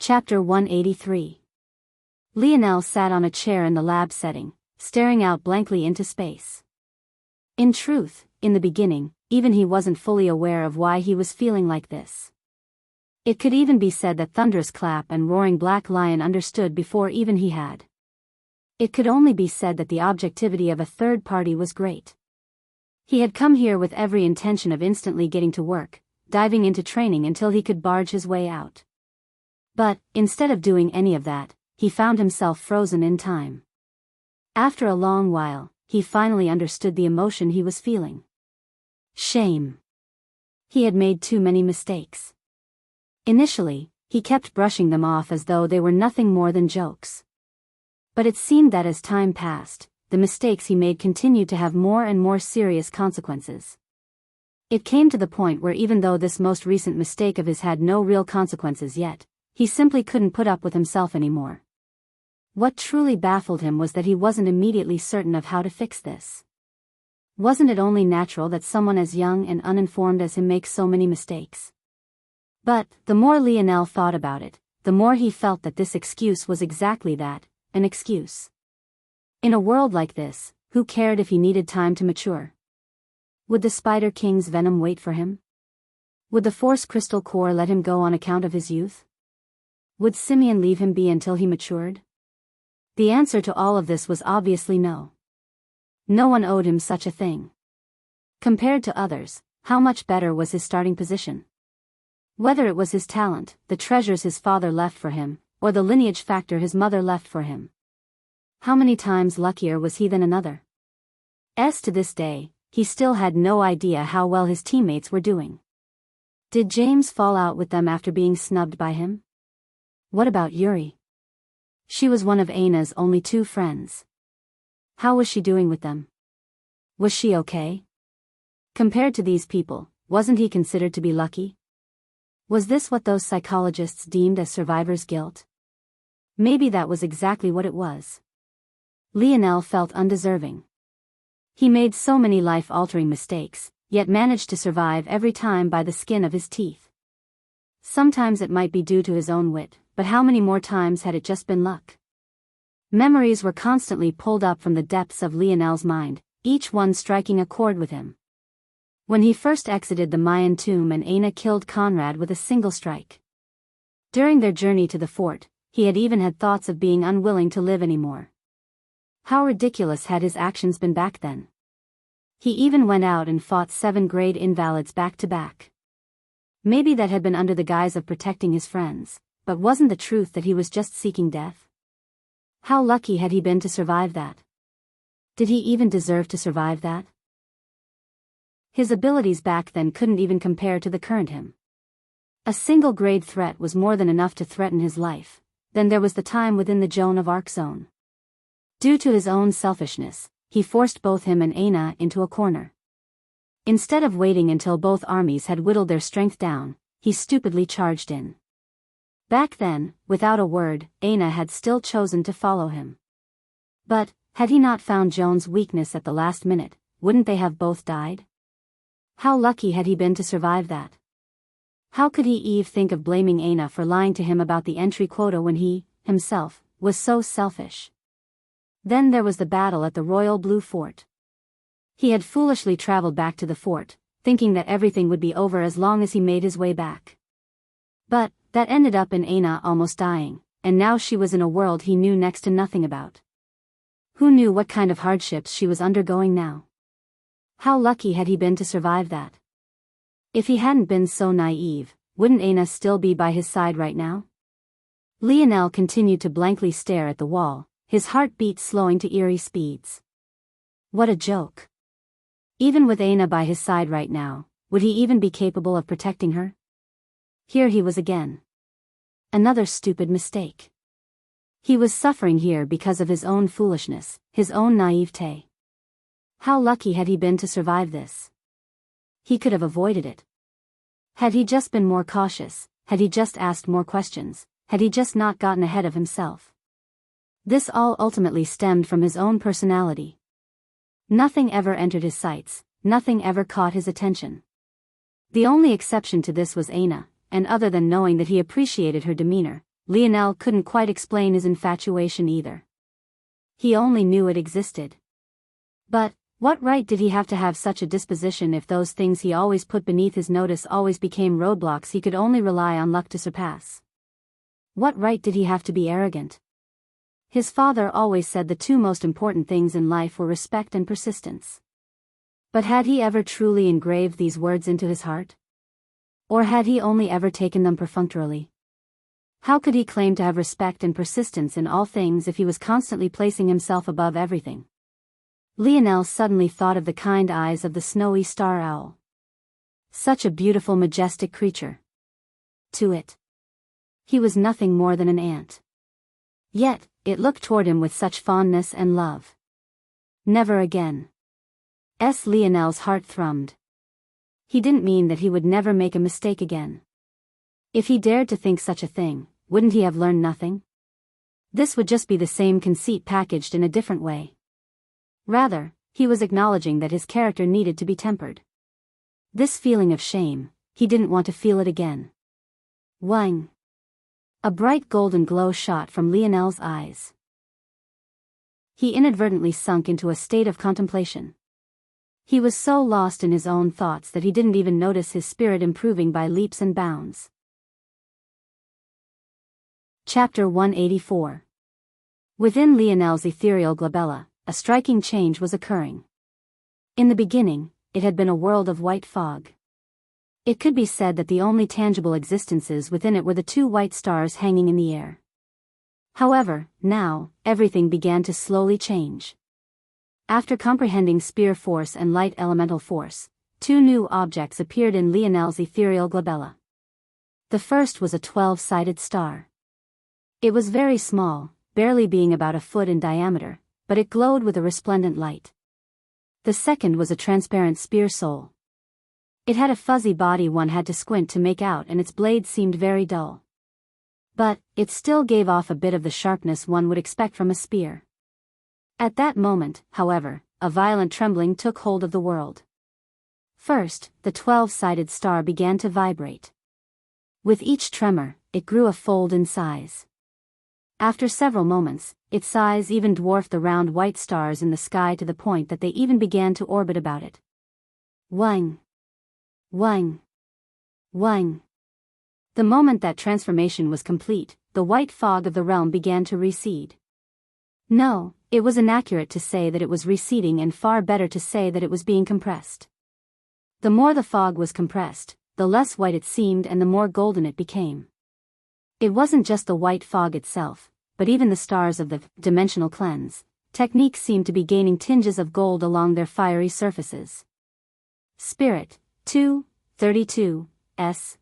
Chapter 183. Lionel sat on a chair in the lab setting, staring out blankly into space. In truth, in the beginning, even he wasn't fully aware of why he was feeling like this. It could even be said that Thunderous Clap and Roaring Black Lion understood before even he had. It could only be said that the objectivity of a third party was great. He had come here with every intention of instantly getting to work, diving into training until he could barge his way out. But, instead of doing any of that, he found himself frozen in time. After a long while, he finally understood the emotion he was feeling. Shame. He had made too many mistakes. Initially, he kept brushing them off as though they were nothing more than jokes. But it seemed that as time passed, the mistakes he made continued to have more and more serious consequences. It came to the point where even though this most recent mistake of his had no real consequences yet, he simply couldn't put up with himself anymore. What truly baffled him was that he wasn't immediately certain of how to fix this. Wasn't it only natural that someone as young and uninformed as him make so many mistakes? But, the more Lionel thought about it, the more he felt that this excuse was exactly that, an excuse. In a world like this, who cared if he needed time to mature? Would the Spider King's venom wait for him? Would the Force Crystal Core let him go on account of his youth? Would Simeon leave him be until he matured? The answer to all of this was obviously no. No one owed him such a thing. Compared to others, how much better was his starting position? Whether it was his talent, the treasures his father left for him, or the lineage factor his mother left for him. How many times luckier was he than another? As to this day, he still had no idea how well his teammates were doing. Did James fall out with them after being snubbed by him? What about Yuri? She was one of Aina's only two friends. How was she doing with them? Was she okay? Compared to these people, wasn't he considered to be lucky? Was this what those psychologists deemed as survivor's guilt? Maybe that was exactly what it was. Lionel felt undeserving. He made so many life-altering mistakes, yet managed to survive every time by the skin of his teeth. Sometimes it might be due to his own wit, but how many more times had it just been luck? Memories were constantly pulled up from the depths of Lionel's mind, each one striking a chord with him. When he first exited the Mayan tomb and Aina killed Conrad with a single strike. During their journey to the fort, he had even had thoughts of being unwilling to live anymore. How ridiculous had his actions been back then? He even went out and fought 7 grade invalids back to back. Maybe that had been under the guise of protecting his friends, but wasn't the truth that he was just seeking death? How lucky had he been to survive that? Did he even deserve to survive that? His abilities back then couldn't even compare to the current him. A single grade threat was more than enough to threaten his life. Then there was the time within the Joan of Arc zone. Due to his own selfishness, he forced both him and Aina into a corner. Instead of waiting until both armies had whittled their strength down, he stupidly charged in. Back then, without a word, Aina had still chosen to follow him. But, had he not found Joan's weakness at the last minute, wouldn't they have both died? How lucky had he been to survive that? How could he think of blaming Aina for lying to him about the entry quota when he, himself, was so selfish? Then there was the battle at the Royal Blue Fort. He had foolishly traveled back to the fort, thinking that everything would be over as long as he made his way back. But, that ended up in Aina almost dying, and now she was in a world he knew next to nothing about. Who knew what kind of hardships she was undergoing now? How lucky had he been to survive that? If he hadn't been so naive, wouldn't Aina still be by his side right now? Lionel continued to blankly stare at the wall, his heartbeat slowing to eerie speeds. What a joke. Even with Aina by his side right now, would he even be capable of protecting her? Here he was again. Another stupid mistake. He was suffering here because of his own foolishness, his own naivete. How lucky had he been to survive this? He could have avoided it. Had he just been more cautious, had he just asked more questions, had he just not gotten ahead of himself? This all ultimately stemmed from his own personality. Nothing ever entered his sights, nothing ever caught his attention. The only exception to this was Aina, and other than knowing that he appreciated her demeanor, Lionel couldn't quite explain his infatuation either. He only knew it existed. But, what right did he have to have such a disposition if those things he always put beneath his notice always became roadblocks he could only rely on luck to surpass? What right did he have to be arrogant? His father always said the two most important things in life were respect and persistence. But had he ever truly engraved these words into his heart? Or had he only ever taken them perfunctorily? How could he claim to have respect and persistence in all things if he was constantly placing himself above everything? Lionel suddenly thought of the kind eyes of the snowy star owl. Such a beautiful, majestic creature. To it, he was nothing more than an ant. Yet, it looked toward him with such fondness and love. Never again. Lionel's heart thrummed. He didn't mean that he would never make a mistake again. If he dared to think such a thing, wouldn't he have learned nothing? This would just be the same conceit packaged in a different way. Rather, he was acknowledging that his character needed to be tempered. This feeling of shame, he didn't want to feel it again. Wang! A bright golden glow shot from Lionel's eyes. He inadvertently sunk into a state of contemplation. He was so lost in his own thoughts that he didn't even notice his spirit improving by leaps and bounds. Chapter 184. Within Lionel's ethereal glabella, a striking change was occurring. In the beginning, it had been a world of white fog. It could be said that the only tangible existences within it were the two white stars hanging in the air. However, now, everything began to slowly change. After comprehending spear force and light elemental force, two new objects appeared in Lionel's ethereal glabella. The first was a 12-sided star. It was very small, barely being about a foot in diameter, but it glowed with a resplendent light. The second was a transparent spear soul. It had a fuzzy body one had to squint to make out, and its blade seemed very dull. But, it still gave off a bit of the sharpness one would expect from a spear. At that moment, however, a violent trembling took hold of the world. First, the 12-sided star began to vibrate. With each tremor, it grew a fold in size. After several moments, its size even dwarfed the round white stars in the sky to the point that they even began to orbit about it. Wang! Wang! Wang! The moment that transformation was complete, the white fog of the realm began to recede. No, it was inaccurate to say that it was receding, and far better to say that it was being compressed. The more the fog was compressed, the less white it seemed and the more golden it became. It wasn't just the white fog itself, but even the stars of the dimensional cleanse technique seemed to be gaining tinges of gold along their fiery surfaces. Spirit 232,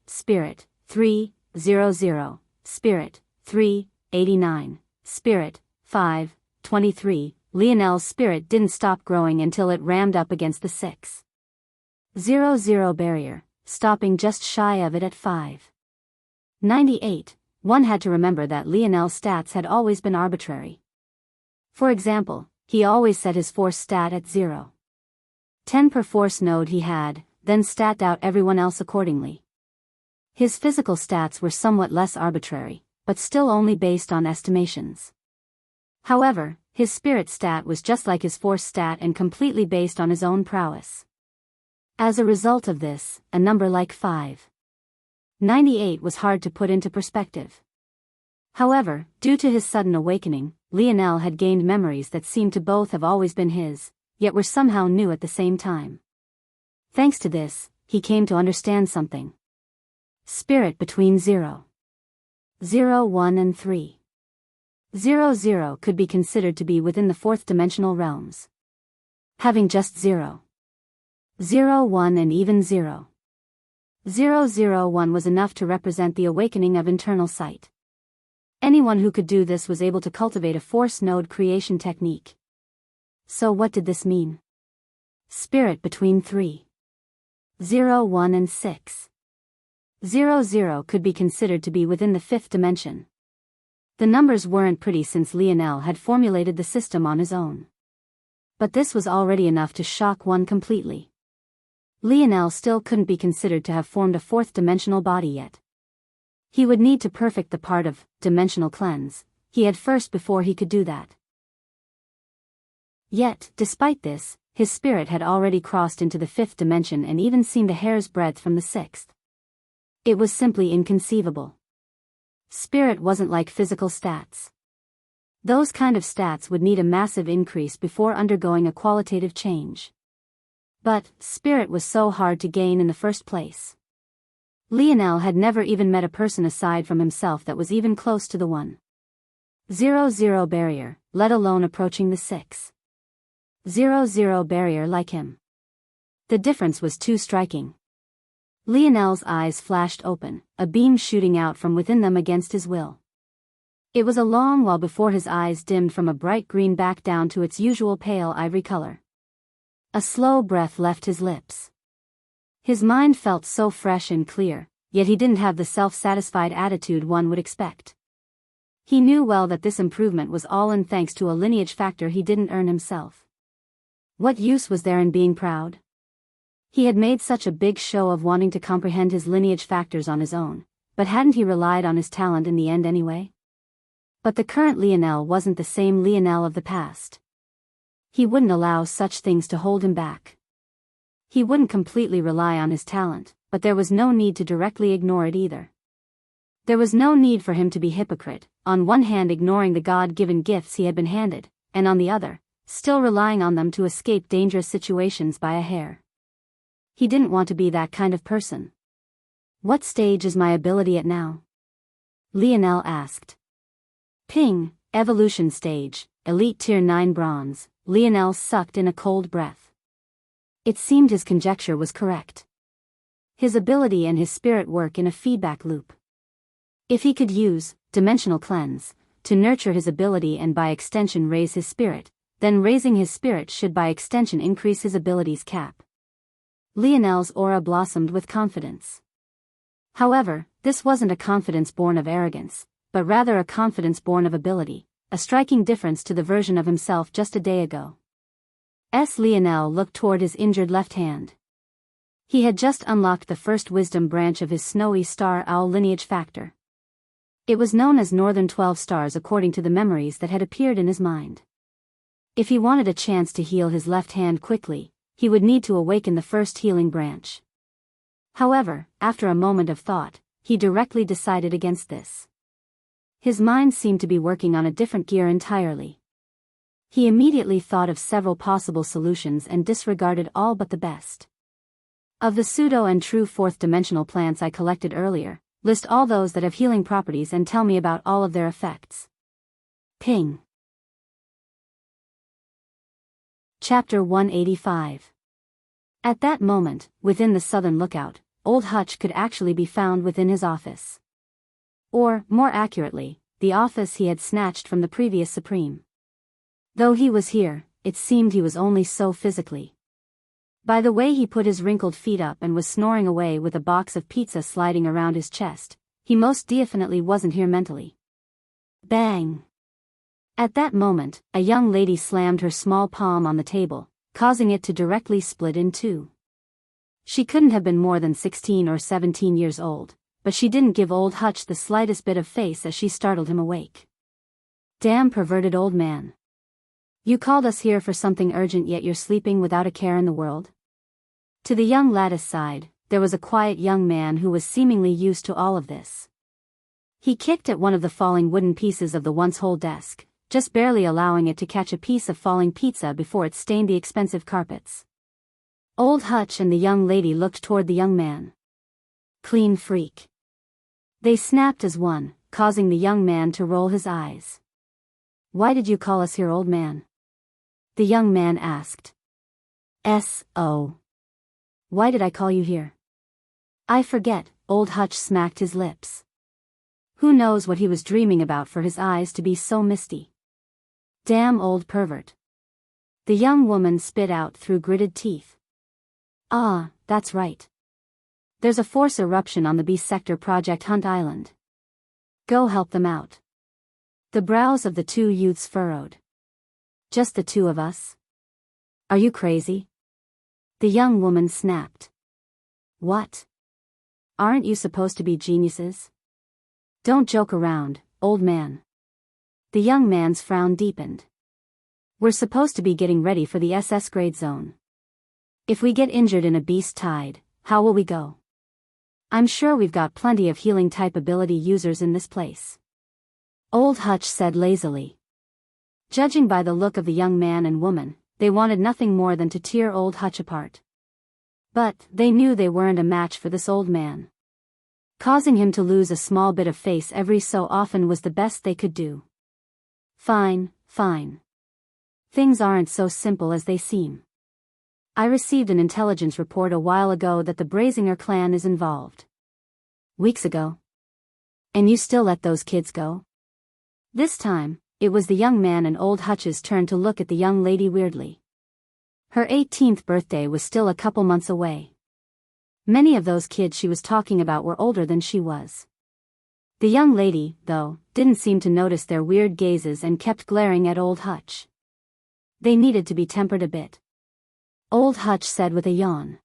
Spirit 300, Spirit 389, Spirit 523. Lionel's spirit didn't stop growing until it rammed up against the 600 barrier, stopping just shy of it at 598. One had to remember that Lionel's stats had always been arbitrary. For example, he always set his force stat at 0. 10 per force node he had, then statted out everyone else accordingly. His physical stats were somewhat less arbitrary, but still only based on estimations. However, his spirit stat was just like his force stat and completely based on his own prowess. As a result of this, a number like 598 was hard to put into perspective. However, due to his sudden awakening, Lionel had gained memories that seemed to both have always been his, yet were somehow new at the same time. Thanks to this, he came to understand something. Spirit between 0, 1 and 3. 0 could be considered to be within the fourth dimensional realms. Having just 0, 1 and even 0, 1 was enough to represent the awakening of internal sight. Anyone who could do this was able to cultivate a force node creation technique. So what did this mean? Spirit between 3, 1 and 6. 0 could be considered to be within the fifth dimension. The numbers weren't pretty since Lionel had formulated the system on his own. But this was already enough to shock one completely. Lionel still couldn't be considered to have formed a fourth dimensional body yet. He would need to perfect the part of dimensional cleanse he had first before he could do that. Yet, despite this, his spirit had already crossed into the 5th dimension and even seemed a hair's breadth from the 6th. It was simply inconceivable. Spirit wasn't like physical stats. Those kind of stats would need a massive increase before undergoing a qualitative change. But, spirit was so hard to gain in the first place. Lionel had never even met a person aside from himself that was even close to the 1,000 barrier, let alone approaching the 6,000 barrier like him. The difference was too striking. Lionel's eyes flashed open, a beam shooting out from within them against his will. It was a long while before his eyes dimmed from a bright green back down to its usual pale ivory color. A slow breath left his lips. His mind felt so fresh and clear, yet he didn't have the self-satisfied attitude one would expect. He knew well that this improvement was all in thanks to a lineage factor he didn't earn himself. What use was there in being proud? He had made such a big show of wanting to comprehend his lineage factors on his own, but hadn't he relied on his talent in the end anyway? But the current Lionel wasn't the same Lionel of the past. He wouldn't allow such things to hold him back. He wouldn't completely rely on his talent, but there was no need to directly ignore it either. There was no need for him to be hypocrite, on one hand ignoring the God-given gifts he had been handed, and on the other, still relying on them to escape dangerous situations by a hair. He didn't want to be that kind of person. What stage is my ability at now? Lionel asked. Ping, evolution stage, elite tier 9 bronze. Lionel sucked in a cold breath. It seemed his conjecture was correct. His ability and his spirit work in a feedback loop. If he could use dimensional cleanse to nurture his ability and by extension raise his spirit, then raising his spirit should by extension increase his ability's cap. Lionel's aura blossomed with confidence. However, this wasn't a confidence born of arrogance, but rather a confidence born of ability, a striking difference to the version of himself just a day ago. Lionel looked toward his injured left hand. He had just unlocked the first wisdom branch of his snowy star owl lineage factor. It was known as Northern 12 Stars according to the memories that had appeared in his mind. If he wanted a chance to heal his left hand quickly, he would need to awaken the first healing branch. However, after a moment of thought, he directly decided against this. His mind seemed to be working on a different gear entirely. He immediately thought of several possible solutions and disregarded all but the best. Of the pseudo and true fourth-dimensional plants I collected earlier, list all those that have healing properties and tell me about all of their effects. Ping. Chapter 185. At that moment, within the southern lookout, Old Hutch could actually be found within his office. Or, more accurately, the office he had snatched from the previous Supreme. Though he was here, it seemed he was only so physically. By the way he put his wrinkled feet up and was snoring away with a box of pizza sliding around his chest, he most definitely wasn't here mentally. Bang! At that moment, a young lady slammed her small palm on the table, causing it to directly split in two. She couldn't have been more than 16 or 17 years old, but she didn't give Old Hutch the slightest bit of face as she startled him awake. Damn perverted old man. You called us here for something urgent yet you're sleeping without a care in the world? To the young lattice side, there was a quiet young man who was seemingly used to all of this. He kicked at one of the falling wooden pieces of the once whole desk, just barely allowing it to catch a piece of falling pizza before it stained the expensive carpets. Old Hutch and the young lady looked toward the young man. Clean freak. They snapped as one, causing the young man to roll his eyes. Why did you call us here, old man? The young man asked. S.O. Why did I call you here? I forget, Old Hutch smacked his lips. Who knows what he was dreaming about for his eyes to be so misty. Damn old pervert. The young woman spit out through gritted teeth. Ah, that's right. There's a force eruption on the B sector Project Hunt Island. Go help them out. The brows of the two youths furrowed. Just the two of us? Are you crazy? The young woman snapped. What? Aren't you supposed to be geniuses? Don't joke around, old man. The young man's frown deepened. We're supposed to be getting ready for the SS grade zone. If we get injured in a beast tide, how will we go? I'm sure we've got plenty of healing type ability users in this place. Old Hutch said lazily. Judging by the look of the young man and woman, they wanted nothing more than to tear Old Hutch apart. But they knew they weren't a match for this old man. Causing him to lose a small bit of face every so often was the best they could do. Fine, fine. Things aren't so simple as they seem. I received an intelligence report a while ago that the Brazinger clan is involved. Weeks ago. And you still let those kids go? This time, it was the young man and Old Hutch's turn to look at the young lady weirdly. Her 18th birthday was still a couple months away. Many of those kids she was talking about were older than she was. The young lady, though, didn't seem to notice their weird gazes and kept glaring at Old Hutch. They needed to be tempered a bit. Old Hutch said with a yawn.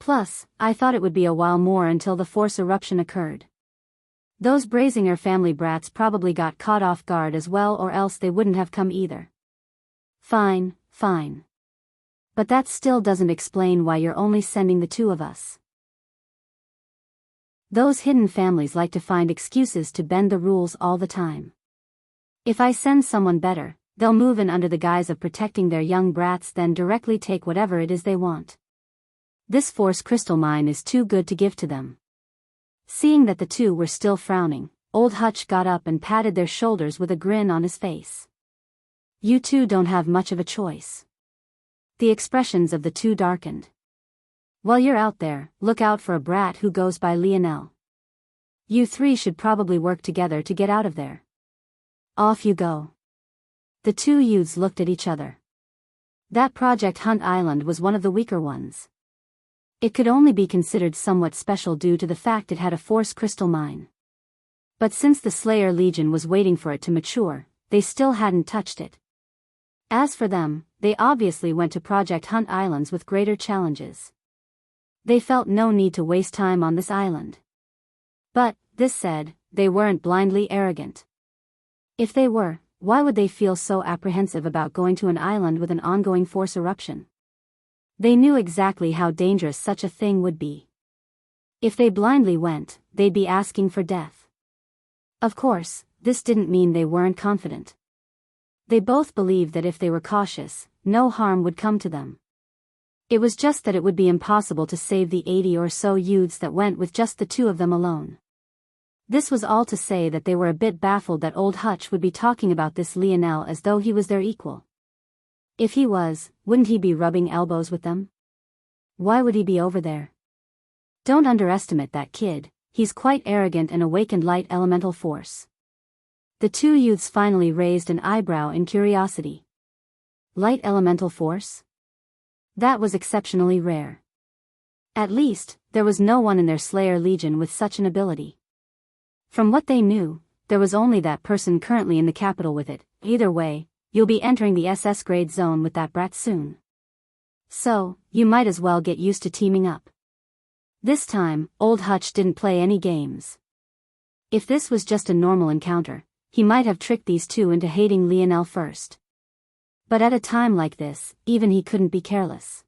Plus, I thought it would be a while more until the force eruption occurred. Those Brazinger family brats probably got caught off guard as well, or else they wouldn't have come either. Fine, fine. But that still doesn't explain why you're only sending the two of us. Those hidden families like to find excuses to bend the rules all the time. If I send someone better, they'll move in under the guise of protecting their young brats, then directly take whatever it is they want. This force crystal mine is too good to give to them. Seeing that the two were still frowning, Old Hutch got up and patted their shoulders with a grin on his face. You two don't have much of a choice. The expressions of the two darkened. While you're out there, look out for a brat who goes by Lionel. You three should probably work together to get out of there. Off you go. The two youths looked at each other. That Project Hunt Island was one of the weaker ones. It could only be considered somewhat special due to the fact it had a force crystal mine. But since the Slayer Legion was waiting for it to mature, they still hadn't touched it. As for them, they obviously went to Project Hunt Islands with greater challenges. They felt no need to waste time on this island. But, this said, they weren't blindly arrogant. If they were, why would they feel so apprehensive about going to an island with an ongoing force eruption? They knew exactly how dangerous such a thing would be. If they blindly went, they'd be asking for death. Of course, this didn't mean they weren't confident. They both believed that if they were cautious, no harm would come to them. It was just that it would be impossible to save the 80 or so youths that went with just the two of them alone. This was all to say that they were a bit baffled that Old Hutch would be talking about this Lionel as though he was their equal. If he was, wouldn't he be rubbing elbows with them? Why would he be over there? Don't underestimate that kid, he's quite arrogant and awakened light elemental force. The two youths finally raised an eyebrow in curiosity. Light elemental force? That was exceptionally rare. At least, there was no one in their Slayer Legion with such an ability. From what they knew, there was only that person currently in the capital with it. Either way, you'll be entering the SS grade zone with that brat soon. So, you might as well get used to teaming up. This time, Old Hutch didn't play any games. If this was just a normal encounter, he might have tricked these two into hating Lionel first. But at a time like this, even he couldn't be careless.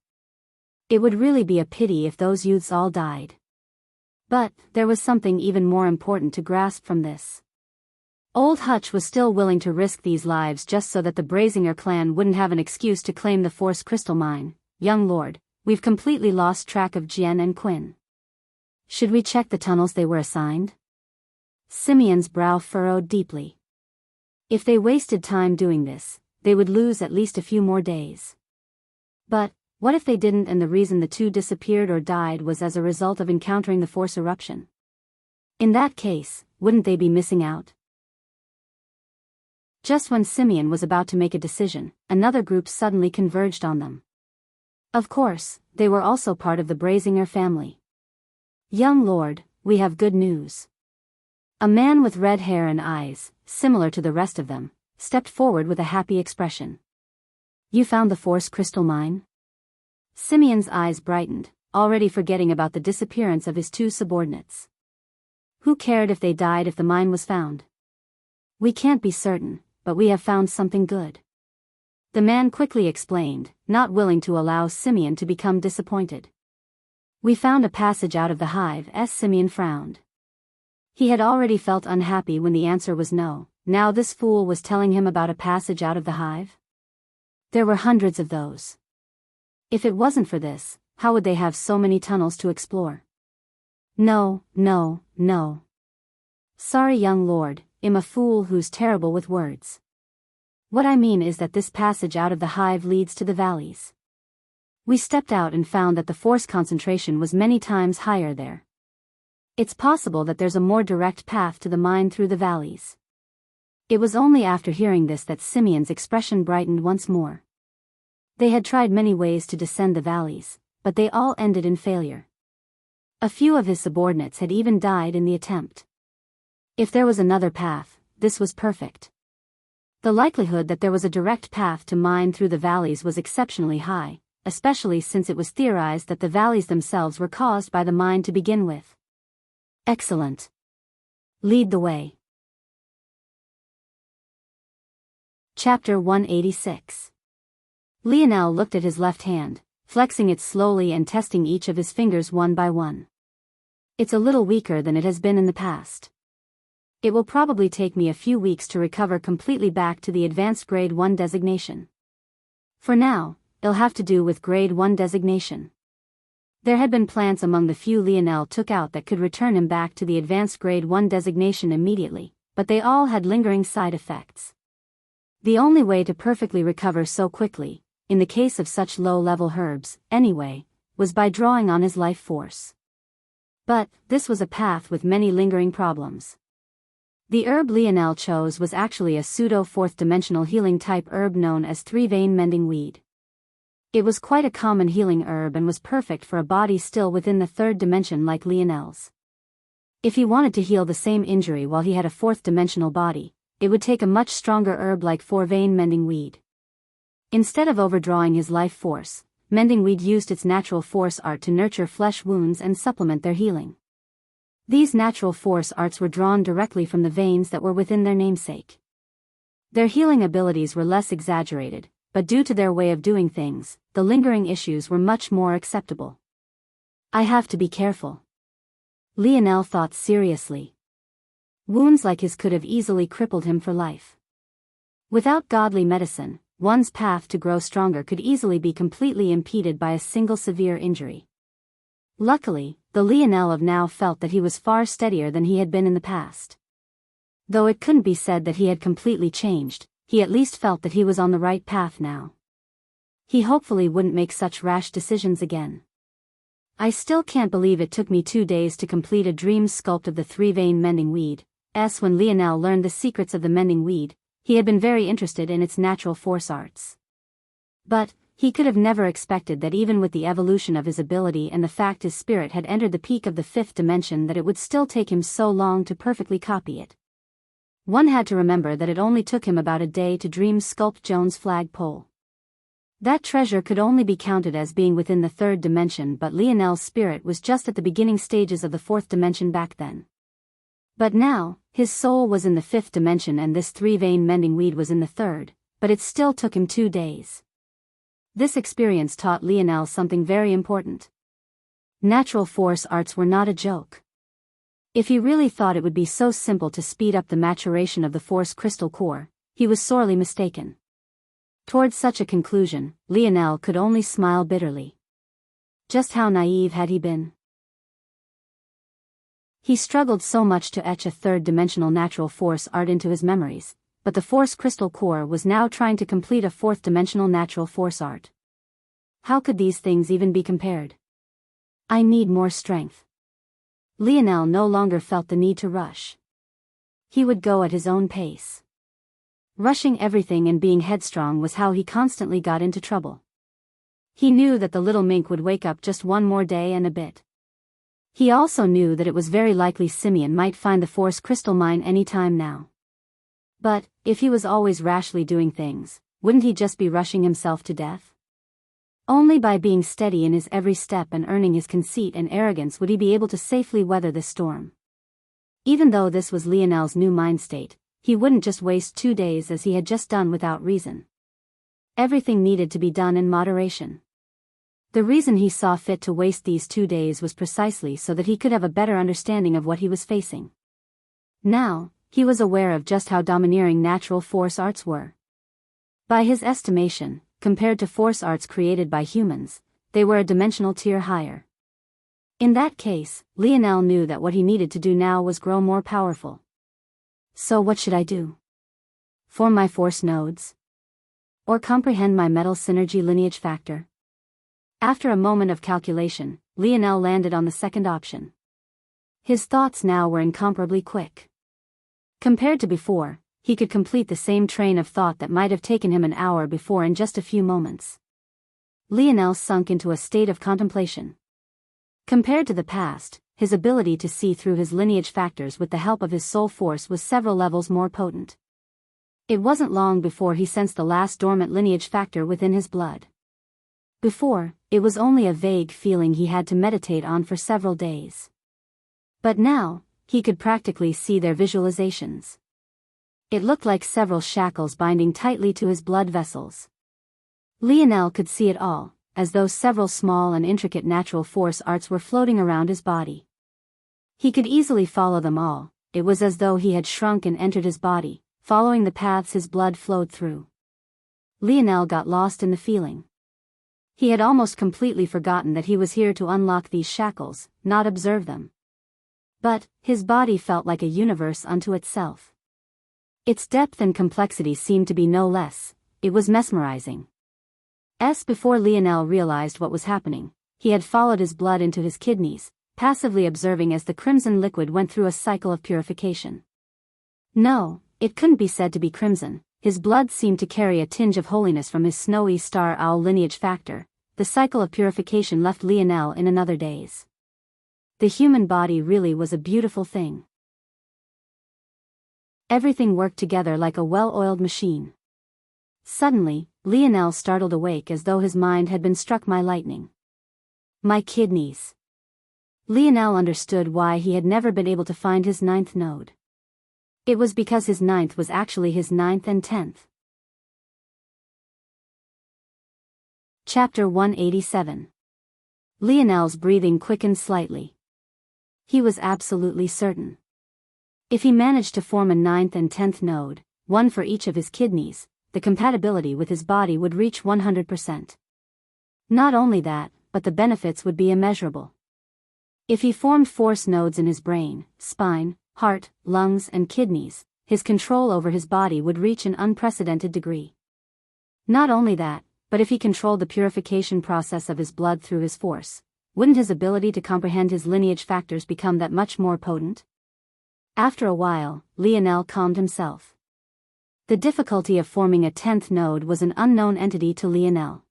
It would really be a pity if those youths all died. But, there was something even more important to grasp from this. Old Hutch was still willing to risk these lives just so that the Brazinger clan wouldn't have an excuse to claim the Force Crystal Mine. Young lord, we've completely lost track of Jian and Quinn. Should we check the tunnels they were assigned? Simeon's brow furrowed deeply. If they wasted time doing this, they would lose at least a few more days. But, what if they didn't and the reason the two disappeared or died was as a result of encountering the force eruption? In that case, wouldn't they be missing out? Just when Simeon was about to make a decision, another group suddenly converged on them. Of course, they were also part of the Brazinger family. Young lord, we have good news. A man with red hair and eyes, similar to the rest of them, stepped forward with a happy expression. You found the Force Crystal Mine? Simeon's eyes brightened, already forgetting about the disappearance of his two subordinates. Who cared if they died if the mine was found? We can't be certain, but we have found something good. The man quickly explained, not willing to allow Simeon to become disappointed. We found a passage out of the hive. Simeon frowned. He had already felt unhappy when the answer was no. Now this fool was telling him about a passage out of the hive? There were hundreds of those. If it wasn't for this, how would they have so many tunnels to explore? No, no, no. Sorry, young lord, I'm a fool who's terrible with words. What I mean is that this passage out of the hive leads to the valleys. We stepped out and found that the force concentration was many times higher there. It's possible that there's a more direct path to the mine through the valleys. It was only after hearing this that Simeon's expression brightened once more. They had tried many ways to descend the valleys, but they all ended in failure. A few of his subordinates had even died in the attempt. If there was another path, this was perfect. The likelihood that there was a direct path to mine through the valleys was exceptionally high, especially since it was theorized that the valleys themselves were caused by the mine to begin with. Excellent. Lead the way. Chapter 186. Lionel looked at his left hand, flexing it slowly and testing each of his fingers one by one. It's a little weaker than it has been in the past. It will probably take me a few weeks to recover completely back to the advanced grade 1 designation. For now, it'll have to do with grade 1 designation. There had been plants among the few Lionel took out that could return him back to the advanced grade 1 designation immediately, but they all had lingering side effects. The only way to perfectly recover so quickly, in the case of such low-level herbs, anyway, was by drawing on his life force. But, this was a path with many lingering problems. The herb Lionel chose was actually a pseudo-fourth-dimensional healing type herb known as three-vein mending weed. It was quite a common healing herb and was perfect for a body still within the third dimension like Lionel's. If he wanted to heal the same injury while he had a fourth-dimensional body, it would take a much stronger herb like four-vein mending weed. Instead of overdrawing his life force, mending weed used its natural force art to nurture flesh wounds and supplement their healing. These natural force arts were drawn directly from the veins that were within their namesake. Their healing abilities were less exaggerated, but due to their way of doing things, the lingering issues were much more acceptable. I have to be careful. Lionel thought seriously. Wounds like his could have easily crippled him for life. Without godly medicine, one's path to grow stronger could easily be completely impeded by a single severe injury. Luckily, the Lionel of now felt that he was far steadier than he had been in the past. Though it couldn't be said that he had completely changed, he at least felt that he was on the right path now. He hopefully wouldn't make such rash decisions again. I still can't believe it took me 2 days to complete a dream sculpt of the three-vein mending weed. When Lionel learned the secrets of the mending weed, he had been very interested in its natural force arts. But, he could have never expected that even with the evolution of his ability and the fact his spirit had entered the peak of the fifth dimension that it would still take him so long to perfectly copy it. One had to remember that it only took him about a day to dream sculpt Joan's flagpole. That treasure could only be counted as being within the third dimension, but Lionel's spirit was just at the beginning stages of the fourth dimension back then. But now, his soul was in the fifth dimension and this three-vein mending weed was in the third, but it still took him 2 days. This experience taught Lionel something very important. Natural force arts were not a joke. If he really thought it would be so simple to speed up the maturation of the force crystal core, he was sorely mistaken. Towards such a conclusion, Lionel could only smile bitterly. Just how naive had he been? He struggled so much to etch a third-dimensional natural force art into his memories, but the force crystal core was now trying to complete a fourth-dimensional natural force art. How could these things even be compared? I need more strength. Lionel no longer felt the need to rush. He would go at his own pace. Rushing everything and being headstrong was how he constantly got into trouble. He knew that the little mink would wake up just one more day and a bit. He also knew that it was very likely Simeon might find the force crystal mine any time now. But, if he was always rashly doing things, wouldn't he just be rushing himself to death? Only by being steady in his every step and earning his conceit and arrogance would he be able to safely weather this storm. Even though this was Lionel's new mind state, he wouldn't just waste 2 days as he had just done without reason. Everything needed to be done in moderation. The reason he saw fit to waste these 2 days was precisely so that he could have a better understanding of what he was facing. Now, he was aware of just how domineering natural force arts were. By his estimation, compared to force arts created by humans, they were a dimensional tier higher. In that case, Lionel knew that what he needed to do now was grow more powerful. So what should I do? Form my force nodes? Or comprehend my metal synergy lineage factor? After a moment of calculation, Lionel landed on the second option. His thoughts now were incomparably quick. Compared to before, he could complete the same train of thought that might have taken him an hour before in just a few moments. Lionel sunk into a state of contemplation. Compared to the past, his ability to see through his lineage factors with the help of his soul force was several levels more potent. It wasn't long before he sensed the last dormant lineage factor within his blood. Before, it was only a vague feeling he had to meditate on for several days. But now, he could practically see their visualizations. It looked like several shackles binding tightly to his blood vessels. Lionel could see it all, as though several small and intricate natural force arts were floating around his body. He could easily follow them all. It was as though he had shrunk and entered his body, following the paths his blood flowed through. Lionel got lost in the feeling. He had almost completely forgotten that he was here to unlock these shackles, not observe them. But, his body felt like a universe unto itself. Its depth and complexity seemed to be no less. It was mesmerizing. Before Lionel realized what was happening, he had followed his blood into his kidneys, passively observing as the crimson liquid went through a cycle of purification. No, it couldn't be said to be crimson. His blood seemed to carry a tinge of holiness from his snowy star owl lineage factor. The cycle of purification left Lionel in another daze. The human body really was a beautiful thing. Everything worked together like a well-oiled machine. Suddenly, Lionel startled awake as though his mind had been struck by lightning. My kidneys. Lionel understood why he had never been able to find his 9th node. It was because his 9th was actually his 9th and 10th. Chapter 187. Lionel's breathing quickened slightly. He was absolutely certain. If he managed to form a 9th and 10th node, one for each of his kidneys, the compatibility with his body would reach 100%. Not only that, but the benefits would be immeasurable. If he formed force nodes in his brain, spine, heart, lungs, and kidneys, his control over his body would reach an unprecedented degree. Not only that, but if he controlled the purification process of his blood through his force, wouldn't his ability to comprehend his lineage factors become that much more potent? After a while, Lionel calmed himself. The difficulty of forming a 10th node was an unknown entity to Lionel.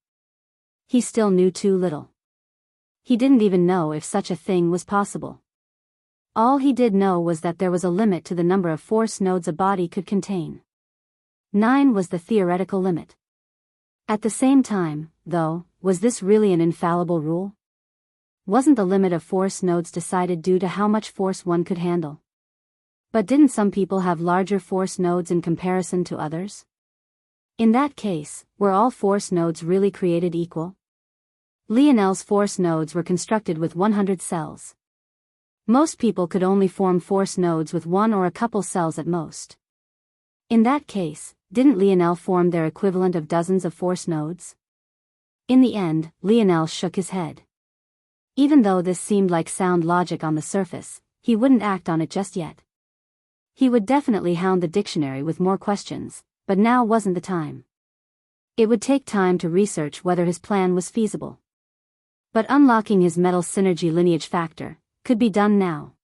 He still knew too little. He didn't even know if such a thing was possible. All he did know was that there was a limit to the number of force nodes a body could contain. 9 was the theoretical limit. At the same time, though, was this really an infallible rule? Wasn't the limit of force nodes decided due to how much force one could handle? But didn't some people have larger force nodes in comparison to others? In that case, were all force nodes really created equal? Lionel's force nodes were constructed with 100 cells. Most people could only form force nodes with 1 or a couple cells at most. In that case, didn't Lionel form their equivalent of dozens of force nodes? In the end, Lionel shook his head. Even though this seemed like sound logic on the surface, he wouldn't act on it just yet. He would definitely hound the dictionary with more questions, but now wasn't the time. It would take time to research whether his plan was feasible. But unlocking his metal synergy lineage factor could be done now.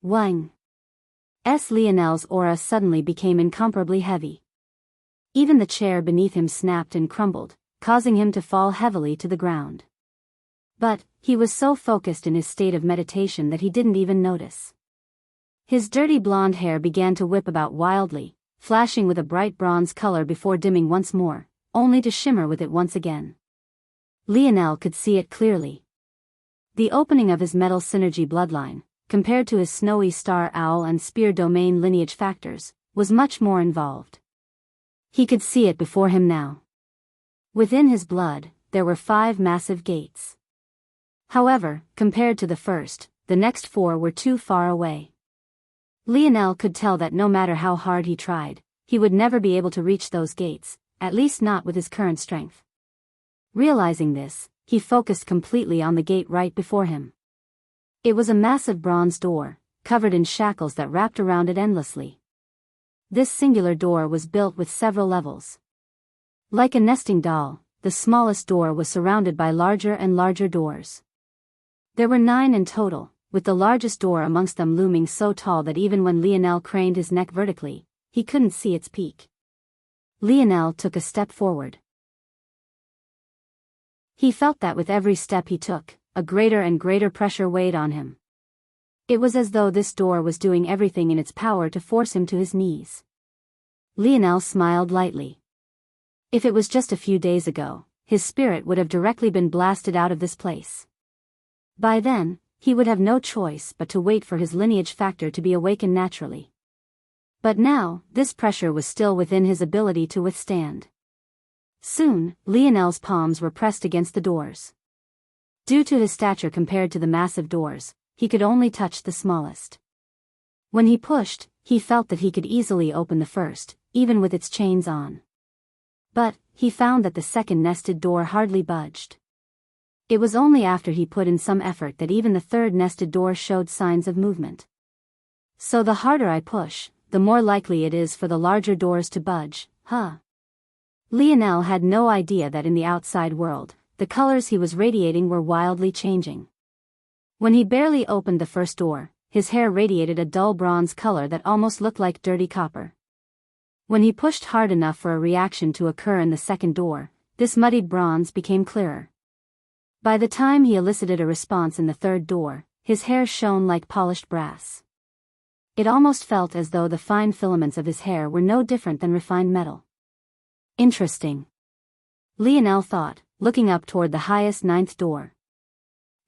Wang. Lionel's aura suddenly became incomparably heavy. Even the chair beneath him snapped and crumbled, causing him to fall heavily to the ground. But, he was so focused in his state of meditation that he didn't even notice. His dirty blonde hair began to whip about wildly, flashing with a bright bronze color before dimming once more, only to shimmer with it once again. Lionel could see it clearly. The opening of his metal synergy bloodline, compared to his snowy star owl and spear domain lineage factors, was much more involved. He could see it before him now. Within his blood, there were 5 massive gates. However, compared to the first, the next 4 were too far away. Lionel could tell that no matter how hard he tried, he would never be able to reach those gates, at least not with his current strength. Realizing this, he focused completely on the gate right before him. It was a massive bronze door, covered in shackles that wrapped around it endlessly. This singular door was built with several levels. Like a nesting doll, the smallest door was surrounded by larger and larger doors. There were 9 in total, with the largest door amongst them looming so tall that even when Lionel craned his neck vertically, he couldn't see its peak. Lionel took a step forward. He felt that with every step he took, a greater and greater pressure weighed on him. It was as though this door was doing everything in its power to force him to his knees. Lionel smiled lightly. If it was just a few days ago, his spirit would have directly been blasted out of this place. By then, he would have no choice but to wait for his lineage factor to be awakened naturally. But now, this pressure was still within his ability to withstand. Soon, Lionel's palms were pressed against the doors. Due to his stature compared to the massive doors, he could only touch the smallest. When he pushed, he felt that he could easily open the first, even with its chains on. But, he found that the second nested door hardly budged. It was only after he put in some effort that even the third nested door showed signs of movement. So the harder I push, the more likely it is for the larger doors to budge, huh? Lionel had no idea that in the outside world, the colors he was radiating were wildly changing. When he barely opened the first door, his hair radiated a dull bronze color that almost looked like dirty copper. When he pushed hard enough for a reaction to occur in the second door, this muddied bronze became clearer. By the time he elicited a response in the third door, his hair shone like polished brass. It almost felt as though the fine filaments of his hair were no different than refined metal. Interesting. Lionel thought, looking up toward the highest 9th door.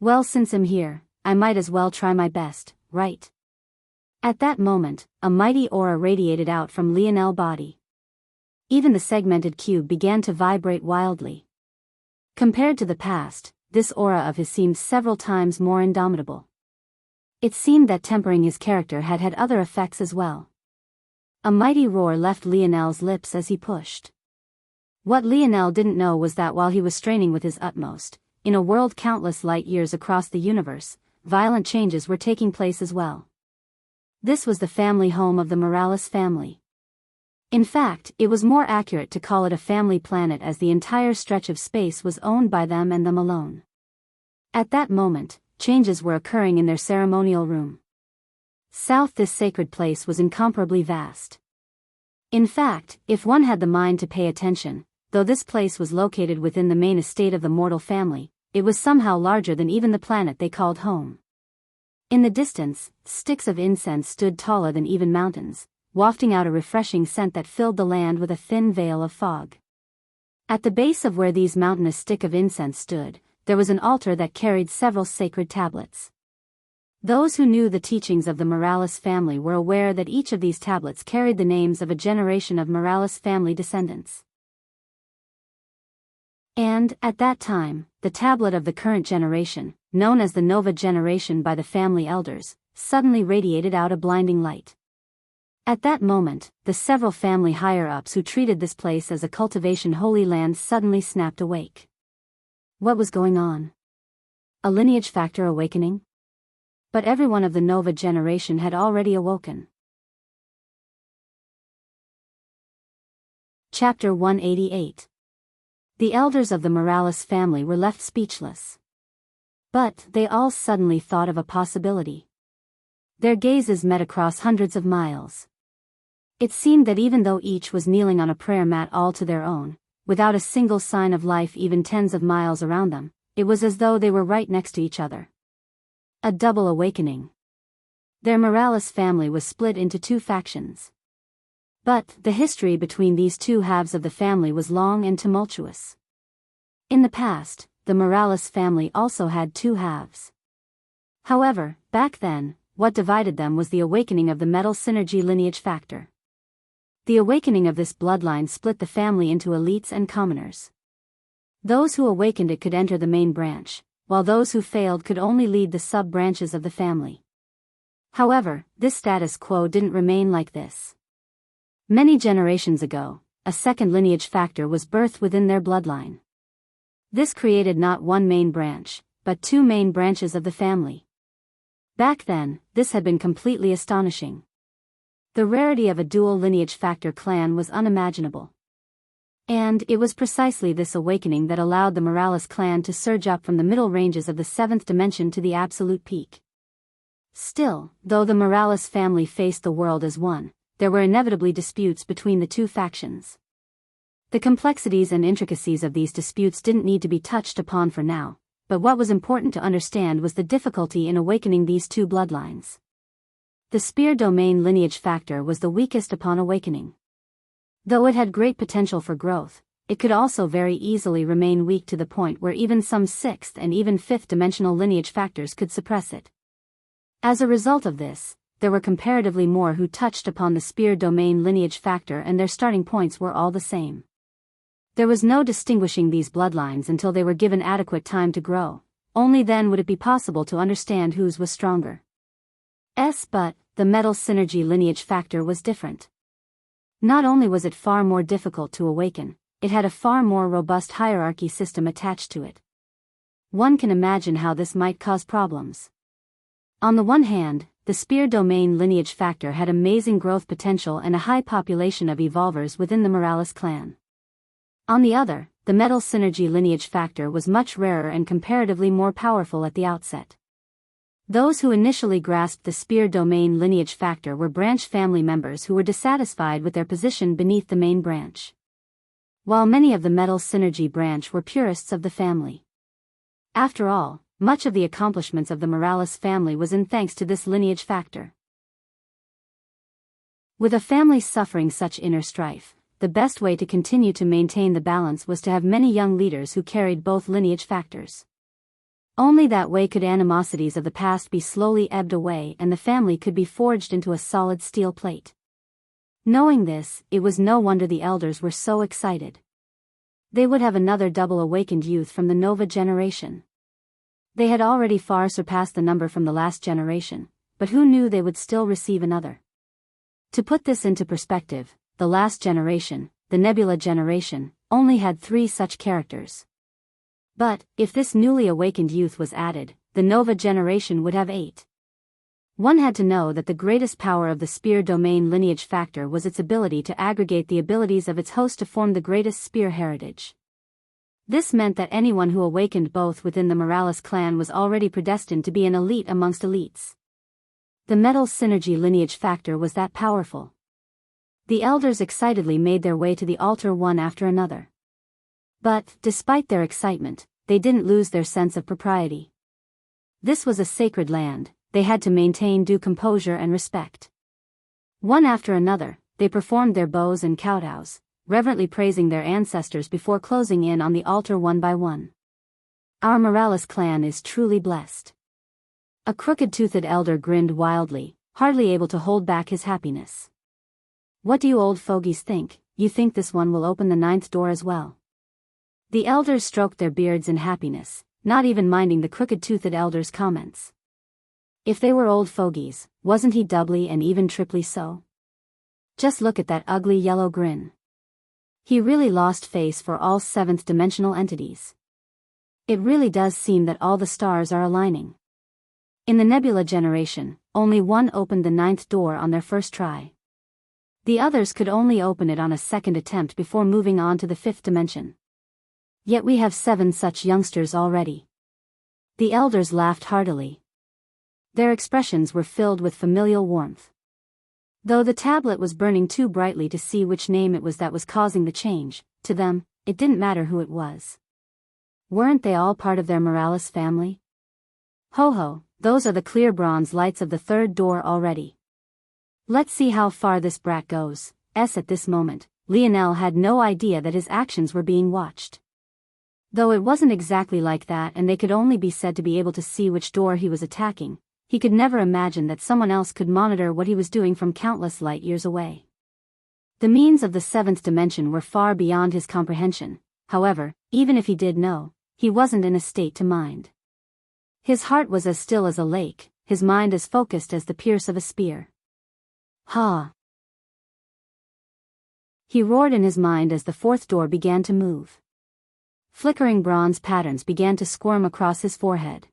Well, since I'm here, I might as well try my best, right? At that moment, a mighty aura radiated out from Lionel's body. Even the segmented cube began to vibrate wildly. Compared to the past, this aura of his seemed several times more indomitable. It seemed that tempering his character had had other effects as well. A mighty roar left Lionel's lips as he pushed. What Lionel didn't know was that while he was straining with his utmost, in a world countless light years across the universe, violent changes were taking place as well. This was the family home of the Morales family. In fact, it was more accurate to call it a family planet, as the entire stretch of space was owned by them and them alone. At that moment, changes were occurring in their ceremonial room. South, this sacred place was incomparably vast. In fact, if one had the mind to pay attention, though this place was located within the main estate of the mortal family, it was somehow larger than even the planet they called home. In the distance, sticks of incense stood taller than even mountains, wafting out a refreshing scent that filled the land with a thin veil of fog. At the base of where these mountainous stick of incense stood, there was an altar that carried several sacred tablets. Those who knew the teachings of the Morales family were aware that each of these tablets carried the names of a generation of Morales family descendants. And, at that time, the tablet of the current generation, known as the Nova generation by the family elders, suddenly radiated out a blinding light. At that moment, the several family higher-ups who treated this place as a cultivation holy land suddenly snapped awake. What was going on? A lineage factor awakening? But everyone of the Nova generation had already awoken. Chapter 188. The elders of the Morales family were left speechless. But they all suddenly thought of a possibility. Their gazes met across hundreds of miles. It seemed that even though each was kneeling on a prayer mat all to their own, without a single sign of life even tens of miles around them, it was as though they were right next to each other. A double awakening. Their Morales family was split into 2 factions. But the history between these 2 halves of the family was long and tumultuous. In the past, the Morales family also had 2 halves. However, back then, what divided them was the awakening of the metal synergy lineage factor. The awakening of this bloodline split the family into elites and commoners. Those who awakened it could enter the main branch, while those who failed could only lead the sub-branches of the family. However, this status quo didn't remain like this. Many generations ago, a second lineage factor was birthed within their bloodline. This created not one main branch, but two main branches of the family. Back then, this had been completely astonishing. The rarity of a dual lineage factor clan was unimaginable. And it was precisely this awakening that allowed the Morales clan to surge up from the middle ranges of the seventh dimension to the absolute peak. Still, though the Morales family faced the world as one, there were inevitably disputes between the two factions. The complexities and intricacies of these disputes didn't need to be touched upon for now, but what was important to understand was the difficulty in awakening these two bloodlines. The spear domain lineage factor was the weakest upon awakening. Though it had great potential for growth, it could also very easily remain weak to the point where even some sixth and even fifth dimensional lineage factors could suppress it. As a result of this, there were comparatively more who touched upon the spear domain lineage factor, and their starting points were all the same. There was no distinguishing these bloodlines until they were given adequate time to grow. Only then would it be possible to understand whose was stronger. But the metal synergy lineage factor was different. Not only was it far more difficult to awaken, it had a far more robust hierarchy system attached to it. One can imagine how this might cause problems. On the one hand, the spear domain lineage factor had amazing growth potential and a high population of evolvers within the Morales clan. On the other, the metal synergy lineage factor was much rarer and comparatively more powerful at the outset. Those who initially grasped the spear domain lineage factor were branch family members who were dissatisfied with their position beneath the main branch. While many of the metal synergy branch were purists of the family. After all, much of the accomplishments of the Morales family was in thanks to this lineage factor. With a family suffering such inner strife, the best way to continue to maintain the balance was to have many young leaders who carried both lineage factors. Only that way could animosities of the past be slowly ebbed away and the family could be forged into a solid steel plate. Knowing this, it was no wonder the elders were so excited. They would have another double awakened youth from the Nova generation. They had already far surpassed the number from the last generation, but who knew they would still receive another? To put this into perspective, the last generation, the Nebula generation, only had 3 such characters. But, if this newly awakened youth was added, the Nova generation would have 8. One had to know that the greatest power of the spear domain lineage factor was its ability to aggregate the abilities of its host to form the greatest spear heritage. This meant that anyone who awakened both within the Morales clan was already predestined to be an elite amongst elites. The metal synergy lineage factor was that powerful. The elders excitedly made their way to the altar one after another. But, despite their excitement, they didn't lose their sense of propriety. This was a sacred land, they had to maintain due composure and respect. One after another, they performed their bows and kowtows, reverently praising their ancestors before closing in on the altar one by one. Our Morales clan is truly blessed. A crooked-toothed elder grinned wildly, hardly able to hold back his happiness. What do you old fogies think? You think this one will open the 9th door as well? The elders stroked their beards in happiness, not even minding the crooked-toothed elder's comments. If they were old fogies, wasn't he doubly and even triply so? Just look at that ugly yellow grin. He really lost face for all 7th-dimensional entities. It really does seem that all the stars are aligning. In the Nebula generation, only one opened the 9th door on their first try. The others could only open it on a second attempt before moving on to the 5th dimension. Yet we have 7 such youngsters already. The elders laughed heartily. Their expressions were filled with familial warmth. Though the tablet was burning too brightly to see which name it was that was causing the change, to them, it didn't matter who it was. Weren't they all part of their Morales family? Ho ho, those are the clear bronze lights of the 3rd door already. Let's see how far this brat goes. At this moment, Lionel had no idea that his actions were being watched. Though it wasn't exactly like that and they could only be said to be able to see which door he was attacking, he could never imagine that someone else could monitor what he was doing from countless light years away. The means of the seventh dimension were far beyond his comprehension. However, even if he did know, he wasn't in a state to mind. His heart was as still as a lake, his mind as focused as the pierce of a spear. Ha! He roared in his mind as the fourth door began to move. Flickering bronze patterns began to squirm across his forehead.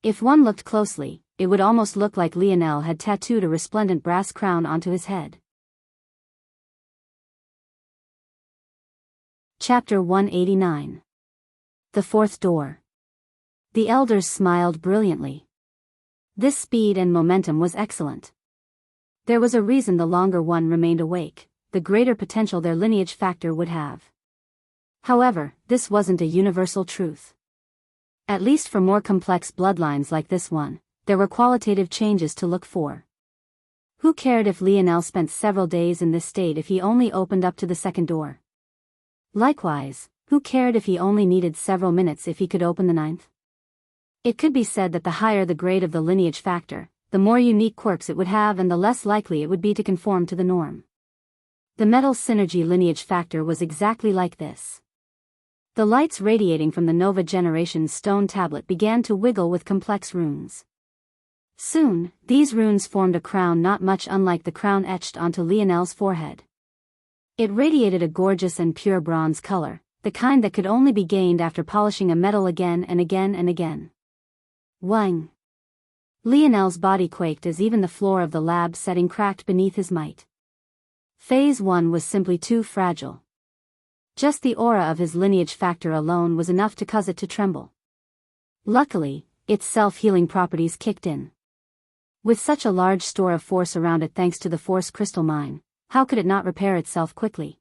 If one looked closely, it would almost look like Lionel had tattooed a resplendent brass crown onto his head. Chapter 189. The Fourth Door. The elders smiled brilliantly. This speed and momentum was excellent. There was a reason the longer one remained awake, the greater potential their lineage factor would have. However, this wasn't a universal truth. At least for more complex bloodlines like this one, there were qualitative changes to look for. Who cared if Lionel spent several days in this state if he only opened up to the second door? Likewise, who cared if he only needed several minutes if he could open the ninth? It could be said that the higher the grade of the lineage factor, the more unique quirks it would have and the less likely it would be to conform to the norm. The metal synergy lineage factor was exactly like this. The lights radiating from the Nova generation's stone tablet began to wiggle with complex runes. Soon, these runes formed a crown not much unlike the crown etched onto Lionel's forehead. It radiated a gorgeous and pure bronze color, the kind that could only be gained after polishing a metal again and again and again. Wang! Lionel's body quaked as even the floor of the lab setting cracked beneath his might. Phase 1 was simply too fragile. Just the aura of his lineage factor alone was enough to cause it to tremble. Luckily, its self-healing properties kicked in. With such a large store of force around it thanks to the force crystal mine, how could it not repair itself quickly?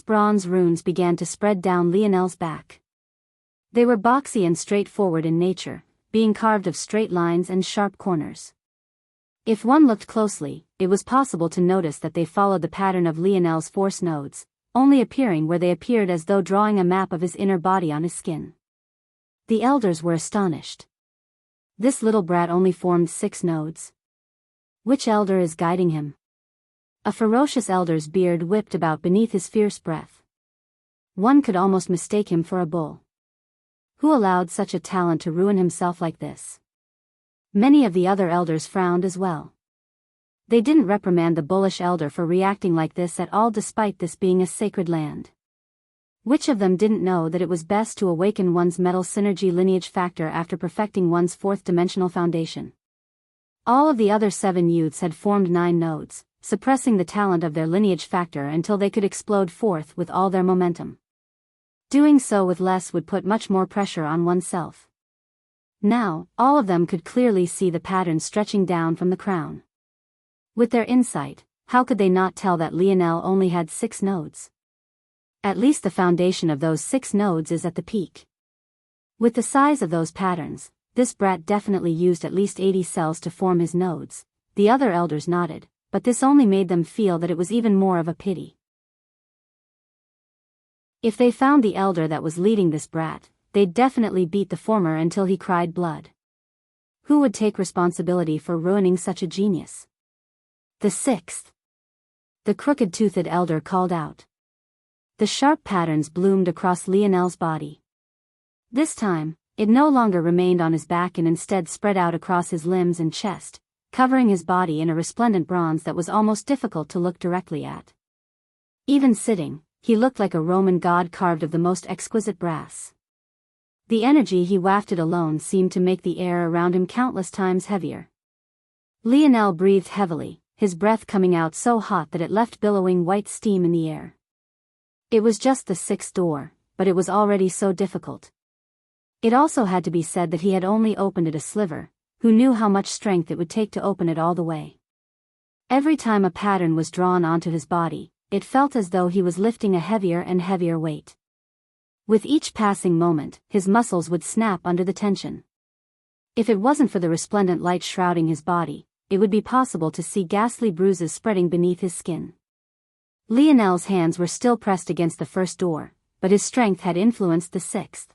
Bronze runes began to spread down Lionel's back. They were boxy and straightforward in nature, being carved of straight lines and sharp corners. If one looked closely, it was possible to notice that they followed the pattern of Lionel's force nodes, only appearing where they appeared as though drawing a map of his inner body on his skin. The elders were astonished. This little brat only formed 6 nodes. Which elder is guiding him? A ferocious elder's beard whipped about beneath his fierce breath. One could almost mistake him for a bull. Who allowed such a talent to ruin himself like this? Many of the other elders frowned as well. They didn't reprimand the bullish elder for reacting like this at all despite this being a sacred land. Which of them didn't know that it was best to awaken one's metal synergy lineage factor after perfecting one's fourth-dimensional foundation? All of the other 7 youths had formed 9 nodes, suppressing the talent of their lineage factor until they could explode forth with all their momentum. Doing so with less would put much more pressure on oneself. Now, all of them could clearly see the pattern stretching down from the crown. With their insight, how could they not tell that Lionel only had 6 nodes? At least the foundation of those 6 nodes is at the peak. With the size of those patterns, this brat definitely used at least 80 cells to form his nodes. The other elders nodded, but this only made them feel that it was even more of a pity. If they found the elder that was leading this brat, they'd definitely beat the former until he cried blood. Who would take responsibility for ruining such a genius? The 6th. The crooked-toothed elder called out. The sharp patterns bloomed across Lionel's body. This time, it no longer remained on his back and instead spread out across his limbs and chest, covering his body in a resplendent bronze that was almost difficult to look directly at. Even sitting, he looked like a Roman god carved of the most exquisite brass. The energy he wafted alone seemed to make the air around him countless times heavier. Lionel breathed heavily, his breath coming out so hot that it left billowing white steam in the air. It was just the 6th door, but it was already so difficult. It also had to be said that he had only opened it a sliver. Who knew how much strength it would take to open it all the way? Every time a pattern was drawn onto his body, it felt as though he was lifting a heavier and heavier weight. With each passing moment, his muscles would snap under the tension. If it wasn't for the resplendent light shrouding his body, it would be possible to see ghastly bruises spreading beneath his skin. Lionel's hands were still pressed against the 1st door, but his strength had influenced the 6th.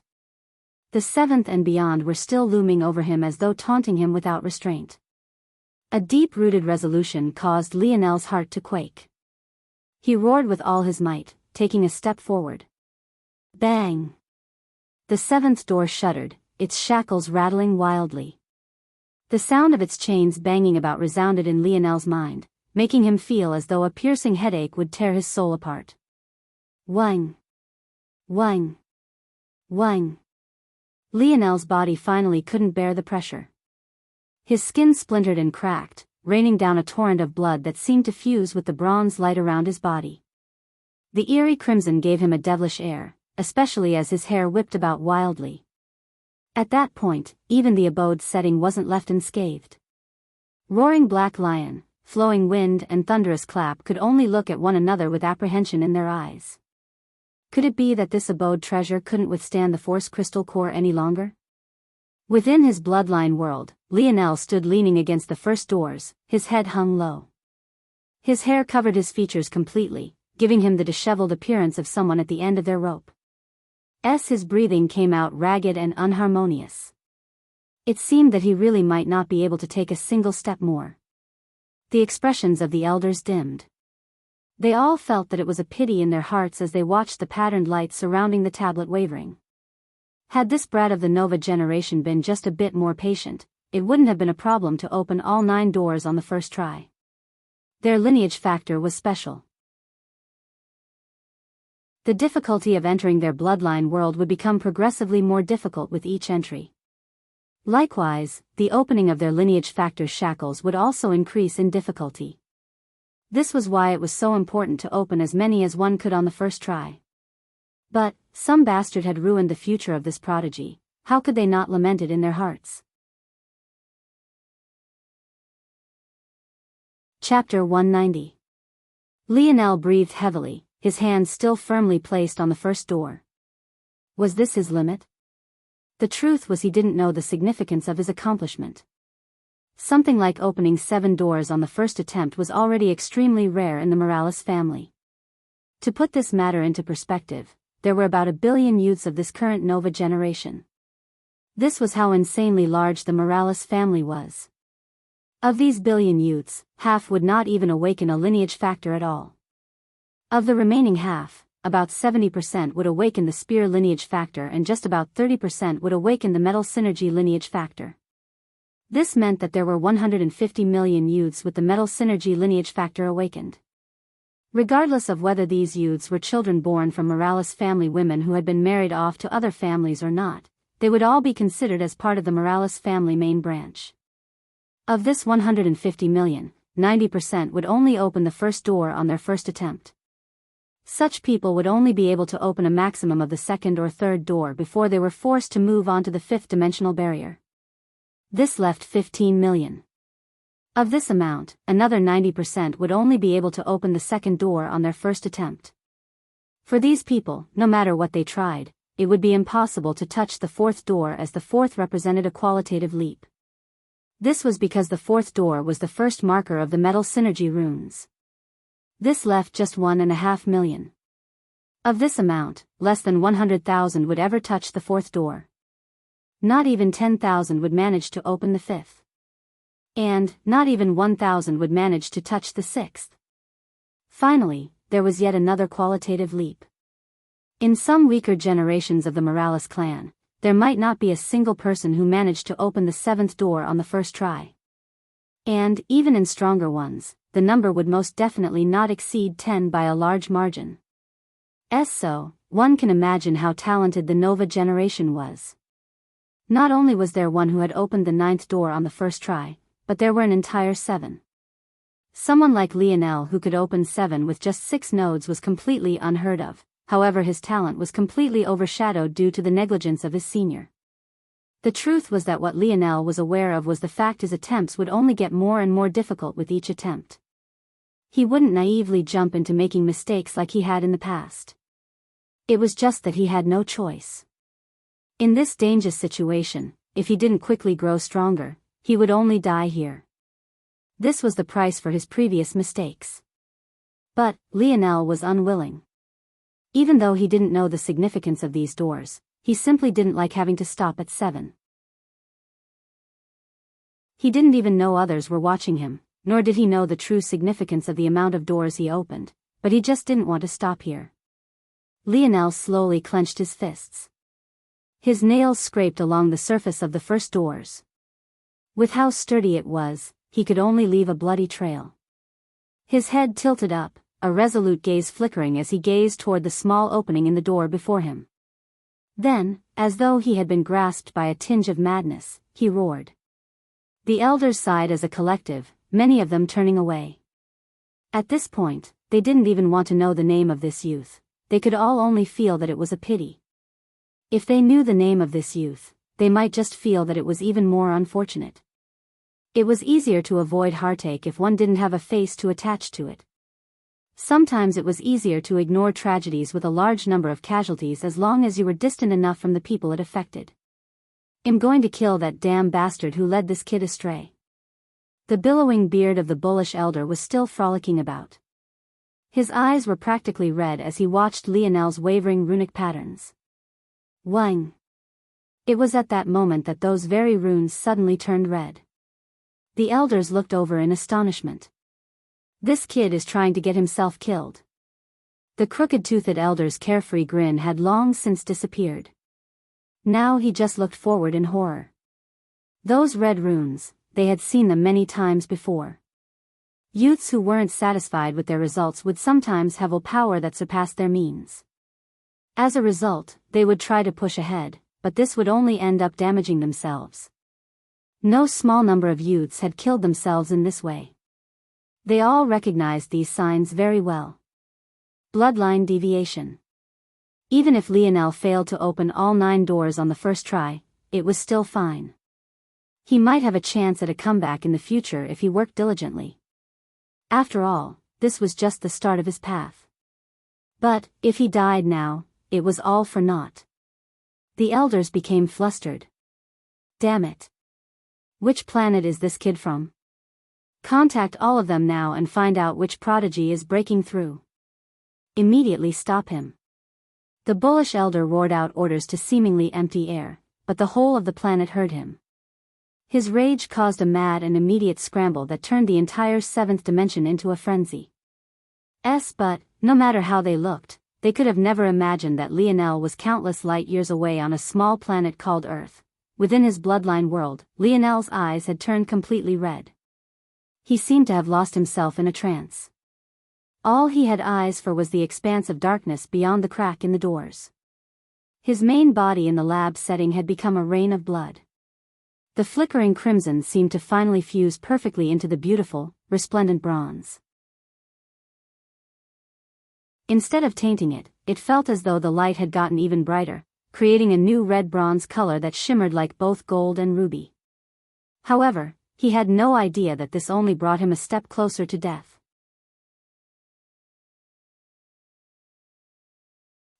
The seventh and beyond were still looming over him as though taunting him without restraint. A deep-rooted resolution caused Lionel's heart to quake. He roared with all his might, taking a step forward. Bang! The seventh door shuddered, its shackles rattling wildly. The sound of its chains banging about resounded in Lionel's mind, making him feel as though a piercing headache would tear his soul apart. Whing! Whing! Whing! Lionel's body finally couldn't bear the pressure. His skin splintered and cracked, raining down a torrent of blood that seemed to fuse with the bronze light around his body. The eerie crimson gave him a devilish air, especially as his hair whipped about wildly. At that point, even the abode's setting wasn't left unscathed. Roaring black lion, flowing wind and thunderous clap could only look at one another with apprehension in their eyes. Could it be that this abode treasure couldn't withstand the force crystal core any longer? Within his bloodline world, Lionel stood leaning against the first doors, his head hung low. His hair covered his features completely, giving him the disheveled appearance of someone at the end of their rope. His breathing came out ragged and unharmonious. It seemed that he really might not be able to take a single step more. The expressions of the elders dimmed. They all felt that it was a pity in their hearts as they watched the patterned light surrounding the tablet wavering. Had this brat of the Nova generation been just a bit more patient, it wouldn't have been a problem to open all 9 doors on the first try. Their lineage factor was special. The difficulty of entering their bloodline world would become progressively more difficult with each entry. Likewise, the opening of their lineage factor's shackles would also increase in difficulty. This was why it was so important to open as many as one could on the first try. But, some bastard had ruined the future of this prodigy. How could they not lament it in their hearts? Chapter 190. Lionel breathed heavily, his hands still firmly placed on the first door. Was this his limit? The truth was he didn't know the significance of his accomplishment. Something like opening 7 doors on the first attempt was already extremely rare in the Morales family. To put this matter into perspective, there were about 1 billion youths of this current Nova generation. This was how insanely large the Morales family was. Of these billion youths, half would not even awaken a lineage factor at all. Of the remaining half, about 70% would awaken the spear lineage factor and just about 30% would awaken the metal synergy lineage factor. This meant that there were 150 million youths with the metal synergy lineage factor awakened. Regardless of whether these youths were children born from Morales family women who had been married off to other families or not, they would all be considered as part of the Morales family main branch. Of this 150 million, 90% would only open the first door on their first attempt. Such people would only be able to open a maximum of the second or third door before they were forced to move on to the 5th dimensional barrier. This left 15 million. Of this amount, another 90% would only be able to open the second door on their first attempt. For these people, no matter what they tried, it would be impossible to touch the 4th door as the 4th represented a qualitative leap. This was because the 4th door was the first marker of the metal synergy runes. This left just 1.5 million. Of this amount, less than 100,000 would ever touch the 4th door. Not even 10,000 would manage to open the 5th. And, not even 1,000 would manage to touch the 6th. Finally, there was yet another qualitative leap. In some weaker generations of the Morales clan, there might not be a single person who managed to open the 7th door on the first try. And, even in stronger ones, the number would most definitely not exceed 10 by a large margin. So, one can imagine how talented the Nova generation was. Not only was there one who had opened the 9th door on the first try, but there were an entire 7. Someone like Lionel who could open 7 with just 6 nodes was completely unheard of, however his talent was completely overshadowed due to the negligence of his senior. The truth was that what Lionel was aware of was the fact his attempts would only get more and more difficult with each attempt. He wouldn't naively jump into making mistakes like he had in the past. It was just that he had no choice. In this dangerous situation, if he didn't quickly grow stronger, he would only die here. This was the price for his previous mistakes. But, Lionel was unwilling. Even though he didn't know the significance of these doors, he simply didn't like having to stop at 7. He didn't even know others were watching him, nor did he know the true significance of the amount of doors he opened, but he just didn't want to stop here. Lionel slowly clenched his fists. His nails scraped along the surface of the first doors. With how sturdy it was, he could only leave a bloody trail. His head tilted up, a resolute gaze flickering as he gazed toward the small opening in the door before him. Then, as though he had been grasped by a tinge of madness, he roared. The elders sighed as a collective, many of them turning away. At this point, they didn't even want to know the name of this youth. They could all only feel that it was a pity. If they knew the name of this youth, they might just feel that it was even more unfortunate. It was easier to avoid heartache if one didn't have a face to attach to it. Sometimes it was easier to ignore tragedies with a large number of casualties as long as you were distant enough from the people it affected. I'm going to kill that damn bastard who led this kid astray. The billowing beard of the bullish elder was still frolicking about. His eyes were practically red as he watched Lionel's wavering runic patterns. Wang. It was at that moment that those very runes suddenly turned red. The elders looked over in astonishment. This kid is trying to get himself killed. The crooked-toothed elder's carefree grin had long since disappeared. Now he just looked forward in horror. Those red runes, they had seen them many times before. Youths who weren't satisfied with their results would sometimes have a power that surpassed their means. As a result, they would try to push ahead, but this would only end up damaging themselves. No small number of youths had killed themselves in this way. They all recognized these signs very well. Bloodline deviation. Even if Lionel failed to open all 9 doors on the first try, it was still fine. He might have a chance at a comeback in the future if he worked diligently. After all, this was just the start of his path. But, if he died now, it was all for naught. The elders became flustered. Damn it. Which planet is this kid from? Contact all of them now and find out which prodigy is breaking through. Immediately stop him. The bullish elder roared out orders to seemingly empty air, but the whole of the planet heard him. His rage caused a mad and immediate scramble that turned the entire 7th dimension into a frenzy. But, no matter how they looked, they could have never imagined that Lionel was countless light years away on a small planet called Earth. Within his bloodline world, Lionel's eyes had turned completely red. He seemed to have lost himself in a trance. All he had eyes for was the expanse of darkness beyond the crack in the doors. His main body in the lab setting had become a rain of blood. The flickering crimson seemed to finally fuse perfectly into the beautiful, resplendent bronze. Instead of tainting it, it felt as though the light had gotten even brighter, creating a new red bronze color that shimmered like both gold and ruby. However, he had no idea that this only brought him a step closer to death.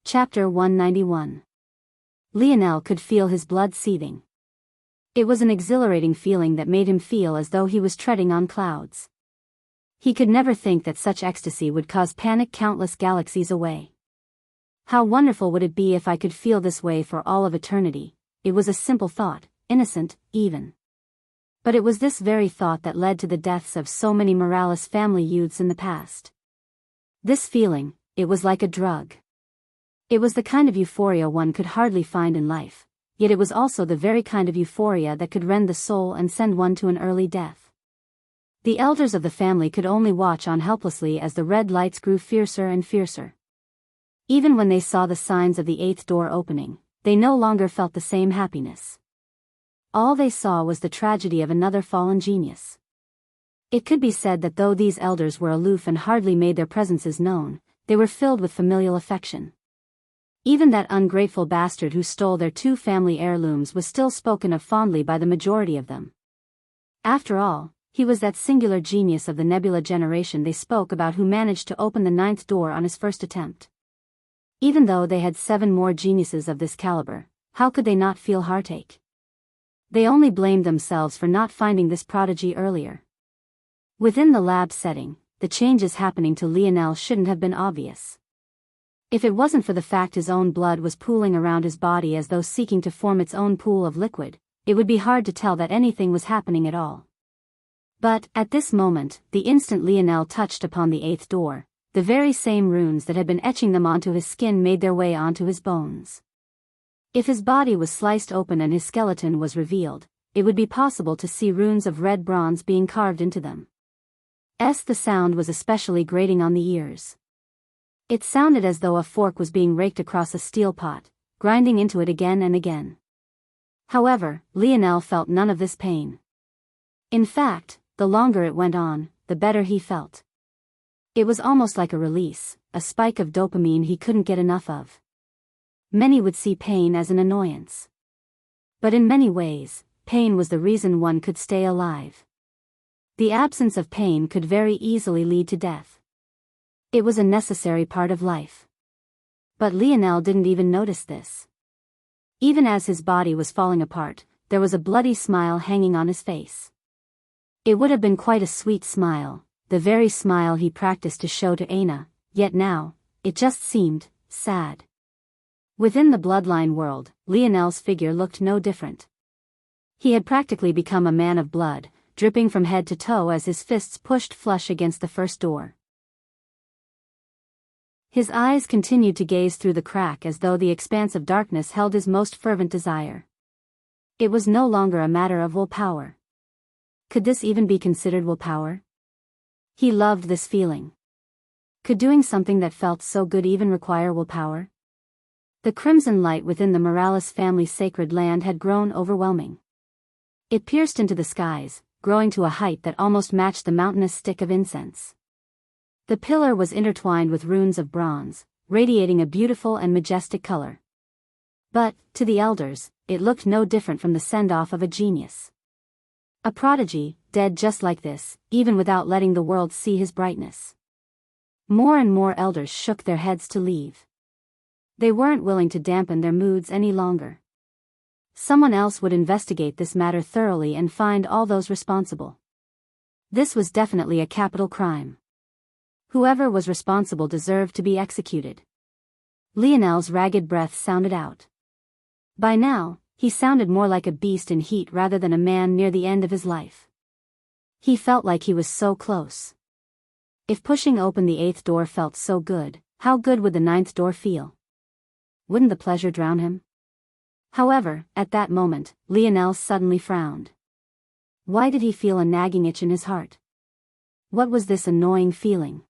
Chapter 191. Lionel could feel his blood seething. It was an exhilarating feeling that made him feel as though he was treading on clouds. He could never think that such ecstasy would cause panic countless galaxies away. How wonderful would it be if I could feel this way for all of eternity? It was a simple thought, innocent, even. But it was this very thought that led to the deaths of so many Morales family youths in the past. This feeling, it was like a drug. It was the kind of euphoria one could hardly find in life, yet it was also the very kind of euphoria that could rend the soul and send one to an early death. The elders of the family could only watch on helplessly as the red lights grew fiercer and fiercer. Even when they saw the signs of the 8th door opening, they no longer felt the same happiness. All they saw was the tragedy of another fallen genius. It could be said that though these elders were aloof and hardly made their presences known, they were filled with familial affection. Even that ungrateful bastard who stole their 2 family heirlooms was still spoken of fondly by the majority of them. After all, he was that singular genius of the Nebula generation they spoke about who managed to open the 9th door on his first attempt. Even though they had 7 more geniuses of this caliber, how could they not feel heartache? They only blamed themselves for not finding this prodigy earlier. Within the lab setting, the changes happening to Lionel shouldn't have been obvious. If it wasn't for the fact his own blood was pooling around his body as though seeking to form its own pool of liquid, it would be hard to tell that anything was happening at all. But, at this moment, the instant Lionel touched upon the 8th door, the very same runes that had been etching them onto his skin made their way onto his bones. If his body was sliced open and his skeleton was revealed, it would be possible to see runes of red bronze being carved into them. The sound was especially grating on the ears. It sounded as though a fork was being raked across a steel pot, grinding into it again and again. However, Lionel felt none of this pain. In fact, the longer it went on, the better he felt. It was almost like a release, a spike of dopamine he couldn't get enough of. Many would see pain as an annoyance. But in many ways, pain was the reason one could stay alive. The absence of pain could very easily lead to death. It was a necessary part of life. But Lionel didn't even notice this. Even as his body was falling apart, there was a bloody smile hanging on his face. It would have been quite a sweet smile, the very smile he practiced to show to Aina, yet now, it just seemed sad. Within the bloodline world, Lionel's figure looked no different. He had practically become a man of blood, dripping from head to toe as his fists pushed flush against the first door. His eyes continued to gaze through the crack as though the expanse of darkness held his most fervent desire. It was no longer a matter of willpower. Could this even be considered willpower? He loved this feeling. Could doing something that felt so good even require willpower? The crimson light within the Morales family's sacred land had grown overwhelming. It pierced into the skies, growing to a height that almost matched the mountainous stick of incense. The pillar was intertwined with runes of bronze, radiating a beautiful and majestic color. But, to the elders, it looked no different from the send-off of a genius. A prodigy, dead just like this, even without letting the world see his brightness. More and more elders shook their heads to leave. They weren't willing to dampen their moods any longer. Someone else would investigate this matter thoroughly and find all those responsible. This was definitely a capital crime. Whoever was responsible deserved to be executed. Lionel's ragged breath sounded out. By now, he sounded more like a beast in heat rather than a man near the end of his life. He felt like he was so close. If pushing open the 8th door felt so good, how good would the 9th door feel? Wouldn't the pleasure drown him? However, at that moment, Lionel suddenly frowned. Why did he feel a nagging itch in his heart? What was this annoying feeling?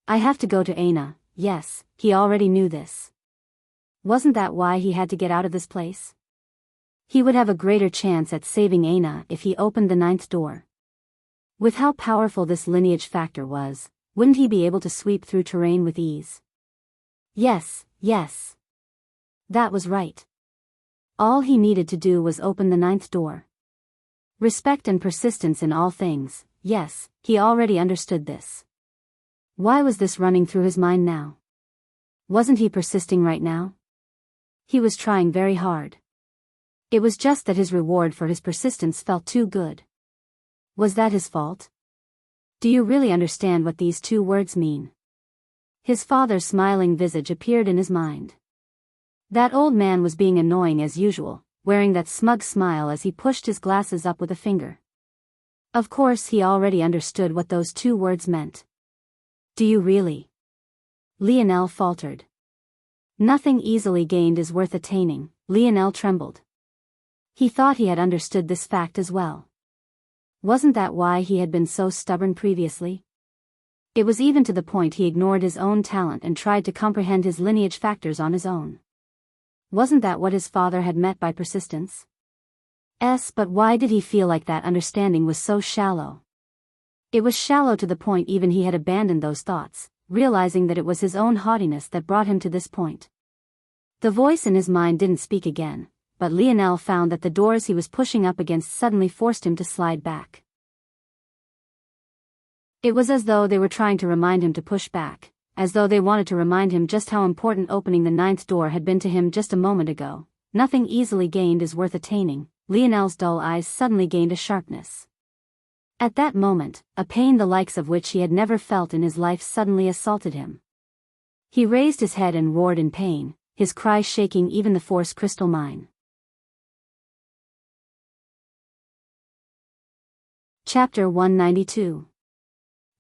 I have to go to Aina. Yes, he already knew this. Wasn't that why he had to get out of this place? He would have a greater chance at saving Aina if he opened the 9th door. With how powerful this lineage factor was, wouldn't he be able to sweep through terrain with ease? Yes. That was right. All he needed to do was open the 9th door. Respect and persistence in all things, yes, he already understood this. Why was this running through his mind now? Wasn't he persisting right now? He was trying very hard. It was just that his reward for his persistence felt too good. Was that his fault? Do you really understand what these 2 words mean? His father's smiling visage appeared in his mind. That old man was being annoying as usual, wearing that smug smile as he pushed his glasses up with a finger. Of course he already understood what those 2 words meant. Do you really? Lionel faltered. Nothing easily gained is worth attaining. Lionel trembled. He thought he had understood this fact as well. Wasn't that why he had been so stubborn previously? It was even to the point he ignored his own talent and tried to comprehend his lineage factors on his own. Wasn't that what his father had meant by persistence? But why did he feel like that understanding was so shallow? It was shallow to the point even he had abandoned those thoughts, realizing that it was his own haughtiness that brought him to this point. The voice in his mind didn't speak again, but Lionel found that the doors he was pushing up against suddenly forced him to slide back. It was as though they were trying to remind him to push back, as though they wanted to remind him just how important opening the 9th door had been to him just a moment ago. Nothing easily gained is worth attaining. Lionel's dull eyes suddenly gained a sharpness. At that moment, a pain the likes of which he had never felt in his life suddenly assaulted him. He raised his head and roared in pain, his cry shaking even the force crystal mine. Chapter 192.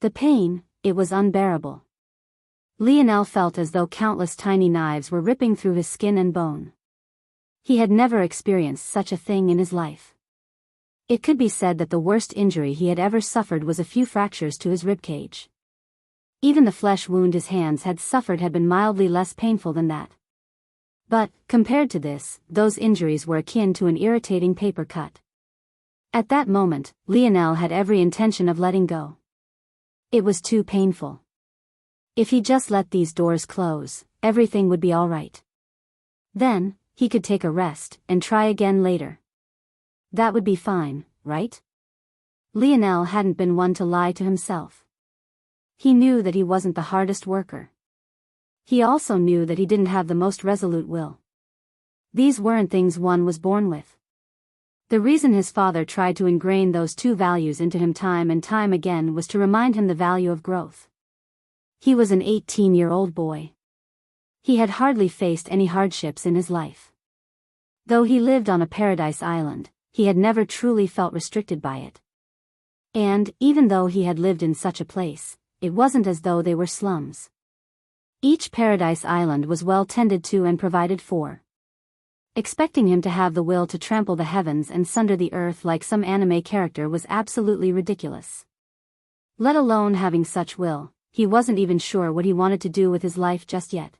The pain, it was unbearable. Lionel felt as though countless tiny knives were ripping through his skin and bone. He had never experienced such a thing in his life. It could be said that the worst injury he had ever suffered was a few fractures to his ribcage. Even the flesh wound his hands had suffered had been mildly less painful than that. But, compared to this, those injuries were akin to an irritating paper cut. At that moment, Lionel had every intention of letting go. It was too painful. If he just let these doors close, everything would be all right. Then, he could take a rest and try again later. That would be fine, right? Lionel hadn't been one to lie to himself. He knew that he wasn't the hardest worker. He also knew that he didn't have the most resolute will. These weren't things one was born with. The reason his father tried to ingrain those two values into him time and time again was to remind him the value of growth. He was an 18-year-old boy. He had hardly faced any hardships in his life. Though he lived on a paradise island, he had never truly felt restricted by it. And, even though he had lived in such a place, it wasn't as though they were slums. Each paradise island was well tended to and provided for. Expecting him to have the will to trample the heavens and sunder the earth like some anime character was absolutely ridiculous. Let alone having such will, he wasn't even sure what he wanted to do with his life just yet.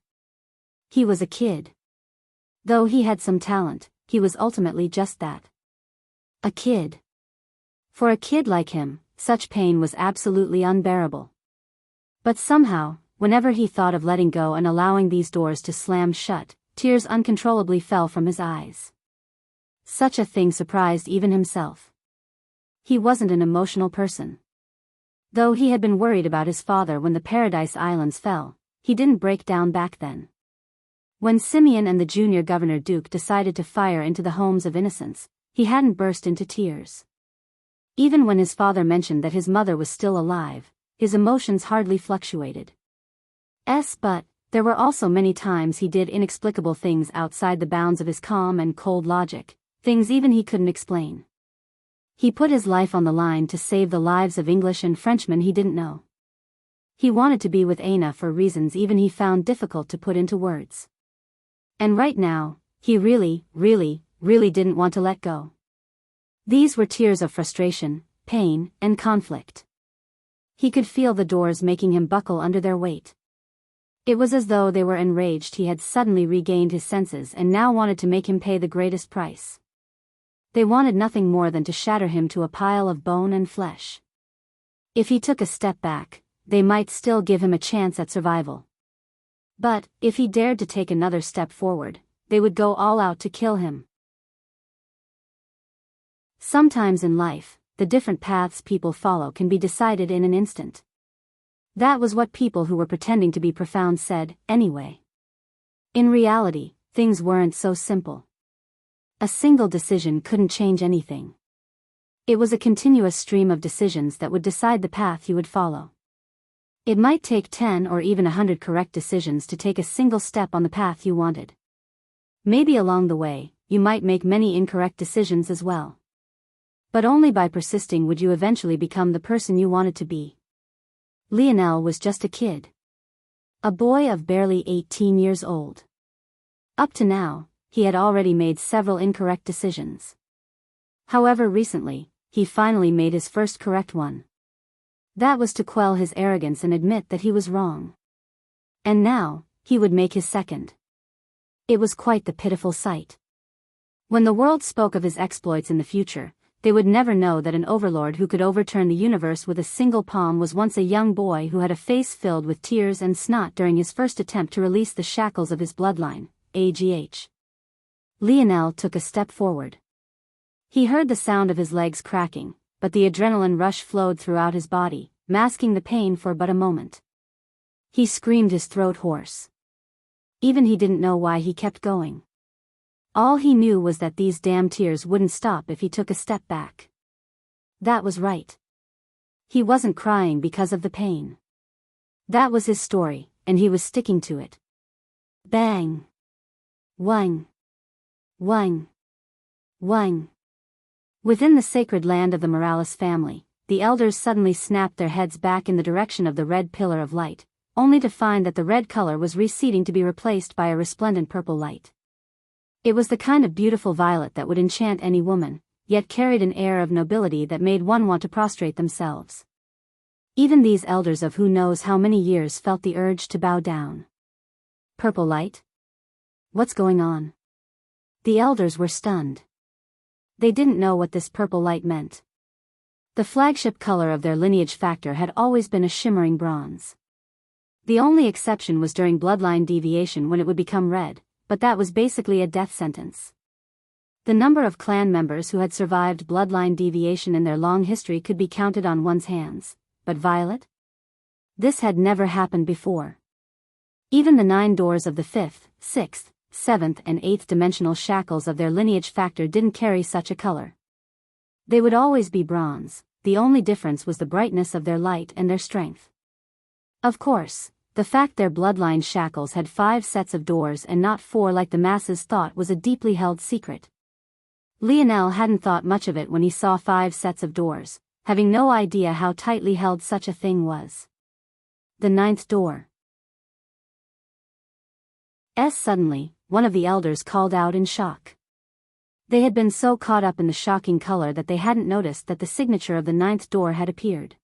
He was a kid. Though he had some talent, he was ultimately just that. A kid. For a kid like him, such pain was absolutely unbearable. But somehow, whenever he thought of letting go and allowing these doors to slam shut, tears uncontrollably fell from his eyes. Such a thing surprised even himself. He wasn't an emotional person. Though he had been worried about his father when the Paradise Islands fell, he didn't break down back then. When Simeon and the junior governor Duke decided to fire into the homes of innocents, he hadn't burst into tears. Even when his father mentioned that his mother was still alive, his emotions hardly fluctuated. But there were also many times he did inexplicable things outside the bounds of his calm and cold logic, things even he couldn't explain. He put his life on the line to save the lives of English and Frenchmen he didn't know. He wanted to be with Aina for reasons even he found difficult to put into words. And right now, he really didn't want to let go. These were tears of frustration, pain, and conflict. He could feel the doors making him buckle under their weight. It was as though they were enraged he had suddenly regained his senses and now wanted to make him pay the greatest price. They wanted nothing more than to shatter him to a pile of bone and flesh. If he took a step back, they might still give him a chance at survival. But, if he dared to take another step forward, they would go all out to kill him. Sometimes in life, the different paths people follow can be decided in an instant. That was what people who were pretending to be profound said, anyway. In reality, things weren't so simple. A single decision couldn't change anything. It was a continuous stream of decisions that would decide the path you would follow. It might take 10 or even 100 correct decisions to take a single step on the path you wanted. Maybe along the way, you might make many incorrect decisions as well. But only by persisting would you eventually become the person you wanted to be. Lionel was just a kid. A boy of barely 18 years old. Up to now, he had already made several incorrect decisions. However, recently, he finally made his first correct one. That was to quell his arrogance and admit that he was wrong. And now, he would make his second. It was quite the pitiful sight. When the world spoke of his exploits in the future, they would never know that an overlord who could overturn the universe with a single palm was once a young boy who had a face filled with tears and snot during his first attempt to release the shackles of his bloodline, AGH. Lionel took a step forward. He heard the sound of his legs cracking, but the adrenaline rush flowed throughout his body, masking the pain for but a moment. He screamed his throat hoarse. Even he didn't know why he kept going. All he knew was that these damn tears wouldn't stop if he took a step back. That was right. He wasn't crying because of the pain. That was his story, and he was sticking to it. Bang! Wang! Wang! Wang! Within the sacred land of the Morales family, the elders suddenly snapped their heads back in the direction of the red pillar of light, only to find that the red color was receding to be replaced by a resplendent purple light. It was the kind of beautiful violet that would enchant any woman, yet carried an air of nobility that made one want to prostrate themselves. Even these elders of who knows how many years felt the urge to bow down. Purple light? What's going on? The elders were stunned. They didn't know what this purple light meant. The flagship color of their lineage factor had always been a shimmering bronze. The only exception was during bloodline deviation when it would become red, but that was basically a death sentence. The number of clan members who had survived bloodline deviation in their long history could be counted on one's hands, but violet? This had never happened before. Even the 9 doors of the 5th, 6th, 7th and 8th dimensional shackles of their lineage factor didn't carry such a color. They would always be bronze, the only difference was the brightness of their light and their strength. Of course, the fact their bloodline shackles had 5 sets of doors and not 4 like the masses thought was a deeply held secret. Lionel hadn't thought much of it when he saw 5 sets of doors, having no idea how tightly held such a thing was. The 9th door. Suddenly, one of the elders called out in shock. They had been so caught up in the shocking color that they hadn't noticed that the signature of the 9th door had appeared.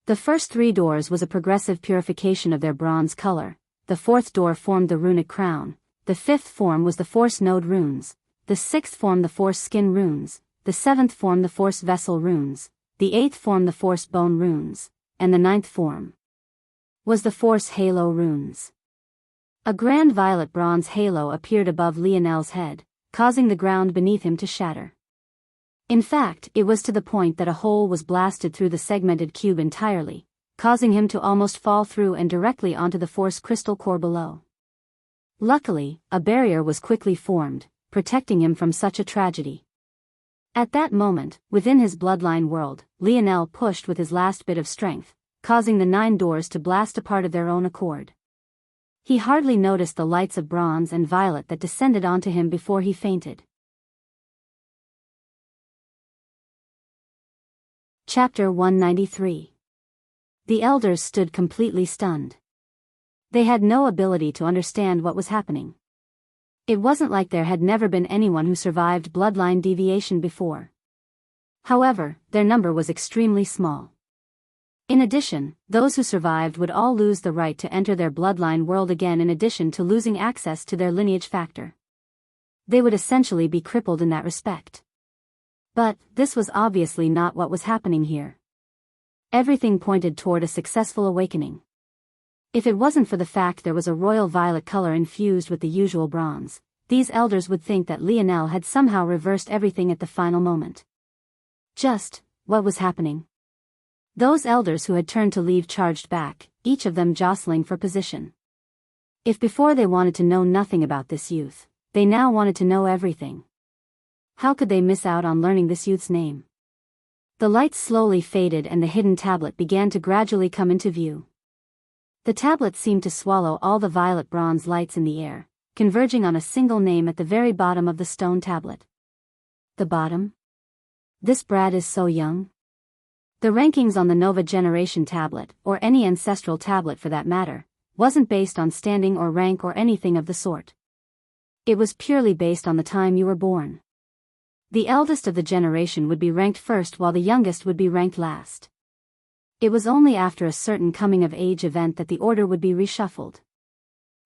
The first 3 doors was a progressive purification of their bronze color, the 4th door formed the runic crown, the 5th form was the force node runes, the 6th formed the force skin runes, the 7th formed the force vessel runes, the 8th formed the force bone runes, and the 9th form was the force halo runes. A grand violet bronze halo appeared above Lionel's head, causing the ground beneath him to shatter. In fact, it was to the point that a hole was blasted through the segmented cube entirely, causing him to almost fall through and directly onto the force crystal core below. Luckily, a barrier was quickly formed, protecting him from such a tragedy. At that moment, within his bloodline world, Lionel pushed with his last bit of strength, causing the 9 doors to blast apart of their own accord. He hardly noticed the lights of bronze and violet that descended onto him before he fainted. Chapter 193. The elders stood completely stunned. They had no ability to understand what was happening. It wasn't like there had never been anyone who survived bloodline deviation before. However, their number was extremely small. In addition, those who survived would all lose the right to enter their bloodline world again in addition to losing access to their lineage factor. They would essentially be crippled in that respect. But, this was obviously not what was happening here. Everything pointed toward a successful awakening. If it wasn't for the fact there was a royal violet color infused with the usual bronze, these elders would think that Lionel had somehow reversed everything at the final moment. Just, what was happening? Those elders who had turned to leave charged back, each of them jostling for position. If before they wanted to know nothing about this youth, they now wanted to know everything. How could they miss out on learning this youth's name? The lights slowly faded and the hidden tablet began to gradually come into view. The tablet seemed to swallow all the violet bronze lights in the air, converging on a single name at the very bottom of the stone tablet. The bottom? This Brad is so young. The rankings on the Nova Generation tablet, or any ancestral tablet for that matter, wasn't based on standing or rank or anything of the sort. It was purely based on the time you were born. The eldest of the generation would be ranked first while the youngest would be ranked last. It was only after a certain coming-of-age event that the order would be reshuffled.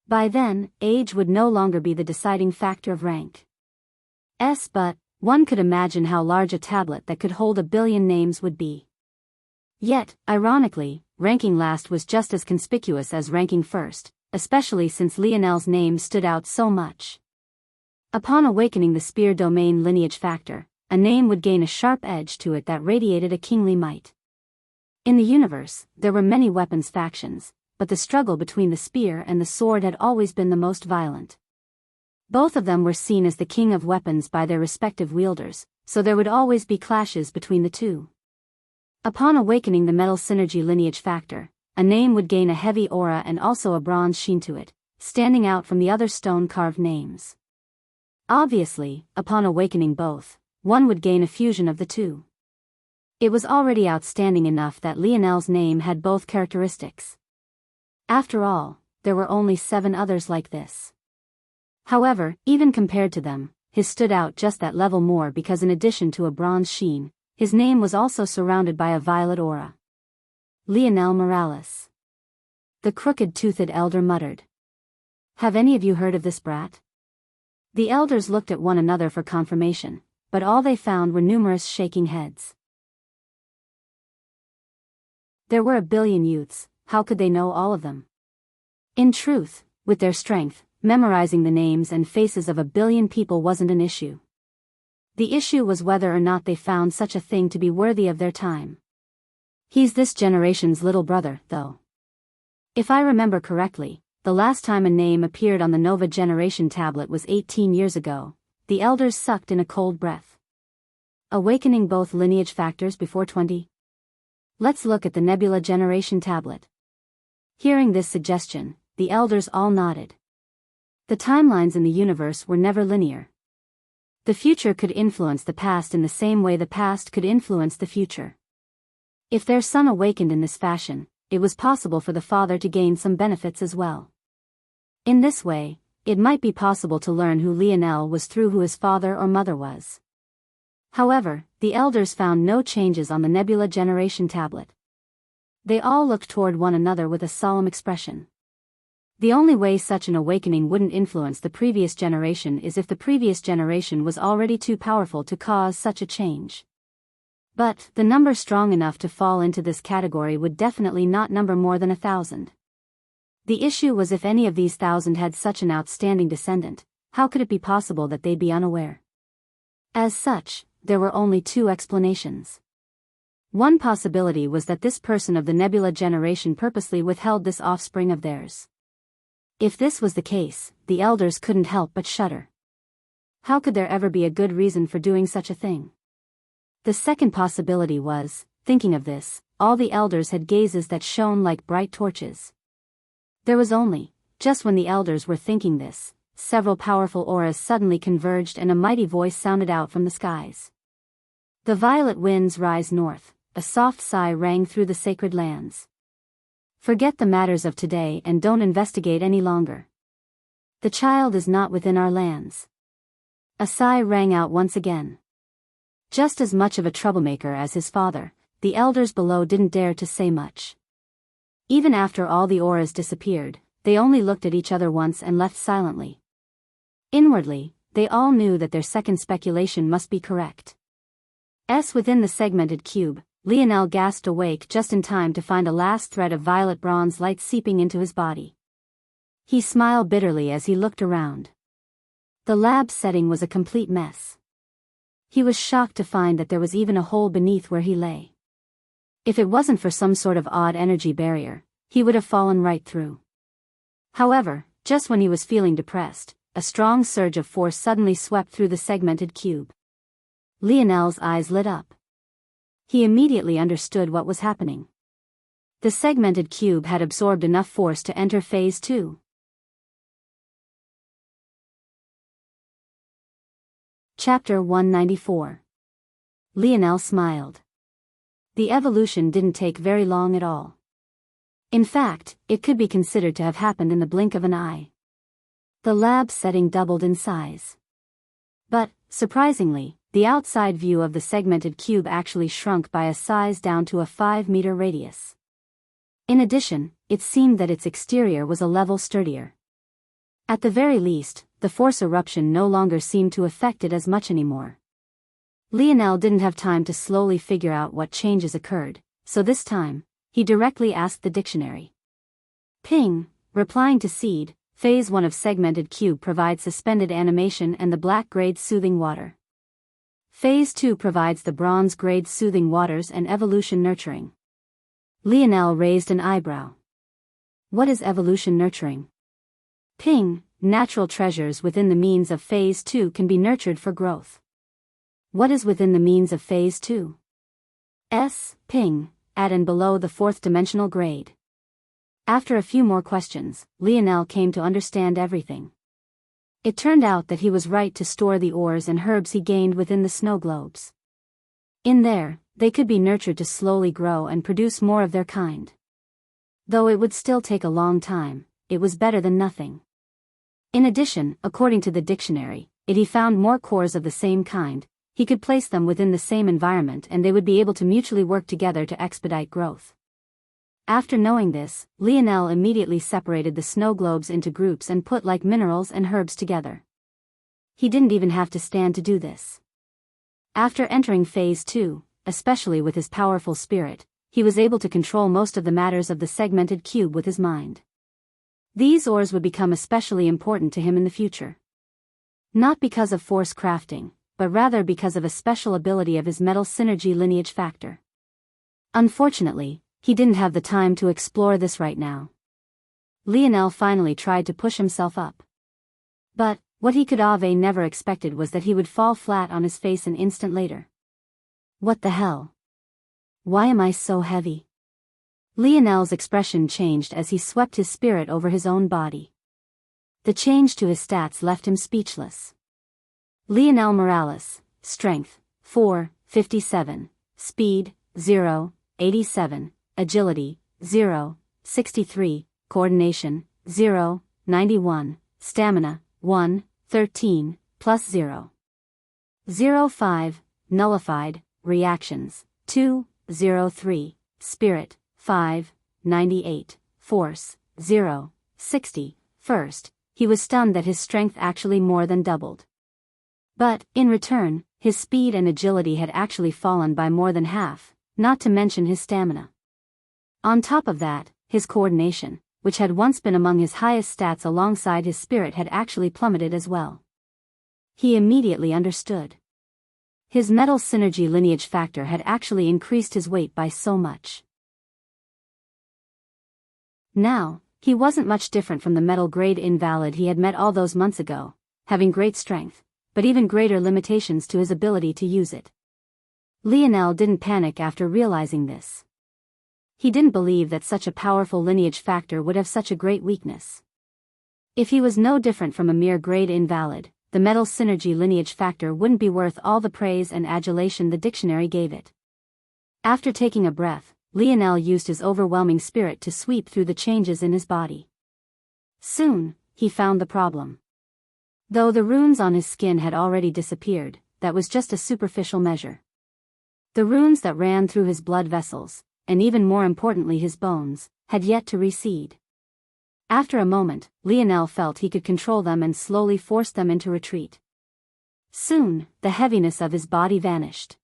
By then, age would no longer be the deciding factor of rank. But one could imagine how large a tablet that could hold 1 billion names would be. Yet, ironically, ranking last was just as conspicuous as ranking first, especially since Lionel's name stood out so much. Upon awakening the spear domain lineage factor, a name would gain a sharp edge to it that radiated a kingly might. In the universe, there were many weapons factions, but the struggle between the spear and the sword had always been the most violent. Both of them were seen as the king of weapons by their respective wielders, so there would always be clashes between the two. Upon awakening the metal synergy lineage factor, a name would gain a heavy aura and also a bronze sheen to it, standing out from the other stone-carved names. Obviously, upon awakening both, one would gain a fusion of the two. It was already outstanding enough that Lionel's name had both characteristics. After all, there were only 7 others like this. However, even compared to them, his stood out just that level more because in addition to a bronze sheen, his name was also surrounded by a violet aura. Lionel Morales. The crooked-toothed elder muttered. Have any of you heard of this brat? The elders looked at one another for confirmation, but all they found were numerous shaking heads. There were a billion youths, how could they know all of them? In truth, with their strength, memorizing the names and faces of a billion people wasn't an issue. The issue was whether or not they found such a thing to be worthy of their time. He's this generation's little brother, though. If I remember correctly, the last time a name appeared on the Nova Generation tablet was 18 years ago. The elders sucked in a cold breath. Awakening both lineage factors before 20? Let's look at the Nebula Generation tablet. Hearing this suggestion, the elders all nodded. The timelines in the universe were never linear. The future could influence the past in the same way the past could influence the future. If their son awakened in this fashion, it was possible for the father to gain some benefits as well. In this way, it might be possible to learn who Lionel was through who his father or mother was. However, the elders found no changes on the Nebula Generation tablet. They all looked toward one another with a solemn expression. The only way such an awakening wouldn't influence the previous generation is if the previous generation was already too powerful to cause such a change. But the number strong enough to fall into this category would definitely not number more than 1,000. The issue was if any of these 1,000 had such an outstanding descendant, how could it be possible that they'd be unaware? As such, there were only 2 explanations. One possibility was that this person of the Nebula Generation purposely withheld this offspring of theirs. If this was the case, the elders couldn't help but shudder. How could there ever be a good reason for doing such a thing? The second possibility was, thinking of this, all the elders had gazes that shone like bright torches. There was only, just when the elders were thinking this, several powerful auras suddenly converged and a mighty voice sounded out from the skies. The violet winds rise north, a soft sigh rang through the sacred lands. Forget the matters of today and don't investigate any longer. The child is not within our lands. A sigh rang out once again. Just as much of a troublemaker as his father, the elders below didn't dare to say much. Even after all the auras disappeared, they only looked at each other once and left silently. Inwardly, they all knew that their second speculation must be correct. Within the segmented cube, Lionel gasped awake just in time to find a last thread of violet bronze light seeping into his body. He smiled bitterly as he looked around. The lab setting was a complete mess. He was shocked to find that there was even a hole beneath where he lay. If it wasn't for some sort of odd energy barrier, he would have fallen right through. However, just when he was feeling depressed, a strong surge of force suddenly swept through the segmented cube. Lionel's eyes lit up. He immediately understood what was happening. The segmented cube had absorbed enough force to enter Phase 2. Chapter 194. Lionel smiled. The evolution didn't take very long at all. In fact, it could be considered to have happened in the blink of an eye. The lab setting doubled in size. But, surprisingly, the outside view of the segmented cube actually shrunk by a size down to a 5-meter radius. In addition, it seemed that its exterior was a level sturdier. At the very least, the force eruption no longer seemed to affect it as much anymore. Lionel didn't have time to slowly figure out what changes occurred, so this time, he directly asked the dictionary. Ping, replying to seed, Phase 1 of segmented cube provides suspended animation and the black grade soothing water. Phase 2 provides the bronze grade soothing waters and evolution nurturing. Lionel raised an eyebrow. What is evolution nurturing? Ping, natural treasures within the means of Phase 2 can be nurtured for growth. What is within the means of Phase 2? Ping, at and below the 4th dimensional grade. After a few more questions, Lionel came to understand everything. It turned out that he was right to store the ores and herbs he gained within the snow globes. In there, they could be nurtured to slowly grow and produce more of their kind. Though it would still take a long time, it was better than nothing. In addition, according to the dictionary, if he found more cores of the same kind, he could place them within the same environment and they would be able to mutually work together to expedite growth. After knowing this, Lionel immediately separated the snow globes into groups and put like minerals and herbs together. He didn't even have to stand to do this. After entering Phase 2, especially with his powerful spirit, he was able to control most of the matters of the segmented cube with his mind. These ores would become especially important to him in the future. Not because of force crafting, but rather because of a special ability of his metal synergy lineage factor. Unfortunately, he didn't have the time to explore this right now. Lionel finally tried to push himself up. But, what he could have never expected was that he would fall flat on his face an instant later. What the hell? Why am I so heavy? Lionel's expression changed as he swept his spirit over his own body. The change to his stats left him speechless. Lionel Morales, Strength, 4, 57, Speed, 0, 87, Agility, 0, 63, Coordination, 0, 91, Stamina, 1, 13, plus 0. 0, 5, Nullified, Reactions, 2, 0, 3, Spirit, 5, 98, Force, 0, 60. First, he was stunned that his strength actually more than doubled. But, in return, his speed and agility had actually fallen by more than half, not to mention his stamina. On top of that, his coordination, which had once been among his highest stats alongside his spirit, had actually plummeted as well. He immediately understood. His metal synergy lineage factor had actually increased his weight by so much. Now, he wasn't much different from the metal grade invalid he had met all those months ago, having great strength, but even greater limitations to his ability to use it. Lionel didn't panic after realizing this. He didn't believe that such a powerful lineage factor would have such a great weakness. If he was no different from a mere grade invalid, the metal synergy lineage factor wouldn't be worth all the praise and adulation the dictionary gave it. After taking a breath, Lionel used his overwhelming spirit to sweep through the changes in his body. Soon, he found the problem. Though the runes on his skin had already disappeared, that was just a superficial measure. The runes that ran through his blood vessels, and even more importantly his bones, had yet to recede. After a moment, Lionel felt he could control them and slowly force them into retreat. Soon, the heaviness of his body vanished.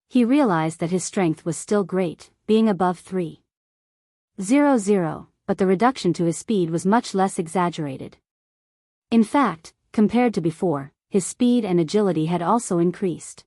He realized that his strength was still great, being above 3.00, but the reduction to his speed was much less exaggerated. In fact, compared to before, his speed and agility had also increased.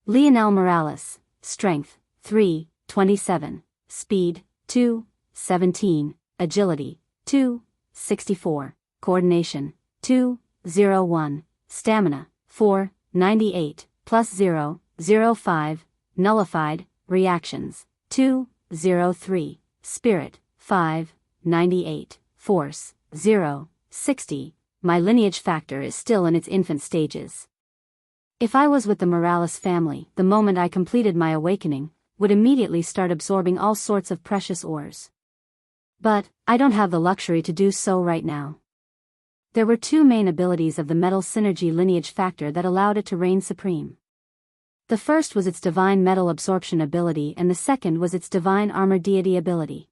Lionel Morales, Strength, 3, 27, Speed, 2, 17, Agility, 2, 64, Coordination, 2, 01, Stamina, 4, 98, plus 0, 05, Nullified, Reactions, 2, 03, Spirit, 5, 98, Force, 0, 60. My lineage factor is still in its infant stages. If I was with the Morales family, the moment I completed my awakening, would immediately start absorbing all sorts of precious ores. But, I don't have the luxury to do so right now. There were two main abilities of the metal synergy lineage factor that allowed it to reign supreme. The first was its divine metal absorption ability and the second was its divine armor deity ability.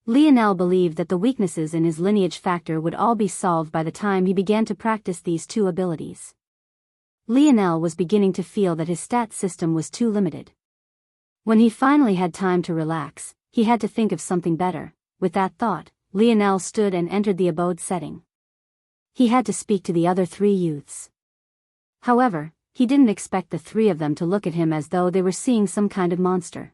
Lionel believed that the weaknesses in his lineage factor would all be solved by the time he began to practice these two abilities. Lionel was beginning to feel that his stat system was too limited. When he finally had time to relax, he had to think of something better. With that thought, Lionel stood and entered the abode setting. He had to speak to the other three youths. However, he didn't expect the three of them to look at him as though they were seeing some kind of monster.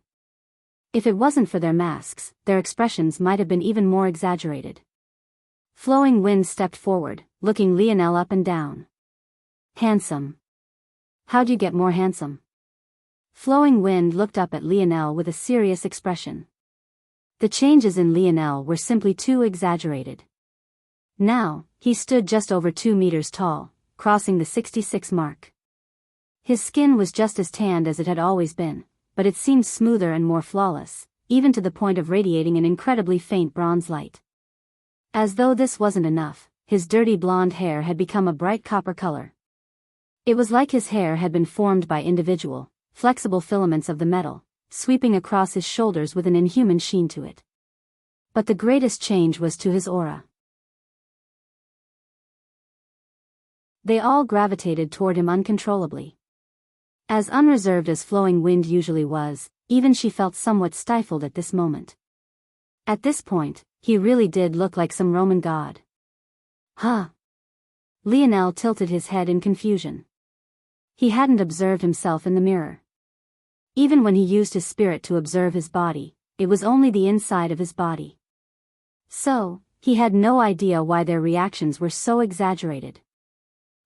If it wasn't for their masks, their expressions might have been even more exaggerated. Flowing Wind stepped forward, looking Lionel up and down. Handsome. How'd you get more handsome? Flowing Wind looked up at Lionel with a serious expression. The changes in Lionel were simply too exaggerated. Now, he stood just over 2 meters tall, crossing the 66 mark. His skin was just as tanned as it had always been, but it seemed smoother and more flawless, even to the point of radiating an incredibly faint bronze light. As though this wasn't enough, his dirty blonde hair had become a bright copper color. It was like his hair had been formed by individual, flexible filaments of the metal, sweeping across his shoulders with an inhuman sheen to it. But the greatest change was to his aura. They all gravitated toward him uncontrollably. As unreserved as flowing wind usually was, even she felt somewhat stifled at this moment. At this point, he really did look like some Roman god. Huh? Lionel tilted his head in confusion. He hadn't observed himself in the mirror. Even when he used his spirit to observe his body, it was only the inside of his body. So, he had no idea why their reactions were so exaggerated.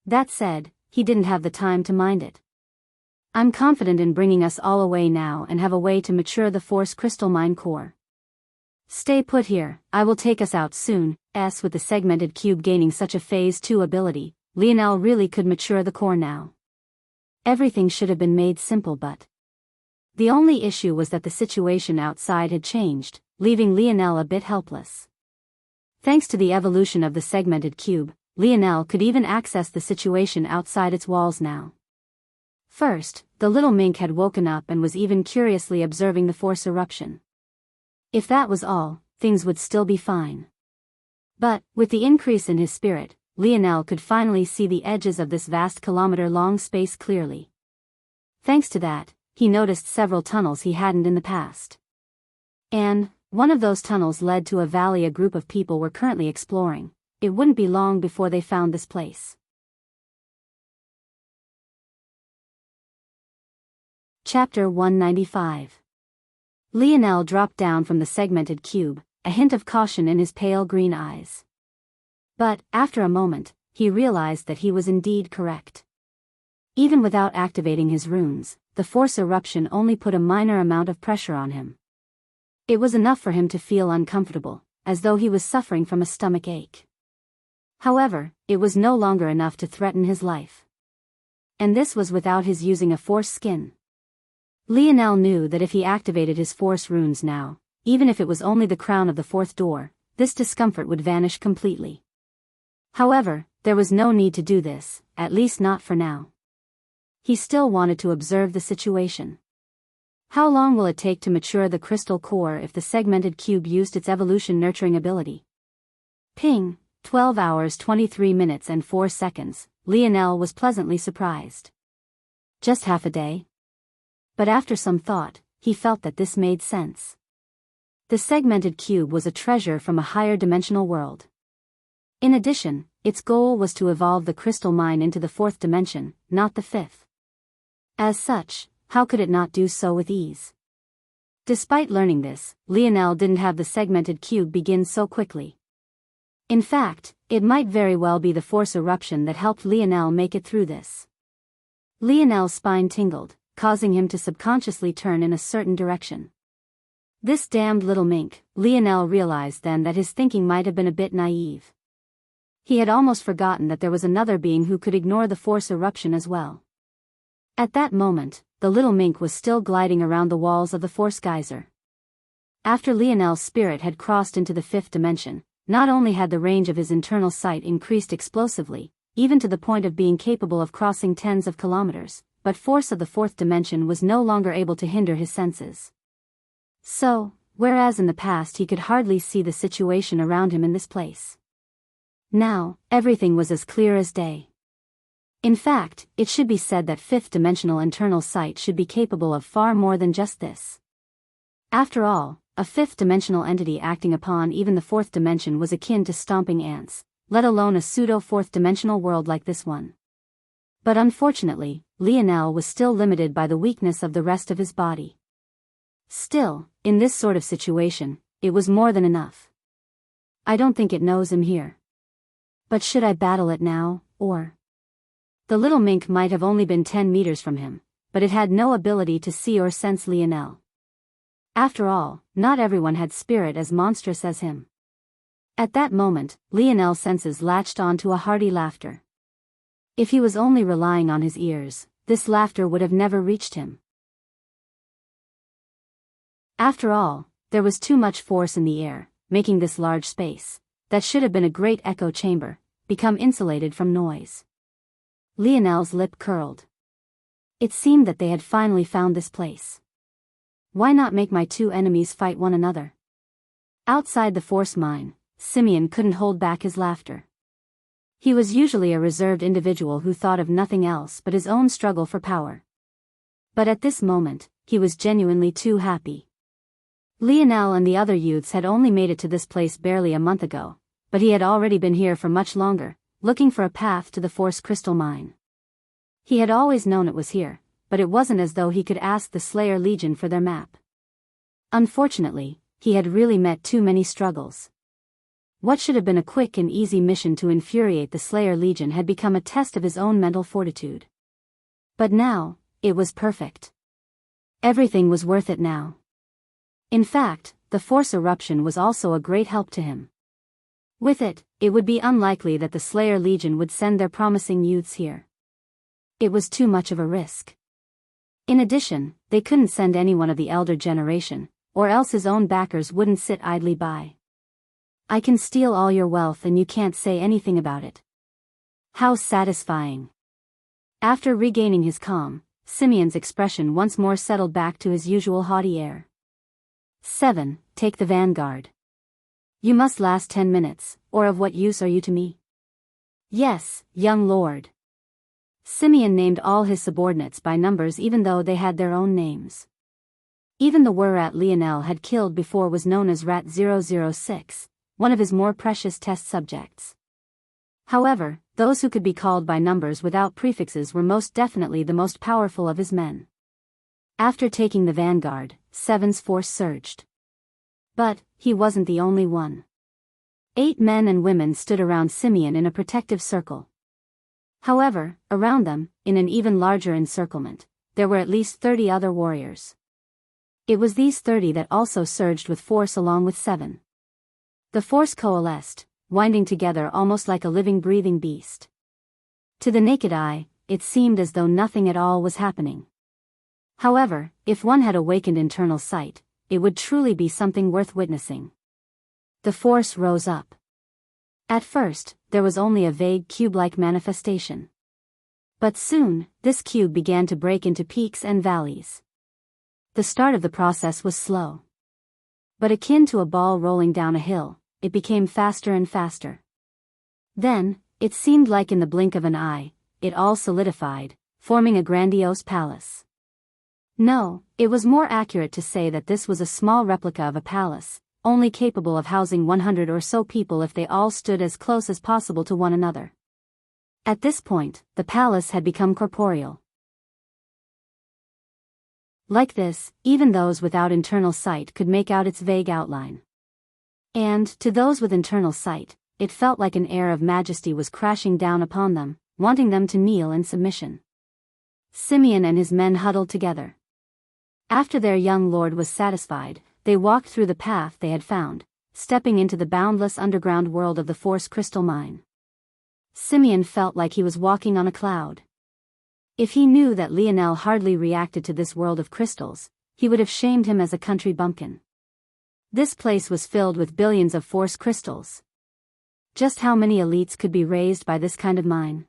That said, he didn't have the time to mind it. I'm confident in bringing us all away now and have a way to mature the Force Crystal Mine core. Stay put here, I will take us out soon. With the segmented cube gaining such a Phase 2 ability, Lionel really could mature the core now. Everything should have been made simple, but the only issue was that the situation outside had changed, leaving Lionel a bit helpless. Thanks to the evolution of the segmented cube, Lionel could even access the situation outside its walls now. First, the little mink had woken up and was even curiously observing the force eruption. If that was all, things would still be fine. But, with the increase in his spirit, Lionel could finally see the edges of this vast kilometer-long space clearly. Thanks to that, he noticed several tunnels he hadn't in the past. And, one of those tunnels led to a valley a group of people were currently exploring. It wouldn't be long before they found this place. Chapter 195. Lionel dropped down from the segmented cube, a hint of caution in his pale green eyes. But, after a moment, he realized that he was indeed correct. Even without activating his runes, the force eruption only put a minor amount of pressure on him. It was enough for him to feel uncomfortable, as though he was suffering from a stomach ache. However, it was no longer enough to threaten his life. And this was without his using a force skin. Lionel knew that if he activated his force runes now, even if it was only the crown of the fourth door, this discomfort would vanish completely. However, there was no need to do this, at least not for now. He still wanted to observe the situation. How long will it take to mature the crystal core if the segmented cube used its evolution nurturing ability? Ping, 12 hours 23 minutes and 4 seconds, Lionel was pleasantly surprised. Just half a day? But after some thought, he felt that this made sense. The segmented cube was a treasure from a higher dimensional world. In addition, its goal was to evolve the crystal mine into the fourth dimension, not the fifth. As such, how could it not do so with ease? Despite learning this, Lionel didn't have the segmented cube begin so quickly. In fact, it might very well be the force eruption that helped Lionel make it through this. Lionel's spine tingled, causing him to subconsciously turn in a certain direction. This damned little mink, Lionel realized then that his thinking might have been a bit naive. He had almost forgotten that there was another being who could ignore the force eruption as well. At that moment, the little mink was still gliding around the walls of the force geyser. After Lionel's spirit had crossed into the fifth dimension, not only had the range of his internal sight increased explosively, even to the point of being capable of crossing tens of kilometers, but force of the fourth dimension was no longer able to hinder his senses. So, whereas in the past he could hardly see the situation around him in this place, now, everything was as clear as day. In fact, it should be said that fifth-dimensional internal sight should be capable of far more than just this. After all, a fifth-dimensional entity acting upon even the fourth dimension was akin to stomping ants, let alone a pseudo-fourth-dimensional world like this one. But unfortunately, Lionel was still limited by the weakness of the rest of his body. Still, in this sort of situation, it was more than enough. I don't think it knows him here. But should I battle it now, or? The little mink might have only been 10 meters from him, but it had no ability to see or sense Lionel. After all, not everyone had spirit as monstrous as him. At that moment, Lionel's senses latched on to a hearty laughter. If he was only relying on his ears, this laughter would have never reached him. After all, there was too much force in the air, making this large space, that should have been a great echo chamber, become insulated from noise. Lionel's lip curled. It seemed that they had finally found this place. Why not make my two enemies fight one another? Outside the force mine, Simeon couldn't hold back his laughter. He was usually a reserved individual who thought of nothing else but his own struggle for power. But at this moment, he was genuinely too happy. Lionel and the other youths had only made it to this place barely a month ago, but he had already been here for much longer, looking for a path to the Force Crystal Mine. He had always known it was here, but it wasn't as though he could ask the Slayer Legion for their map. Unfortunately, he had really met too many struggles. What should have been a quick and easy mission to infuriate the Slayer Legion had become a test of his own mental fortitude. But now, it was perfect. Everything was worth it now. In fact, the Force eruption was also a great help to him. With it, it would be unlikely that the Slayer Legion would send their promising youths here. It was too much of a risk. In addition, they couldn't send anyone of the elder generation, or else his own backers wouldn't sit idly by. I can steal all your wealth and you can't say anything about it. How satisfying. After regaining his calm, Simeon's expression once more settled back to his usual haughty air. 7. Take the vanguard. You must last 10 minutes, or of what use are you to me? Yes, young lord. Simeon named all his subordinates by numbers even though they had their own names. Even the rat Lionel had killed before was known as Rat 006, one of his more precious test subjects. However, those who could be called by numbers without prefixes were most definitely the most powerful of his men. After taking the vanguard, Seven's force surged. But he wasn't the only one. 8 men and women stood around Simeon in a protective circle. However, around them, in an even larger encirclement, there were at least 30 other warriors. It was these 30 that also surged with force along with 7. The force coalesced, winding together almost like a living breathing beast. To the naked eye, it seemed as though nothing at all was happening. However, if one had awakened internal sight, it would truly be something worth witnessing. The force rose up. At first, there was only a vague cube-like manifestation. But soon, this cube began to break into peaks and valleys. The start of the process was slow. But akin to a ball rolling down a hill, it became faster and faster. Then, it seemed like in the blink of an eye, it all solidified, forming a grandiose palace. No, it was more accurate to say that this was a small replica of a palace, only capable of housing 100 or so people if they all stood as close as possible to one another. At this point, the palace had become corporeal. Like this, even those without internal sight could make out its vague outline. And, to those with internal sight, it felt like an air of majesty was crashing down upon them, wanting them to kneel in submission. Simeon and his men huddled together. After their young lord was satisfied, they walked through the path they had found, stepping into the boundless underground world of the Force Crystal Mine. Simeon felt like he was walking on a cloud. If he knew that Lionel hardly reacted to this world of crystals, he would have shamed him as a country bumpkin. This place was filled with billions of Force crystals. Just how many elites could be raised by this kind of mine?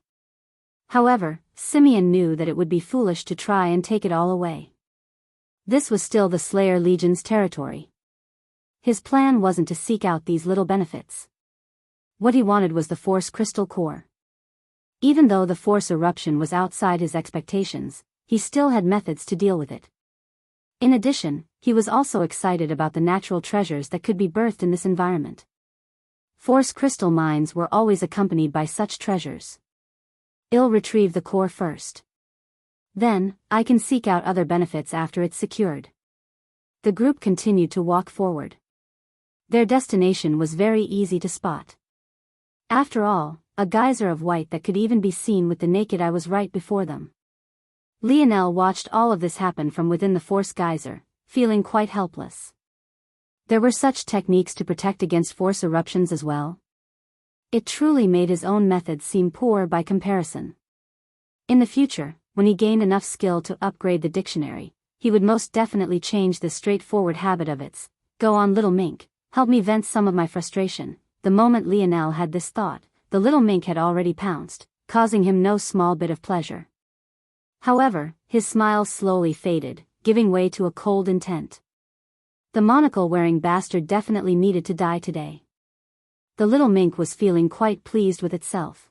However, Simeon knew that it would be foolish to try and take it all away. This was still the Slayer Legion's territory. His plan wasn't to seek out these little benefits. What he wanted was the Force Crystal Core. Even though the Force eruption was outside his expectations, he still had methods to deal with it. In addition, he was also excited about the natural treasures that could be birthed in this environment. Force crystal mines were always accompanied by such treasures. I'll retrieve the core first. Then, I can seek out other benefits after it's secured. The group continued to walk forward. Their destination was very easy to spot. After all, a geyser of white that could even be seen with the naked eye was right before them. Lionel watched all of this happen from within the Force geyser, feeling quite helpless. There were such techniques to protect against force eruptions as well. It truly made his own methods seem poor by comparison. In the future, when he gained enough skill to upgrade the dictionary, he would most definitely change the straightforward habit of its, "Go on, little mink, help me vent some of my frustration." The moment Lionel had this thought, the little mink had already pounced, causing him no small bit of pleasure. However, his smile slowly faded, giving way to a cold intent. The monocle-wearing bastard definitely needed to die today. The little mink was feeling quite pleased with itself.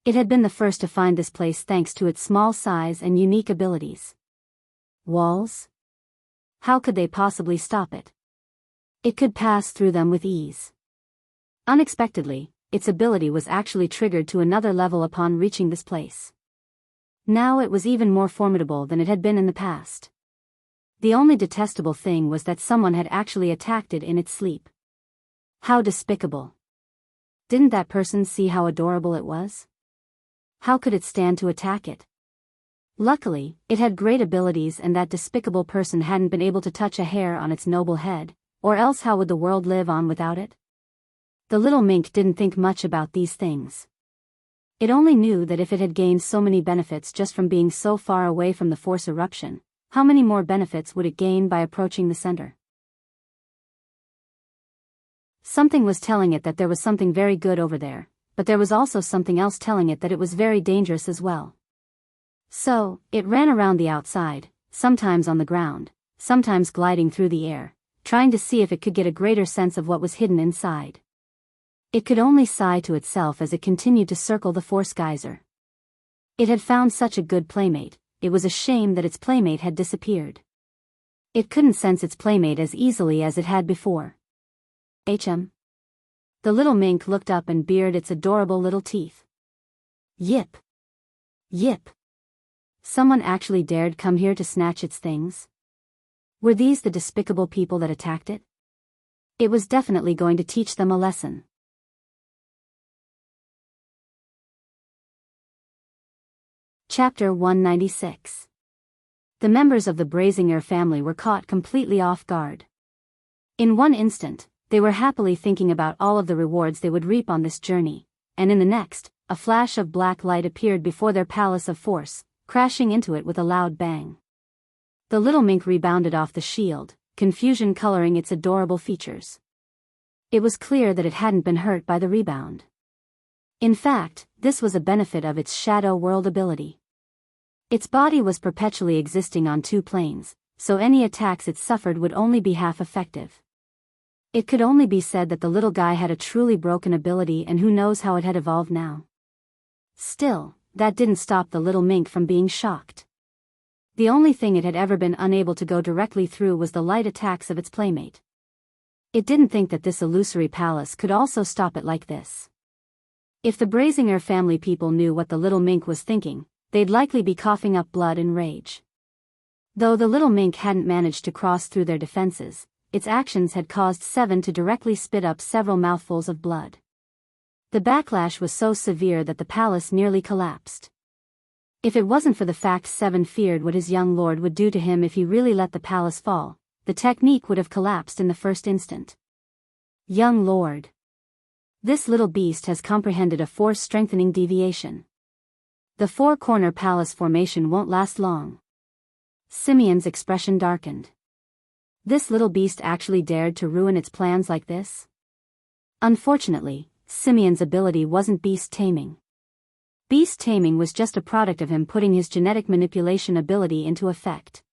It had been the first to find this place thanks to its small size and unique abilities. Walls? How could they possibly stop it? It could pass through them with ease. Unexpectedly, its ability was actually triggered to another level upon reaching this place. Now it was even more formidable than it had been in the past. The only detestable thing was that someone had actually attacked it in its sleep. How despicable. Didn't that person see how adorable it was? How could it stand to attack it? Luckily, it had great abilities and that despicable person hadn't been able to touch a hair on its noble head, or else how would the world live on without it? The little mink didn't think much about these things. It only knew that if it had gained so many benefits just from being so far away from the force eruption, how many more benefits would it gain by approaching the center? Something was telling it that there was something very good over there, but there was also something else telling it that it was very dangerous as well. So, it ran around the outside, sometimes on the ground, sometimes gliding through the air, trying to see if it could get a greater sense of what was hidden inside. It could only sigh to itself as it continued to circle the force geyser. It had found such a good playmate, it was a shame that its playmate had disappeared. It couldn't sense its playmate as easily as it had before. The little mink looked up and bared its adorable little teeth. Yip! Yip! Someone actually dared come here to snatch its things? Were these the despicable people that attacked it? It was definitely going to teach them a lesson. Chapter 196. The members of the Brazinger family were caught completely off guard. In one instant, they were happily thinking about all of the rewards they would reap on this journey, and in the next, a flash of black light appeared before their palace of force, crashing into it with a loud bang. The little mink rebounded off the shield, confusion coloring its adorable features. It was clear that it hadn't been hurt by the rebound. In fact, this was a benefit of its shadow world ability. Its body was perpetually existing on two planes, so any attacks it suffered would only be half effective. It could only be said that the little guy had a truly broken ability, and who knows how it had evolved now. Still, that didn't stop the little mink from being shocked. The only thing it had ever been unable to go directly through was the light attacks of its playmate. It didn't think that this illusory palace could also stop it like this. If the Brazinger family people knew what the little mink was thinking, they'd likely be coughing up blood in rage. Though the little mink hadn't managed to cross through their defenses, its actions had caused Seven to directly spit up several mouthfuls of blood. The backlash was so severe that the palace nearly collapsed. If it wasn't for the fact Seven feared what his young lord would do to him if he really let the palace fall, the technique would have collapsed in the first instant. Young lord. This little beast has comprehended a force-strengthening deviation. The four-corner palace formation won't last long. Simeon's expression darkened. This little beast actually dared to ruin its plans like this? Unfortunately, Simeon's ability wasn't beast taming. Beast taming was just a product of him putting his genetic manipulation ability into effect.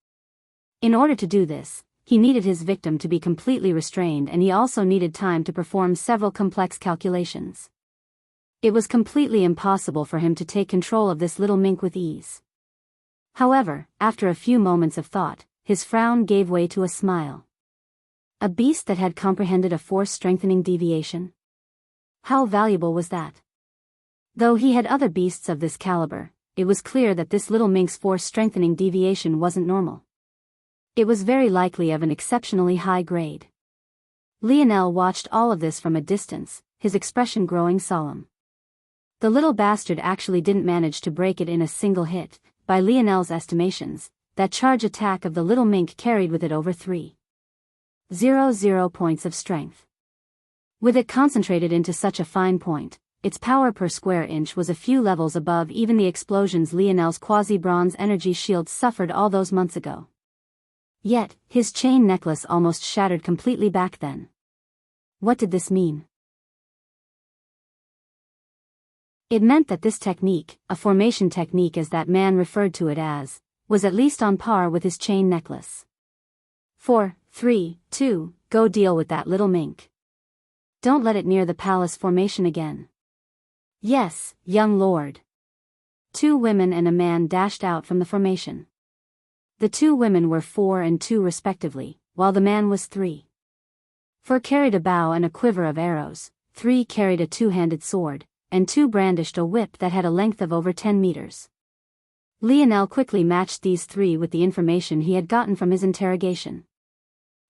In order to do this, he needed his victim to be completely restrained, and he also needed time to perform several complex calculations. It was completely impossible for him to take control of this little mink with ease. However, after a few moments of thought, his frown gave way to a smile. A beast that had comprehended a force-strengthening deviation? How valuable was that? Though he had other beasts of this caliber, it was clear that this little mink's force-strengthening deviation wasn't normal. It was very likely of an exceptionally high grade. Lionel watched all of this from a distance, his expression growing solemn. The little bastard actually didn't manage to break it in a single hit. By Lionel's estimations, that charge attack of the little mink carried with it over 300 points of strength. With it concentrated into such a fine point, its power per square inch was a few levels above even the explosions Lionel's quasi-bronze energy shield suffered all those months ago. Yet, his chain necklace almost shattered completely back then. What did this mean? It meant that this technique, a formation technique as that man referred to it as, was at least on par with his chain necklace. 4, 3, 2, go deal with that little mink. Don't let it near the palace formation again. Yes, young lord. 2 women and a man dashed out from the formation. The 2 women were 4 and 2 respectively, while the man was 3. 4 carried a bow and a quiver of arrows, 3 carried a 2-handed sword, and 2 brandished a whip that had a length of over 10 meters. Lionel quickly matched these 3 with the information he had gotten from his interrogation.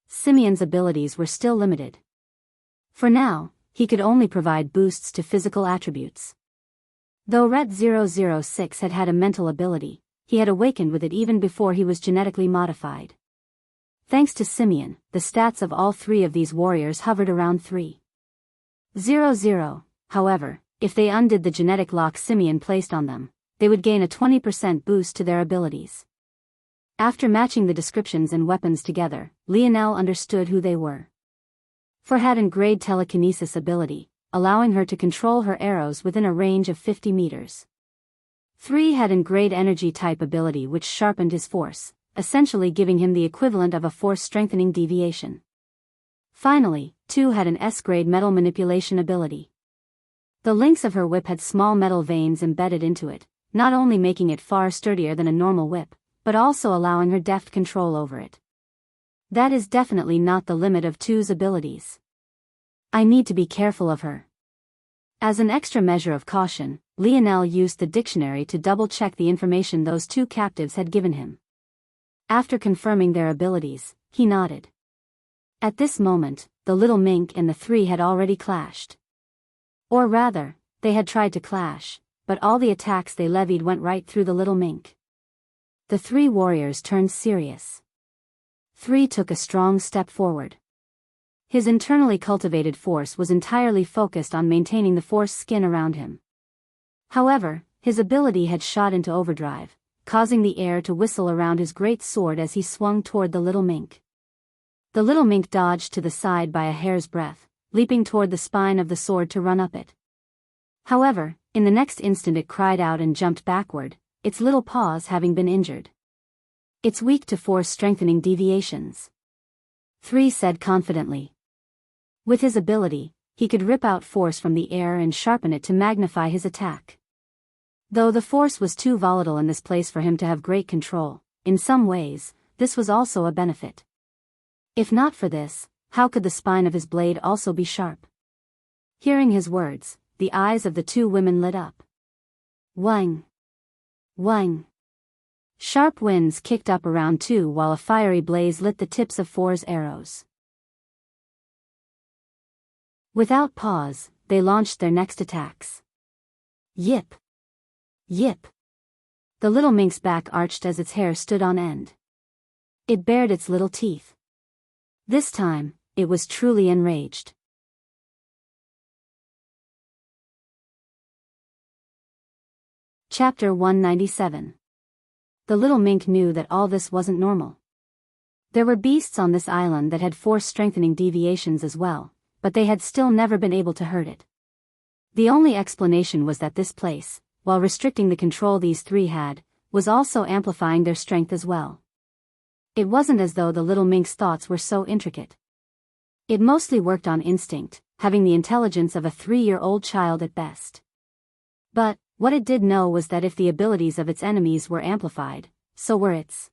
Simeon's abilities were still limited. For now, he could only provide boosts to physical attributes. Though Ret-006 had had a mental ability, he had awakened with it even before he was genetically modified. Thanks to Simeon, the stats of all 3 of these warriors hovered around 300. However, if they undid the genetic lock Simeon placed on them, they would gain a 20% boost to their abilities. After matching the descriptions and weapons together, Lionel understood who they were. 4 had an grade telekinesis ability, allowing her to control her arrows within a range of 50 meters. 3 had an grade energy type ability which sharpened his force, essentially giving him the equivalent of a force strengthening deviation. Finally, 2 had an S-grade metal manipulation ability. The links of her whip had small metal veins embedded into it, not only making it far sturdier than a normal whip, but also allowing her deft control over it. That is definitely not the limit of 2's abilities. I need to be careful of her. As an extra measure of caution, Lionel used the dictionary to double-check the information those 2 captives had given him. After confirming their abilities, he nodded. At this moment, the little mink and the 3 had already clashed. Or rather, they had tried to clash, but all the attacks they levied went right through the little mink. The 3 warriors turned serious. 3 took a strong step forward. His internally cultivated force was entirely focused on maintaining the force skin around him. However, his ability had shot into overdrive, causing the air to whistle around his great sword as he swung toward the little mink. The little mink dodged to the side by a hair's breadth, leaping toward the spine of the sword to run up it. However, in the next instant it cried out and jumped backward, its little paws having been injured. It's weak to force strengthening deviations. 3 said confidently. With his ability, he could rip out force from the air and sharpen it to magnify his attack. Though the force was too volatile in this place for him to have great control, in some ways, this was also a benefit. If not for this, how could the spine of his blade also be sharp? Hearing his words, the eyes of the 2 women lit up. Wang! Wang! Sharp winds kicked up around 2 while a fiery blaze lit the tips of 4's arrows. Without pause, they launched their next attacks. Yip! Yip! The little mink's back arched as its hair stood on end. It bared its little teeth. This time, it was truly enraged. Chapter 197. The little mink knew that all this wasn't normal. There were beasts on this island that had force-strengthening deviations as well, but they had still never been able to hurt it. The only explanation was that this place, while restricting the control these 3 had, was also amplifying their strength as well. It wasn't as though the little mink's thoughts were so intricate. It mostly worked on instinct, having the intelligence of a 3-year-old child at best. But, what it did know was that if the abilities of its enemies were amplified, so were its.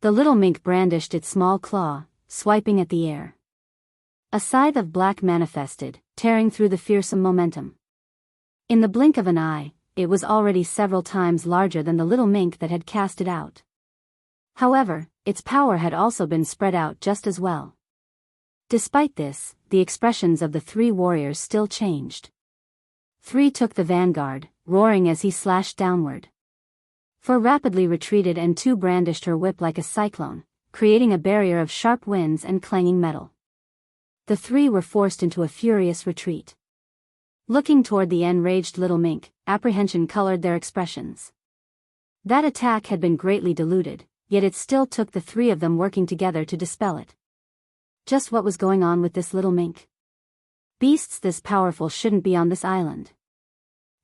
The little mink brandished its small claw, swiping at the air. A scythe of black manifested, tearing through the fearsome momentum. In the blink of an eye, it was already several times larger than the little mink that had cast it out. However, its power had also been spread out just as well. Despite this, the expressions of the 3 warriors still changed. 3 took the vanguard, roaring as he slashed downward. Four rapidly retreated and two brandished her whip like a cyclone, creating a barrier of sharp winds and clanging metal. The three were forced into a furious retreat. Looking toward the enraged little mink, apprehension colored their expressions. That attack had been greatly diluted, yet it still took the three of them working together to dispel it. Just what was going on with this little mink? Beasts this powerful shouldn't be on this island.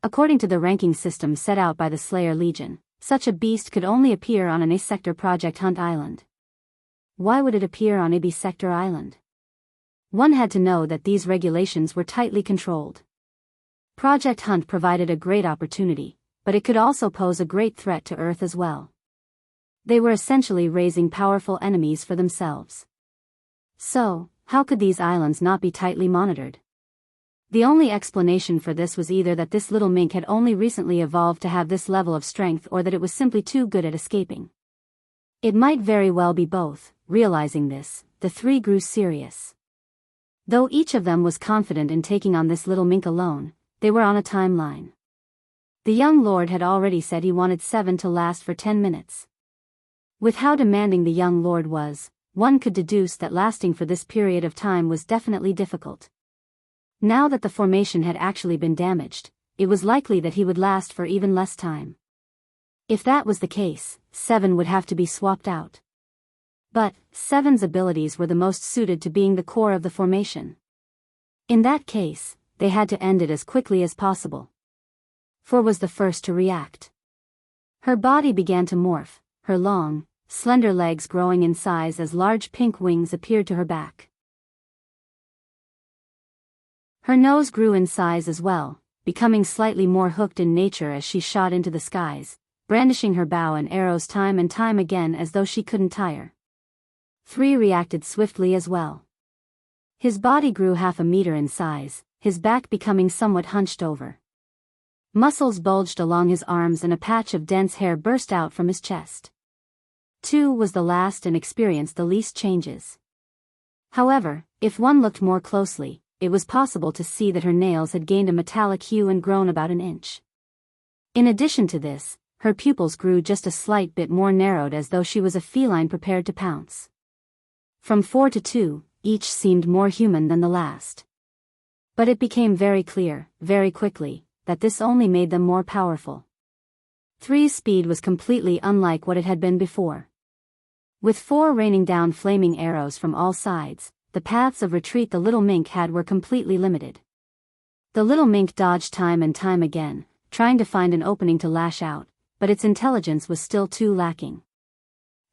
According to the ranking system set out by the Slayer Legion, such a beast could only appear on an A-sector Project Hunt Island. Why would it appear on a B-sector island? One had to know that these regulations were tightly controlled. Project Hunt provided a great opportunity, but it could also pose a great threat to Earth as well. They were essentially raising powerful enemies for themselves. So, how could these islands not be tightly monitored? The only explanation for this was either that this little mink had only recently evolved to have this level of strength or that it was simply too good at escaping. It might very well be both. Realizing this, the three grew serious. Though each of them was confident in taking on this little mink alone, they were on a timeline. The young lord had already said he wanted 7 to last for 10 minutes. With how demanding the young lord was, one could deduce that lasting for this period of time was definitely difficult. Now that the formation had actually been damaged, it was likely that he would last for even less time. If that was the case, 7 would have to be swapped out. But 7's abilities were the most suited to being the core of the formation. In that case, they had to end it as quickly as possible. 4 was the first to react. Her body began to morph, her long, slender legs growing in size as large pink wings appeared to her back. Her nose grew in size as well, becoming slightly more hooked in nature as she shot into the skies, brandishing her bow and arrows time and time again as though she couldn't tire. 3 reacted swiftly as well. His body grew half a meter in size, his back becoming somewhat hunched over. Muscles bulged along his arms and a patch of dense hair burst out from his chest. 2 was the last and experienced the least changes. However, if one looked more closely, it was possible to see that her nails had gained a metallic hue and grown about an inch. In addition to this, her pupils grew just a slight bit more narrowed as though she was a feline prepared to pounce. From 4 to 2, each seemed more human than the last. But it became very clear, very quickly, that this only made them more powerful. 3's speed was completely unlike what it had been before. With 4 raining down flaming arrows from all sides, the paths of retreat the little mink had were completely limited. The little mink dodged time and time again, trying to find an opening to lash out, but its intelligence was still too lacking.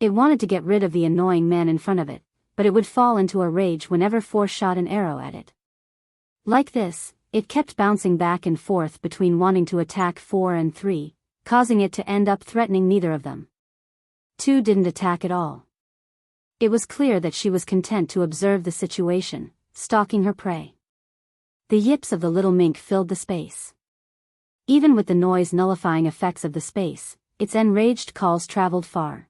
It wanted to get rid of the annoying man in front of it, but it would fall into a rage whenever 4 shot an arrow at it. Like this, it kept bouncing back and forth between wanting to attack 4 and 3, causing it to end up threatening neither of them. 2 didn't attack at all. It was clear that she was content to observe the situation, stalking her prey. The yips of the little mink filled the space. Even with the noise-nullifying effects of the space, its enraged calls traveled far.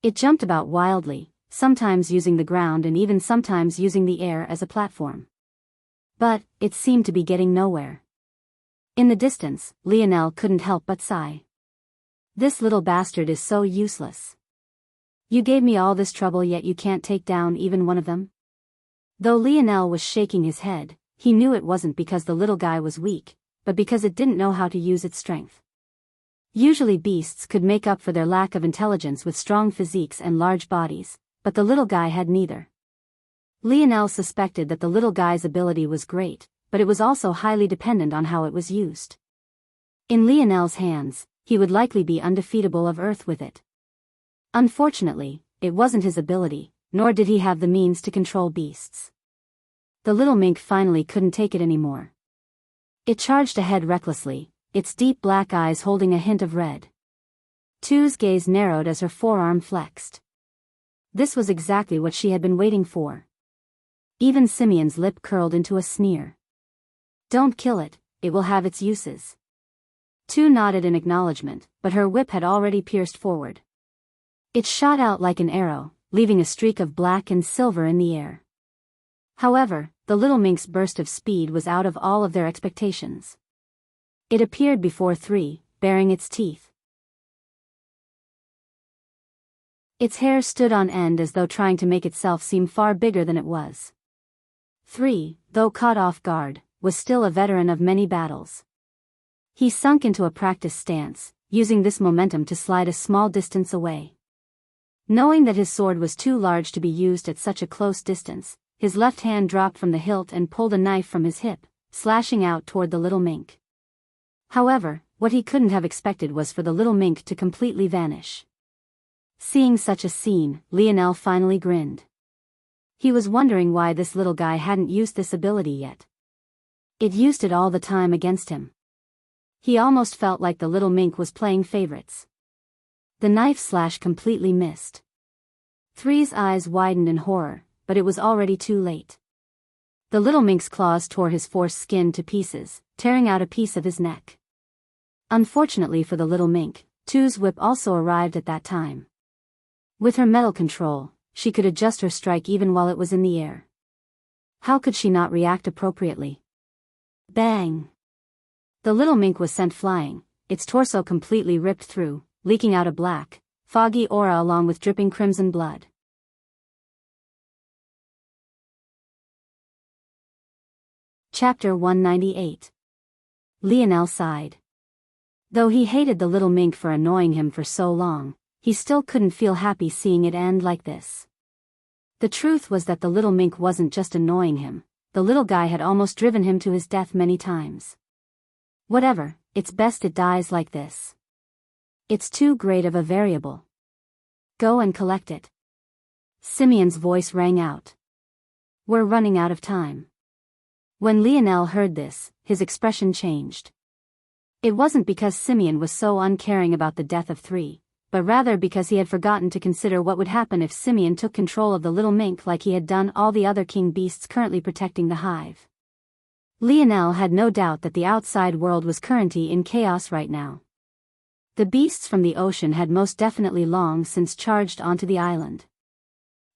It jumped about wildly, sometimes using the ground and even sometimes using the air as a platform. But, it seemed to be getting nowhere. In the distance, Lionel couldn't help but sigh. This little bastard is so useless. You gave me all this trouble yet you can't take down even one of them? Though Lionel was shaking his head, he knew it wasn't because the little guy was weak, but because it didn't know how to use its strength. Usually beasts could make up for their lack of intelligence with strong physiques and large bodies, but the little guy had neither. Lionel suspected that the little guy's ability was great, but it was also highly dependent on how it was used. In Lionel's hands, he would likely be undefeatable of Earth with it. Unfortunately, it wasn't his ability, nor did he have the means to control beasts. The little mink finally couldn't take it anymore. It charged ahead recklessly, its deep black eyes holding a hint of red. 2's gaze narrowed as her forearm flexed. This was exactly what she had been waiting for. Even Simeon's lip curled into a sneer. Don't kill it, it will have its uses. 2 nodded in acknowledgement, but her whip had already pierced forward. It shot out like an arrow, leaving a streak of black and silver in the air. However, the little mink's burst of speed was out of all of their expectations. It appeared before 3, baring its teeth. Its hair stood on end as though trying to make itself seem far bigger than it was. 3, though caught off guard, was still a veteran of many battles. He sunk into a practice stance, using this momentum to slide a small distance away. Knowing that his sword was too large to be used at such a close distance, his left hand dropped from the hilt and pulled a knife from his hip, slashing out toward the little mink. However, what he couldn't have expected was for the little mink to completely vanish. Seeing such a scene, Lionel finally grinned. He was wondering why this little guy hadn't used this ability yet. It used it all the time against him. He almost felt like the little mink was playing favorites. The knife slash completely missed. 3's eyes widened in horror, but it was already too late. The little mink's claws tore his forced skin to pieces, tearing out a piece of his neck. Unfortunately for the little mink, 2's whip also arrived at that time. With her metal control, she could adjust her strike even while it was in the air. How could she not react appropriately? Bang! The little mink was sent flying, its torso completely ripped through, leaking out a black, foggy aura along with dripping crimson blood. Chapter 198. Lionel sighed. Though he hated the little mink for annoying him for so long, he still couldn't feel happy seeing it end like this. The truth was that the little mink wasn't just annoying him, the little guy had almost driven him to his death many times. Whatever, it's best it dies like this. It's too great of a variable. Go and collect it. Simeon's voice rang out. We're running out of time. When Lionel heard this, his expression changed. It wasn't because Simeon was so uncaring about the death of 3, but rather because he had forgotten to consider what would happen if Simeon took control of the little mink like he had done all the other king beasts currently protecting the hive. Lionel had no doubt that the outside world was currently in chaos right now. The beasts from the ocean had most definitely long since charged onto the island.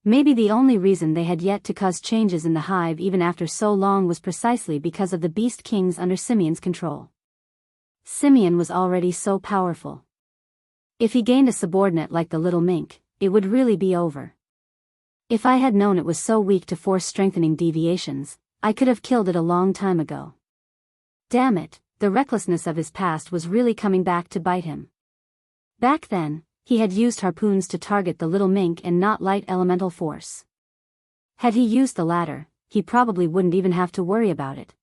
Maybe the only reason they had yet to cause changes in the hive even after so long was precisely because of the beast kings under Simeon's control. Simeon was already so powerful. If he gained a subordinate like the little mink, it would really be over. If I had known it was so weak to force strengthening deviations, I could have killed it a long time ago. Damn it, the recklessness of his past was really coming back to bite him. Back then, he had used harpoons to target the little mink and not light elemental force. Had he used the latter, he probably wouldn't even have to worry about it.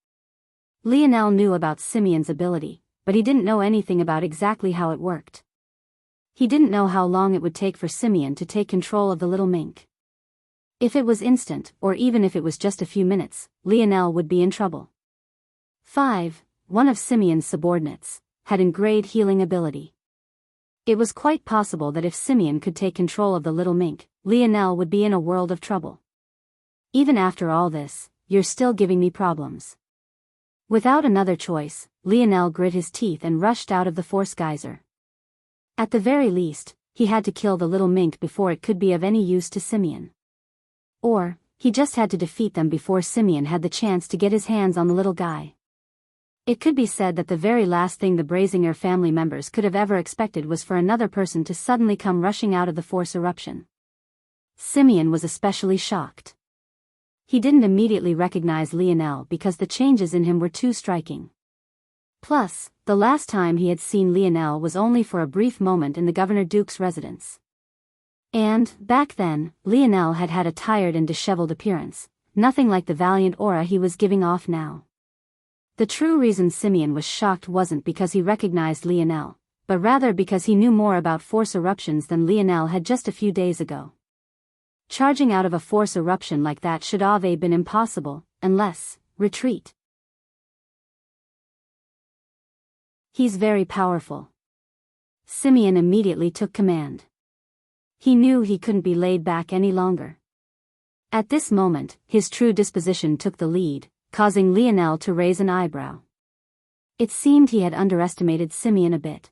Lionel knew about Simeon's ability, but he didn't know anything about exactly how it worked. He didn't know how long it would take for Simeon to take control of the little mink. If it was instant, or even if it was just a few minutes, Lionel would be in trouble. 5, one of Simeon's subordinates, had engraved healing ability. It was quite possible that if Simeon could take control of the little mink, Lionel would be in a world of trouble. Even after all this, you're still giving me problems. Without another choice, Lionel grit his teeth and rushed out of the force geyser. At the very least, he had to kill the little mink before it could be of any use to Simeon. Or, he just had to defeat them before Simeon had the chance to get his hands on the little guy. It could be said that the very last thing the Brazinger family members could have ever expected was for another person to suddenly come rushing out of the force eruption. Simeon was especially shocked. He didn't immediately recognize Lionel because the changes in him were too striking. Plus, the last time he had seen Lionel was only for a brief moment in the Governor Duke's residence. And, back then, Lionel had had a tired and disheveled appearance, nothing like the valiant aura he was giving off now. The true reason Simeon was shocked wasn't because he recognized Lionel, but rather because he knew more about force eruptions than Lionel had just a few days ago. Charging out of a force eruption like that should have been impossible, unless, retreat. He's very powerful. Simeon immediately took command. He knew he couldn't be laid back any longer. At this moment, his true disposition took the lead, causing Lionel to raise an eyebrow. It seemed he had underestimated Simeon a bit.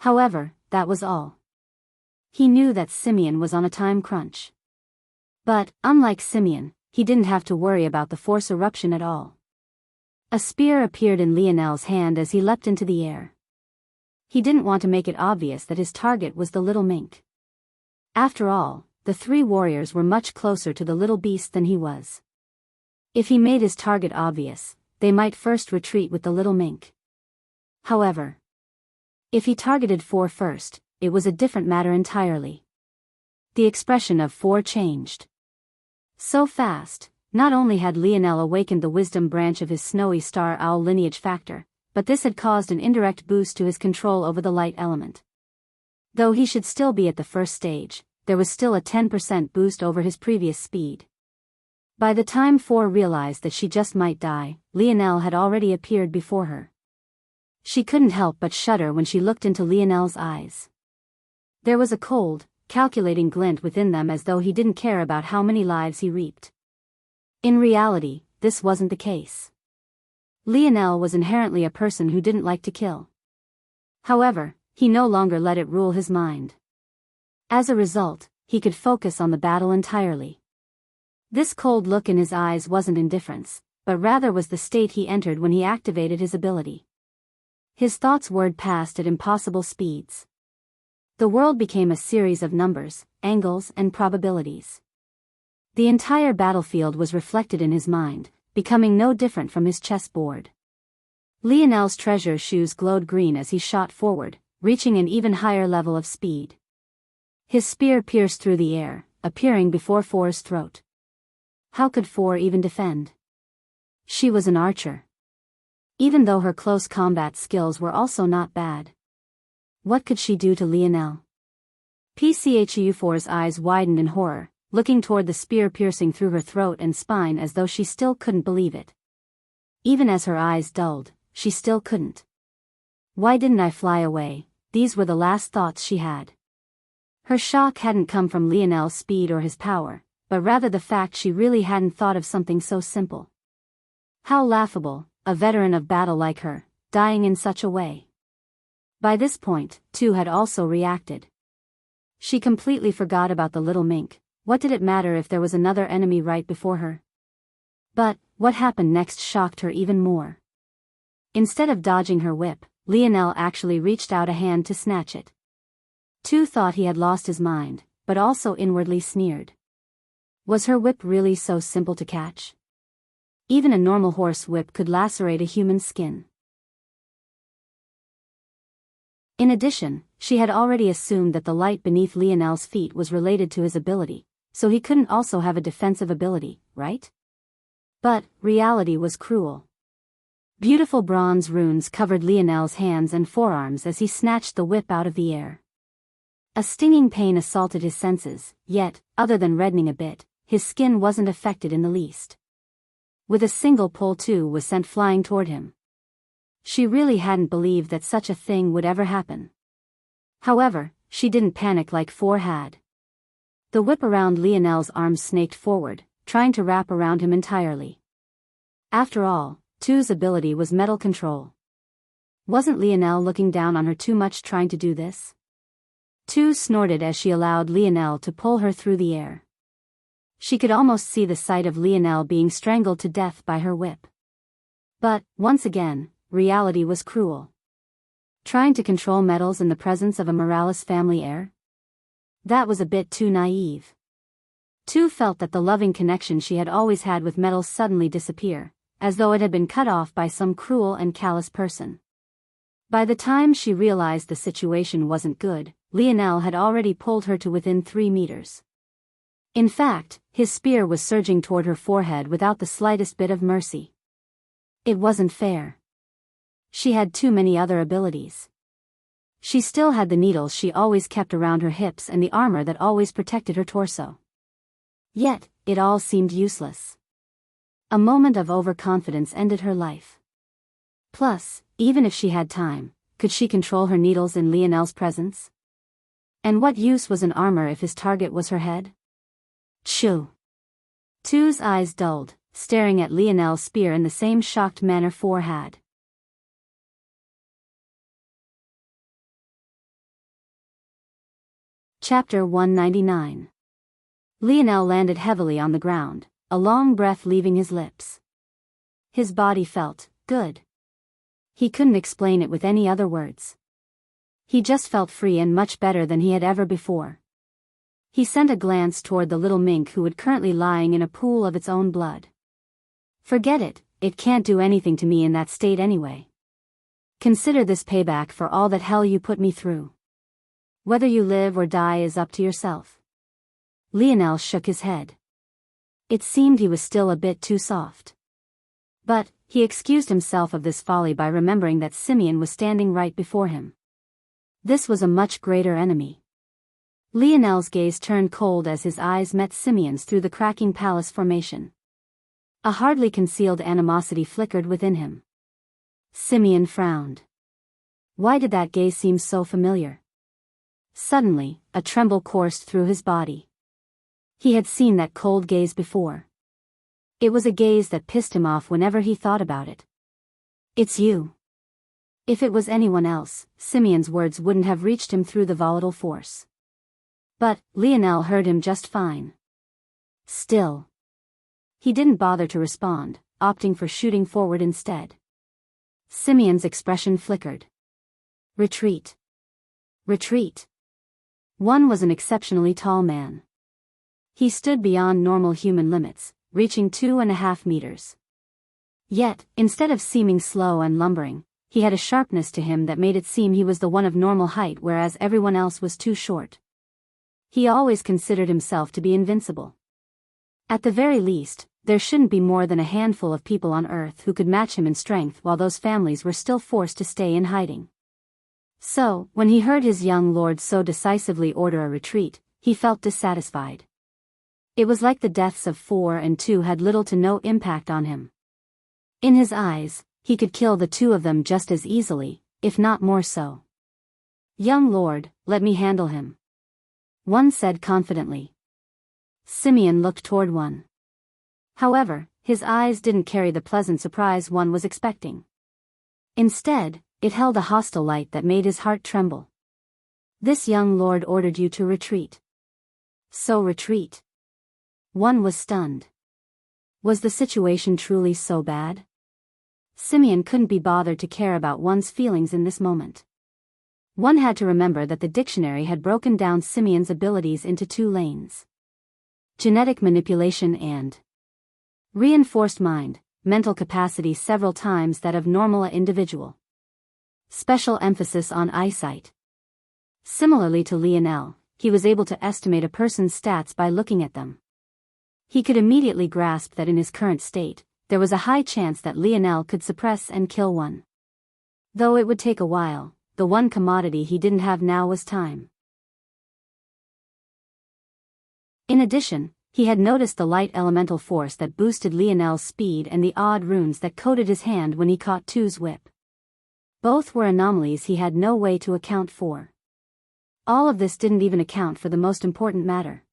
However, that was all. He knew that Simeon was on a time crunch. But, unlike Simeon, he didn't have to worry about the force eruption at all. A spear appeared in Lionel's hand as he leapt into the air. He didn't want to make it obvious that his target was the little mink. After all, the three warriors were much closer to the little beast than he was. If he made his target obvious, they might first retreat with the little mink. However, if he targeted Four first, it was a different matter entirely. The expression of Four changed. So fast, not only had Lionel awakened the wisdom branch of his snowy star owl lineage factor, but this had caused an indirect boost to his control over the light element. Though he should still be at the first stage, there was still a 10% boost over his previous speed. By the time Four realized that she just might die, Lionel had already appeared before her. She couldn't help but shudder when she looked into Lionel's eyes. There was a cold, calculating glint within them, as though he didn't care about how many lives he reaped. In reality, this wasn't the case. Lionel was inherently a person who didn't like to kill. However, he no longer let it rule his mind. As a result, he could focus on the battle entirely. This cold look in his eyes wasn't indifference, but rather was the state he entered when he activated his ability. His thoughts whirred past at impossible speeds. The world became a series of numbers, angles, and probabilities. The entire battlefield was reflected in his mind, becoming no different from his chessboard. Lionel's treasure shoes glowed green as he shot forward, reaching an even higher level of speed. His spear pierced through the air, appearing before Four's throat. How could Four even defend? She was an archer. Even though her close combat skills were also not bad. What could she do to Lionel? Pchu4's eyes widened in horror, looking toward the spear piercing through her throat and spine as though she still couldn't believe it. Even as her eyes dulled, she still couldn't. Why didn't I fly away? These were the last thoughts she had. Her shock hadn't come from Lionel's speed or his power, but rather the fact she really hadn't thought of something so simple. How laughable, a veteran of battle like her, dying in such a way. By this point, Tu had also reacted. She completely forgot about the little mink. What did it matter if there was another enemy right before her? But, what happened next shocked her even more. Instead of dodging her whip, Lionel actually reached out a hand to snatch it. Tu thought he had lost his mind, but also inwardly sneered. Was her whip really so simple to catch? Even a normal horse whip could lacerate a human's skin. In addition, she had already assumed that the light beneath Lionel's feet was related to his ability, so he couldn't also have a defensive ability, right? But, reality was cruel. Beautiful bronze runes covered Lionel's hands and forearms as he snatched the whip out of the air. A stinging pain assaulted his senses, yet, other than reddening a bit, his skin wasn't affected in the least. With a single pull, Tu was sent flying toward him. She really hadn't believed that such a thing would ever happen. However, she didn't panic like Four had. The whip around Lionel's arms snaked forward, trying to wrap around him entirely. After all, Tu's ability was metal control. Wasn't Lionel looking down on her too much trying to do this? Tu snorted as she allowed Lionel to pull her through the air. She could almost see the sight of Lionel being strangled to death by her whip. But, once again, reality was cruel. Trying to control metals in the presence of a Morales family heir? That was a bit too naive. Tu felt that the loving connection she had always had with metals suddenly disappear, as though it had been cut off by some cruel and callous person. By the time she realized the situation wasn't good, Lionel had already pulled her to within 3 meters. In fact, his spear was surging toward her forehead without the slightest bit of mercy. It wasn't fair. She had too many other abilities. She still had the needles she always kept around her hips and the armor that always protected her torso. Yet, it all seemed useless. A moment of overconfidence ended her life. Plus, even if she had time, could she control her needles in Lionel's presence? And what use was an armor if his target was her head? Shoo! Tu's eyes dulled, staring at Lionel's spear in the same shocked manner Four had. Chapter 199. Lionel landed heavily on the ground, a long breath leaving his lips. His body felt good. He couldn't explain it with any other words. He just felt free and much better than he had ever before. He sent a glance toward the little mink who was currently lying in a pool of its own blood. Forget it, it can't do anything to me in that state anyway. Consider this payback for all that hell you put me through. Whether you live or die is up to yourself. Lionel shook his head. It seemed he was still a bit too soft. But, he excused himself of this folly by remembering that Simeon was standing right before him. This was a much greater enemy. Lionel's gaze turned cold as his eyes met Simeon's through the cracking palace formation. A hardly concealed animosity flickered within him. Simeon frowned. Why did that gaze seem so familiar? Suddenly, a tremble coursed through his body. He had seen that cold gaze before. It was a gaze that pissed him off whenever he thought about it. It's you. If it was anyone else, Simeon's words wouldn't have reached him through the volatile force. But, Lionel heard him just fine. Still. He didn't bother to respond, opting for shooting forward instead. Simeon's expression flickered. Retreat. Retreat. One was an exceptionally tall man. He stood beyond normal human limits, reaching 2.5 meters. Yet, instead of seeming slow and lumbering, he had a sharpness to him that made it seem he was the one of normal height whereas everyone else was too short. He always considered himself to be invincible. At the very least, there shouldn't be more than a handful of people on Earth who could match him in strength while those families were still forced to stay in hiding. So, when he heard his young lord so decisively order a retreat, he felt dissatisfied. It was like the deaths of 4 and 2 had little to no impact on him. In his eyes, he could kill the 2 of them just as easily, if not more so. Young lord, let me handle him. One said confidently. Simeon looked toward one. However, his eyes didn't carry the pleasant surprise one was expecting. Instead, it held a hostile light that made his heart tremble. This young lord ordered you to retreat. So retreat. One was stunned. Was the situation truly so bad? Simeon couldn't be bothered to care about one's feelings in this moment. One had to remember that the dictionary had broken down Simeon's abilities into 2 lanes. Genetic manipulation and reinforced mind, mental capacity several times that of normal individual. Special emphasis on eyesight. Similarly to Lionel, he was able to estimate a person's stats by looking at them. He could immediately grasp that in his current state, there was a high chance that Lionel could suppress and kill one. Though it would take a while, the one commodity he didn't have now was time. In addition, he had noticed the light elemental force that boosted Lionel's speed and the odd runes that coated his hand when he caught 2's whip. Both were anomalies he had no way to account for. All of this didn't even account for the most important matter.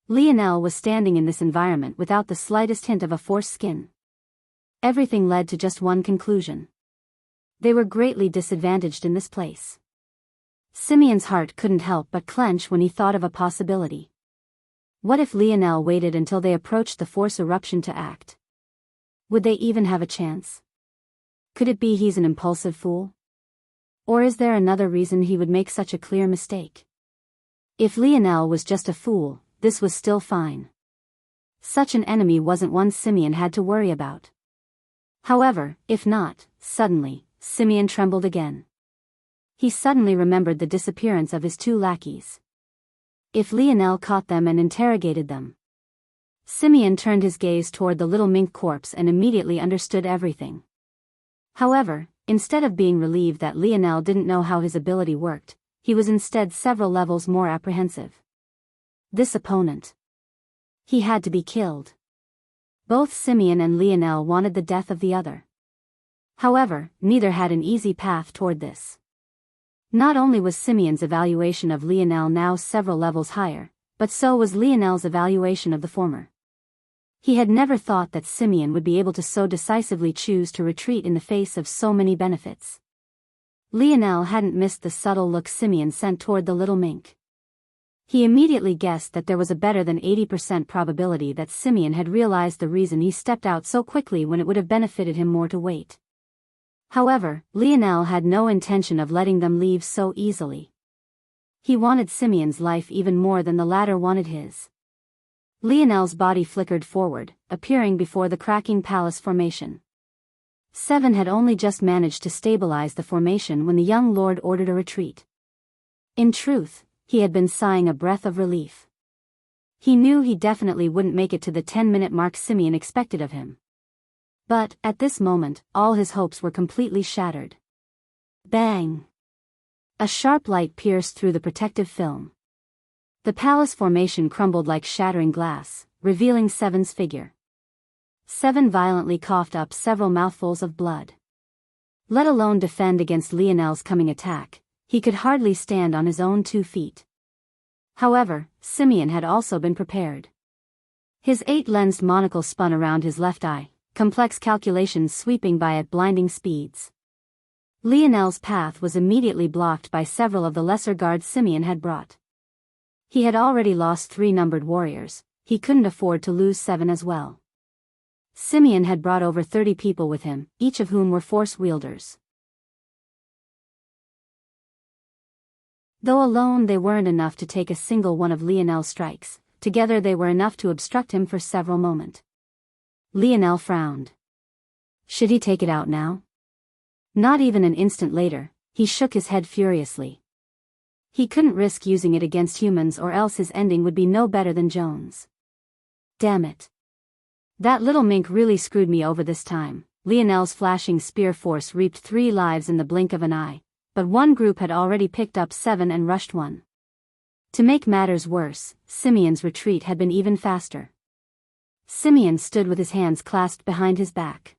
Lionel was standing in this environment without the slightest hint of a force skin. Everything led to just one conclusion. They were greatly disadvantaged in this place. Simeon's heart couldn't help but clench when he thought of a possibility. What if Lionel waited until they approached the force eruption to act? Would they even have a chance? Could it be he's an impulsive fool? Or is there another reason he would make such a clear mistake? If Lionel was just a fool, this was still fine. Such an enemy wasn't one Simeon had to worry about. However, if not, suddenly, Simeon trembled again. He suddenly remembered the disappearance of his 2 lackeys. If Lionel caught them and interrogated them. Simeon turned his gaze toward the little mink corpse and immediately understood everything. However, instead of being relieved that Lionel didn't know how his ability worked, he was instead several levels more apprehensive. This opponent. He had to be killed. Both Simeon and Lionel wanted the death of the other. However, neither had an easy path toward this. Not only was Simeon's evaluation of Lionel now several levels higher, but so was Lionel's evaluation of the former. He had never thought that Simeon would be able to so decisively choose to retreat in the face of so many benefits. Lionel hadn't missed the subtle look Simeon sent toward the little mink. He immediately guessed that there was a better than 80% probability that Simeon had realized the reason he stepped out so quickly when it would have benefited him more to wait. However, Lionel had no intention of letting them leave so easily. He wanted Simeon's life even more than the latter wanted his. Lionel's body flickered forward, appearing before the cracking palace formation. Seven had only just managed to stabilize the formation when the young lord ordered a retreat. In truth, he had been sighing a breath of relief. He knew he definitely wouldn't make it to the 10-minute mark Simeon expected of him. But, at this moment, all his hopes were completely shattered. Bang! A sharp light pierced through the protective film. The palace formation crumbled like shattering glass, revealing Seven's figure. Seven violently coughed up several mouthfuls of blood. Let alone defend against Lionel's coming attack, he could hardly stand on his own 2 feet. However, Simeon had also been prepared. His 8-lensed monocle spun around his left eye, complex calculations sweeping by at blinding speeds. Lionel's path was immediately blocked by several of the lesser guards Simeon had brought. He had already lost 3 numbered warriors, he couldn't afford to lose 7 as well. Simeon had brought over 30 people with him, each of whom were force wielders. Though alone they weren't enough to take a single one of Lionel's strikes, together they were enough to obstruct him for several moments. Lionel frowned. Should he take it out now? Not even an instant later, he shook his head furiously. He couldn't risk using it against humans or else his ending would be no better than Jones. Damn it. That little mink really screwed me over this time. Lionel's flashing spear force reaped 3 lives in the blink of an eye, but one group had already picked up 7 and rushed one. To make matters worse, Simeon's retreat had been even faster. Simeon stood with his hands clasped behind his back.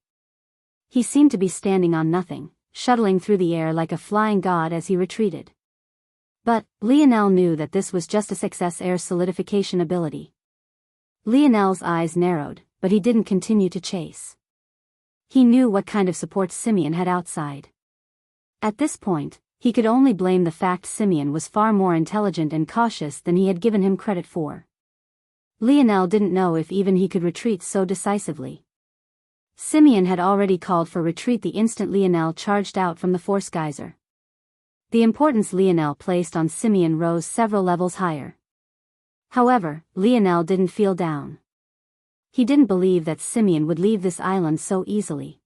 He seemed to be standing on nothing, shuttling through the air like a flying god as he retreated. But, Lionel knew that this was just a success air solidification ability. Lionel's eyes narrowed, but he didn't continue to chase. He knew what kind of support Simeon had outside. At this point, he could only blame the fact Simeon was far more intelligent and cautious than he had given him credit for. Lionel didn't know if even he could retreat so decisively. Simeon had already called for retreat the instant Lionel charged out from the force geyser. The importance Lionel placed on Simeon rose several levels higher. However, Lionel didn't feel down. He didn't believe that Simeon would leave this island so easily.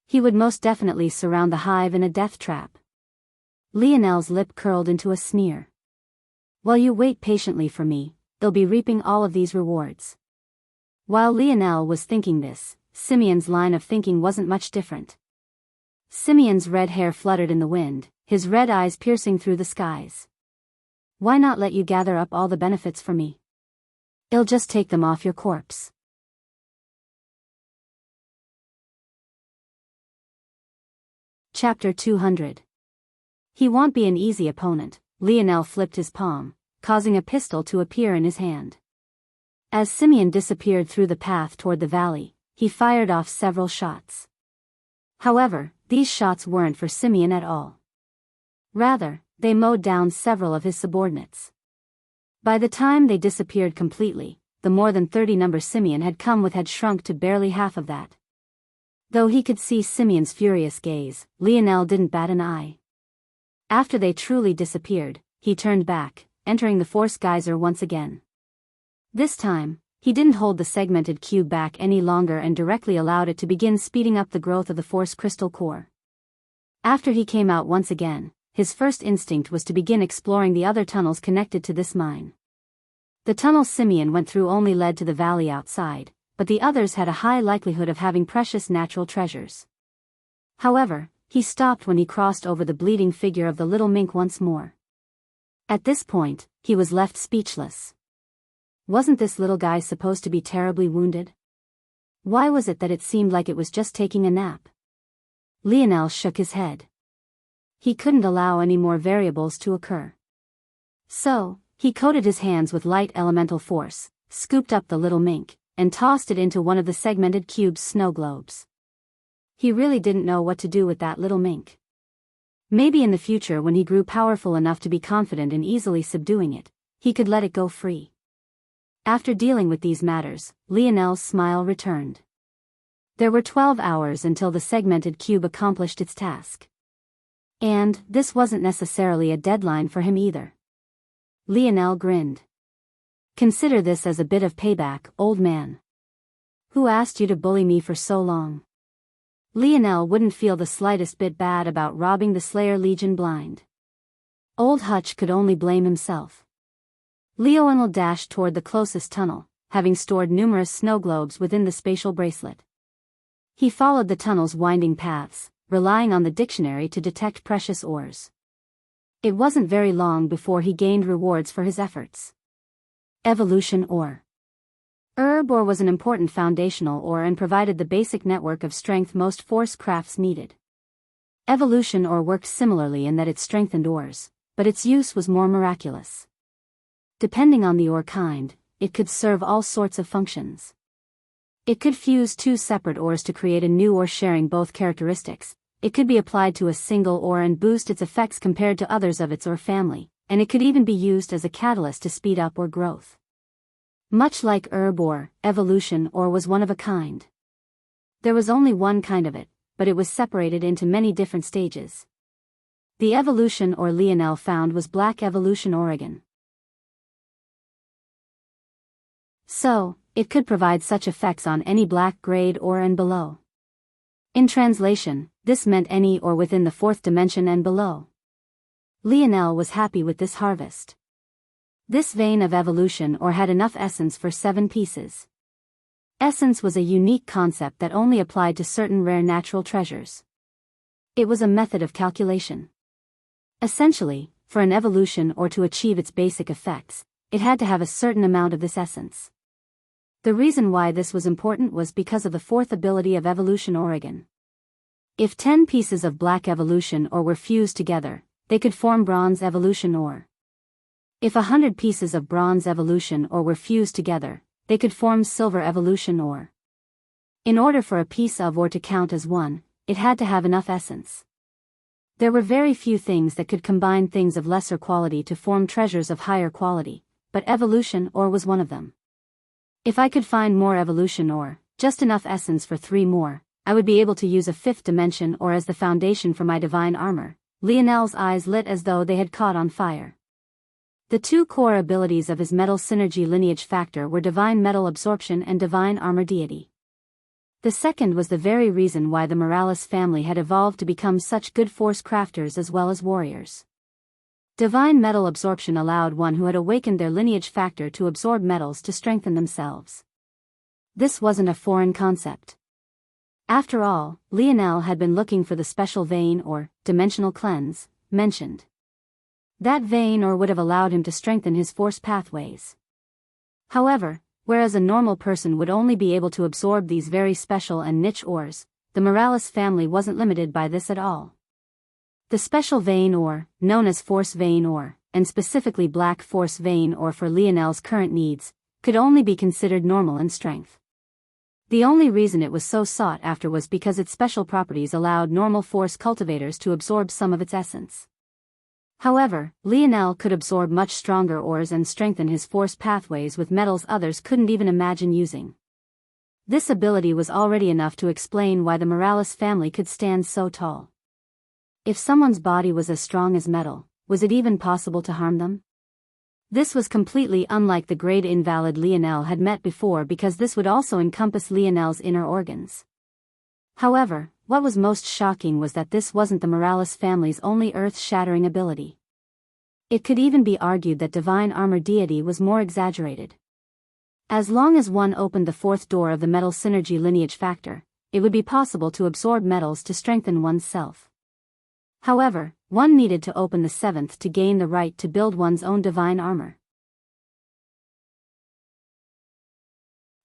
He would most definitely surround the hive in a death trap. Lionel's lip curled into a sneer. While you wait patiently for me, they'll be reaping all of these rewards. While Lionel was thinking this, Simeon's line of thinking wasn't much different. Simeon's red hair fluttered in the wind, his red eyes piercing through the skies. Why not let you gather up all the benefits for me? I'll just take them off your corpse. Chapter 200. He won't be an easy opponent. Lionel flipped his palm, causing a pistol to appear in his hand. As Simeon disappeared through the path toward the valley, he fired off several shots. However, these shots weren't for Simeon at all. Rather, they mowed down several of his subordinates. By the time they disappeared completely, the more than 30 number Simeon had come with had shrunk to barely half of that. Though he could see Simeon's furious gaze, Lionel didn't bat an eye. After they truly disappeared, he turned back, entering the force geyser once again. This time, he didn't hold the segmented cube back any longer and directly allowed it to begin speeding up the growth of the force crystal core. After he came out once again, his first instinct was to begin exploring the other tunnels connected to this mine. The tunnel Simeon went through only led to the valley outside, but the others had a high likelihood of having precious natural treasures. However, he stopped when he crossed over the bleeding figure of the little mink once more. At this point, he was left speechless. Wasn't this little guy supposed to be terribly wounded? Why was it that it seemed like it was just taking a nap? Lionel shook his head. He couldn't allow any more variables to occur. So, he coated his hands with light elemental force, scooped up the little mink, and tossed it into one of the segmented cube's snow globes. He really didn't know what to do with that little mink. Maybe in the future when he grew powerful enough to be confident in easily subduing it, he could let it go free. After dealing with these matters, Lionel's smile returned. There were 12 hours until the segmented cube accomplished its task. And this wasn't necessarily a deadline for him either. Lionel grinned. Consider this as a bit of payback, old man. Who asked you to bully me for so long? Lionel wouldn't feel the slightest bit bad about robbing the Slayer Legion blind. Old Hutch could only blame himself. Lionel dashed toward the closest tunnel, having stored numerous snow globes within the spatial bracelet. He followed the tunnel's winding paths, relying on the dictionary to detect precious ores. It wasn't very long before he gained rewards for his efforts. Evolution ore. Herb ore was an important foundational ore and provided the basic network of strength most force crafts needed. Evolution ore worked similarly in that it strengthened ores, but its use was more miraculous. Depending on the ore kind, it could serve all sorts of functions. It could fuse two separate ores to create a new ore sharing both characteristics. It could be applied to a single ore and boost its effects compared to others of its ore family, and it could even be used as a catalyst to speed up ore growth. Much like herb ore, evolution ore was one of a kind. There was only one kind of it, but it was separated into many different stages. The evolution ore Lionel found was Black Evolution Oregon. So, it could provide such effects on any black grade ore and below. In translation, this meant any ore within the fourth dimension and below. Lionel was happy with this harvest. This vein of evolution ore had enough essence for 7 pieces. Essence was a unique concept that only applied to certain rare natural treasures. It was a method of calculation. Essentially, for an evolution ore to achieve its basic effects, it had to have a certain amount of this essence. The reason why this was important was because of the fourth ability of Evolution Oregon. If 10 pieces of Black Evolution ore were fused together, they could form Bronze Evolution ore. If 100 pieces of Bronze Evolution ore were fused together, they could form Silver Evolution ore. In order for a piece of ore to count as one, it had to have enough essence. There were very few things that could combine things of lesser quality to form treasures of higher quality, but evolution ore was one of them. If I could find more evolution ore, just enough essence for 3 more, I would be able to use a 5th dimension ore as the foundation for my divine armor. Lionel's eyes lit as though they had caught on fire. The 2 core abilities of his metal synergy lineage factor were divine metal absorption and divine armor deity. The second was the very reason why the Morales family had evolved to become such good force crafters as well as warriors. Divine metal absorption allowed one who had awakened their lineage factor to absorb metals to strengthen themselves. This wasn't a foreign concept. After all, Lionel had been looking for the special vein or dimensional cleanse mentioned. That vein ore would have allowed him to strengthen his force pathways. However, whereas a normal person would only be able to absorb these very special and niche ores, the Morales family wasn't limited by this at all. The special vein ore, known as force vein ore, and specifically black force vein ore for Lionel's current needs, could only be considered normal in strength. The only reason it was so sought after was because its special properties allowed normal force cultivators to absorb some of its essence. However, Lionel could absorb much stronger ores and strengthen his force pathways with metals others couldn't even imagine using. This ability was already enough to explain why the Morales family could stand so tall. If someone's body was as strong as metal, was it even possible to harm them? This was completely unlike the grade invalid Lionel had met before because this would also encompass Lionel's inner organs. However, what was most shocking was that this wasn't the Morales family's only earth-shattering ability. It could even be argued that divine armor deity was more exaggerated. As long as one opened the 4th door of the metal synergy lineage factor, it would be possible to absorb metals to strengthen one's self. However, one needed to open the 7th to gain the right to build one's own divine armor.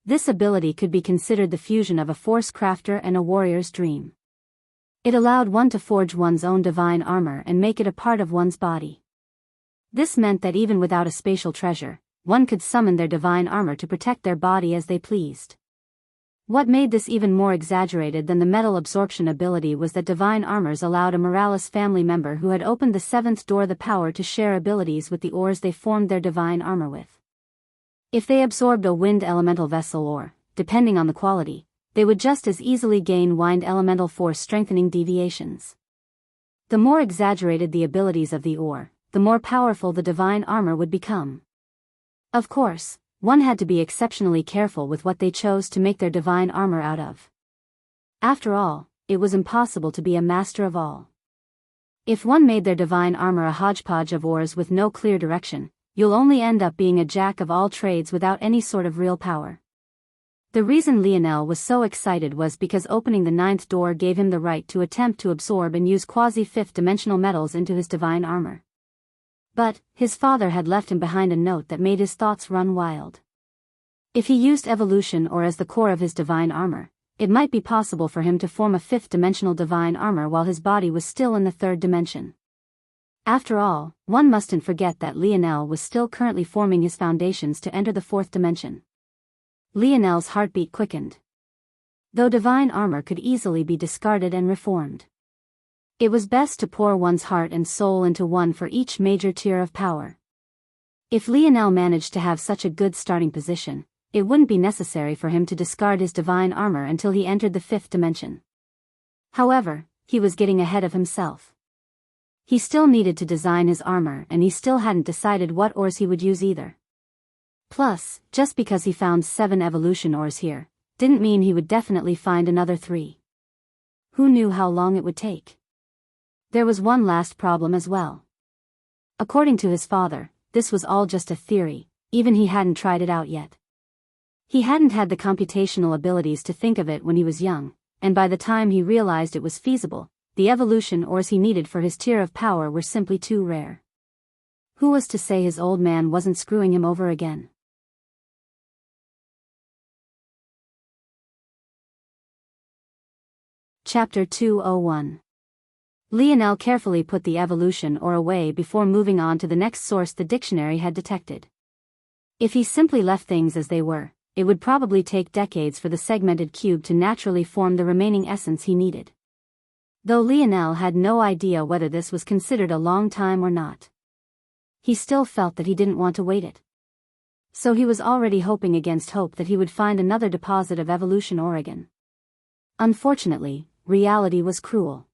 This ability could be considered the fusion of a force crafter and a warrior's dream. It allowed one to forge one's own divine armor and make it a part of one's body. This meant that even without a spatial treasure, one could summon their divine armor to protect their body as they pleased. What made this even more exaggerated than the metal absorption ability was that divine armors allowed a Morales family member who had opened the 7th door the power to share abilities with the ores they formed their divine armor with. If they absorbed a wind elemental vessel ore, depending on the quality, they would just as easily gain wind elemental force strengthening deviations. The more exaggerated the abilities of the ore, the more powerful the divine armor would become. Of course, one had to be exceptionally careful with what they chose to make their divine armor out of. After all, it was impossible to be a master of all. If one made their divine armor a hodgepodge of ores with no clear direction, you'll only end up being a jack of all trades without any sort of real power. The reason Lionel was so excited was because opening the 9th door gave him the right to attempt to absorb and use quasi-fifth-dimensional metals into his divine armor. But, his father had left him behind a note that made his thoughts run wild. If he used evolution ore as the core of his divine armor, it might be possible for him to form a 5th-dimensional divine armor while his body was still in the 3rd dimension. After all, one mustn't forget that Lionel was still currently forming his foundations to enter the 4th dimension. Lionel's heartbeat quickened. Though divine armor could easily be discarded and reformed, it was best to pour one's heart and soul into one for each major tier of power. If Lionel managed to have such a good starting position, it wouldn't be necessary for him to discard his divine armor until he entered the 5th dimension. However, he was getting ahead of himself. He still needed to design his armor, and he still hadn't decided what ores he would use either. Plus, just because he found 7 evolution ores here, didn't mean he would definitely find another 3. Who knew how long it would take? There was one last problem as well. According to his father, this was all just a theory, even he hadn't tried it out yet. He hadn't had the computational abilities to think of it when he was young, and by the time he realized it was feasible, the evolution ores he needed for his tier of power were simply too rare. Who was to say his old man wasn't screwing him over again? Chapter 201. Lionel carefully put the evolution ore away before moving on to the next source the dictionary had detected. If he simply left things as they were, it would probably take decades for the segmented cube to naturally form the remaining essence he needed. Though Lionel had no idea whether this was considered a long time or not, he still felt that he didn't want to wait it. So he was already hoping against hope that he would find another deposit of evolution ore. Unfortunately, reality was cruel.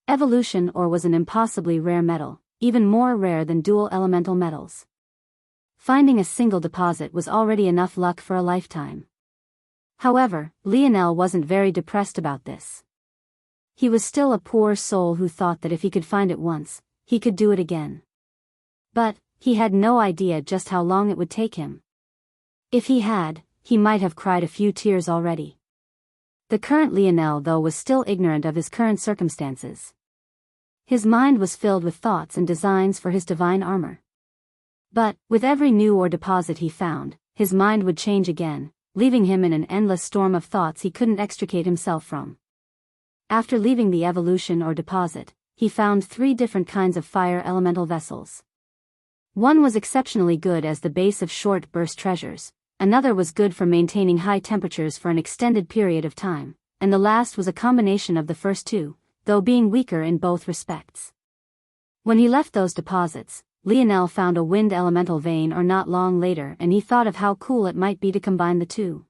Evolution ore was an impossibly rare metal, even more rare than dual elemental metals. Finding a single deposit was already enough luck for a lifetime. However, Lionel wasn't very depressed about this. He was still a poor soul who thought that if he could find it once, he could do it again. But, he had no idea just how long it would take him. If he had, he might have cried a few tears already. The current Lionel though was still ignorant of his current circumstances. His mind was filled with thoughts and designs for his divine armor. But, with every new ore deposit he found, his mind would change again, leaving him in an endless storm of thoughts he couldn't extricate himself from. After leaving the evolution ore deposit, he found 3 different kinds of fire elemental vessels. One was exceptionally good as the base of short burst treasures, another was good for maintaining high temperatures for an extended period of time, and the last was a combination of the first 2, though being weaker in both respects. When he left those deposits, Lionel found a wind elemental vein ore not long later, and he thought of how cool it might be to combine the 2.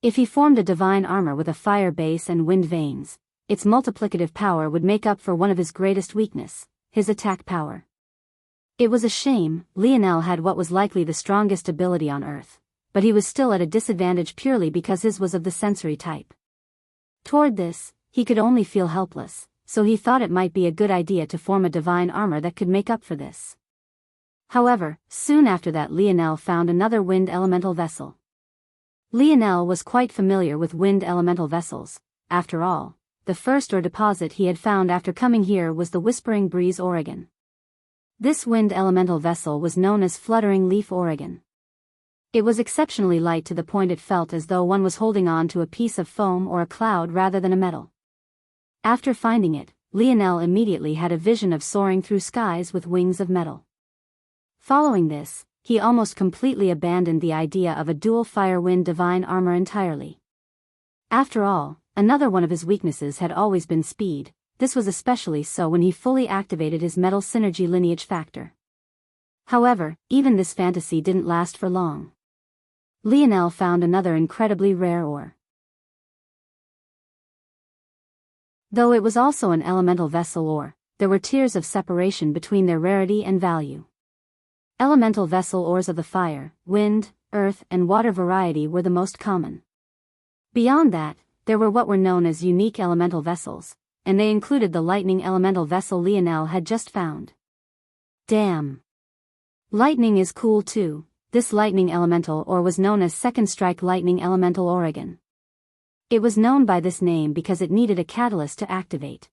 If he formed a divine armor with a fire base and wind veins, its multiplicative power would make up for one of his greatest weakness, his attack power. It was a shame. Lionel had what was likely the strongest ability on Earth, but he was still at a disadvantage purely because his was of the sensory type. Toward this, he could only feel helpless, so he thought it might be a good idea to form a divine armor that could make up for this. However, soon after that Lionel found another wind elemental vessel. Lionel was quite familiar with wind elemental vessels. After all, the first ore deposit he had found after coming here was the Whispering Breeze ore. This wind elemental vessel was known as Fluttering Leaf ore. It was exceptionally light to the point it felt as though one was holding on to a piece of foam or a cloud rather than a metal. After finding it, Lionel immediately had a vision of soaring through skies with wings of metal. Following this, he almost completely abandoned the idea of a dual fire-wind divine armor entirely. After all, another one of his weaknesses had always been speed. This was especially so when he fully activated his metal synergy lineage factor. However, even this fantasy didn't last for long. Lionel found another incredibly rare ore. Though it was also an elemental vessel ore, there were tiers of separation between their rarity and value. Elemental vessel ores of the fire, wind, earth, and water variety were the most common. Beyond that, there were what were known as unique elemental vessels, and they included the lightning elemental vessel Lionel had just found. Damn. Lightning is cool too. This lightning elemental ore was known as Second Strike Lightning Elemental Oregon. It was known by this name because it needed a catalyst to activate.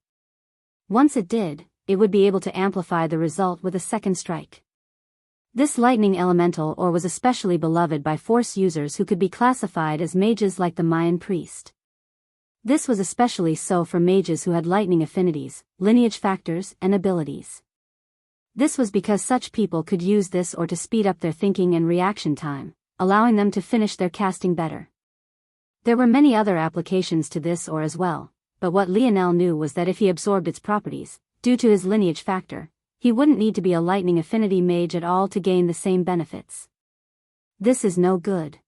Once it did, it would be able to amplify the result with a second strike. This lightning elemental ore was especially beloved by Force users who could be classified as mages like the Mayan priest. This was especially so for mages who had lightning affinities, lineage factors, and abilities. This was because such people could use this ore to speed up their thinking and reaction time, allowing them to finish their casting better. There were many other applications to this ore as well, but what Lionel knew was that if he absorbed its properties, due to his lineage factor, he wouldn't need to be a lightning affinity mage at all to gain the same benefits. This is no good.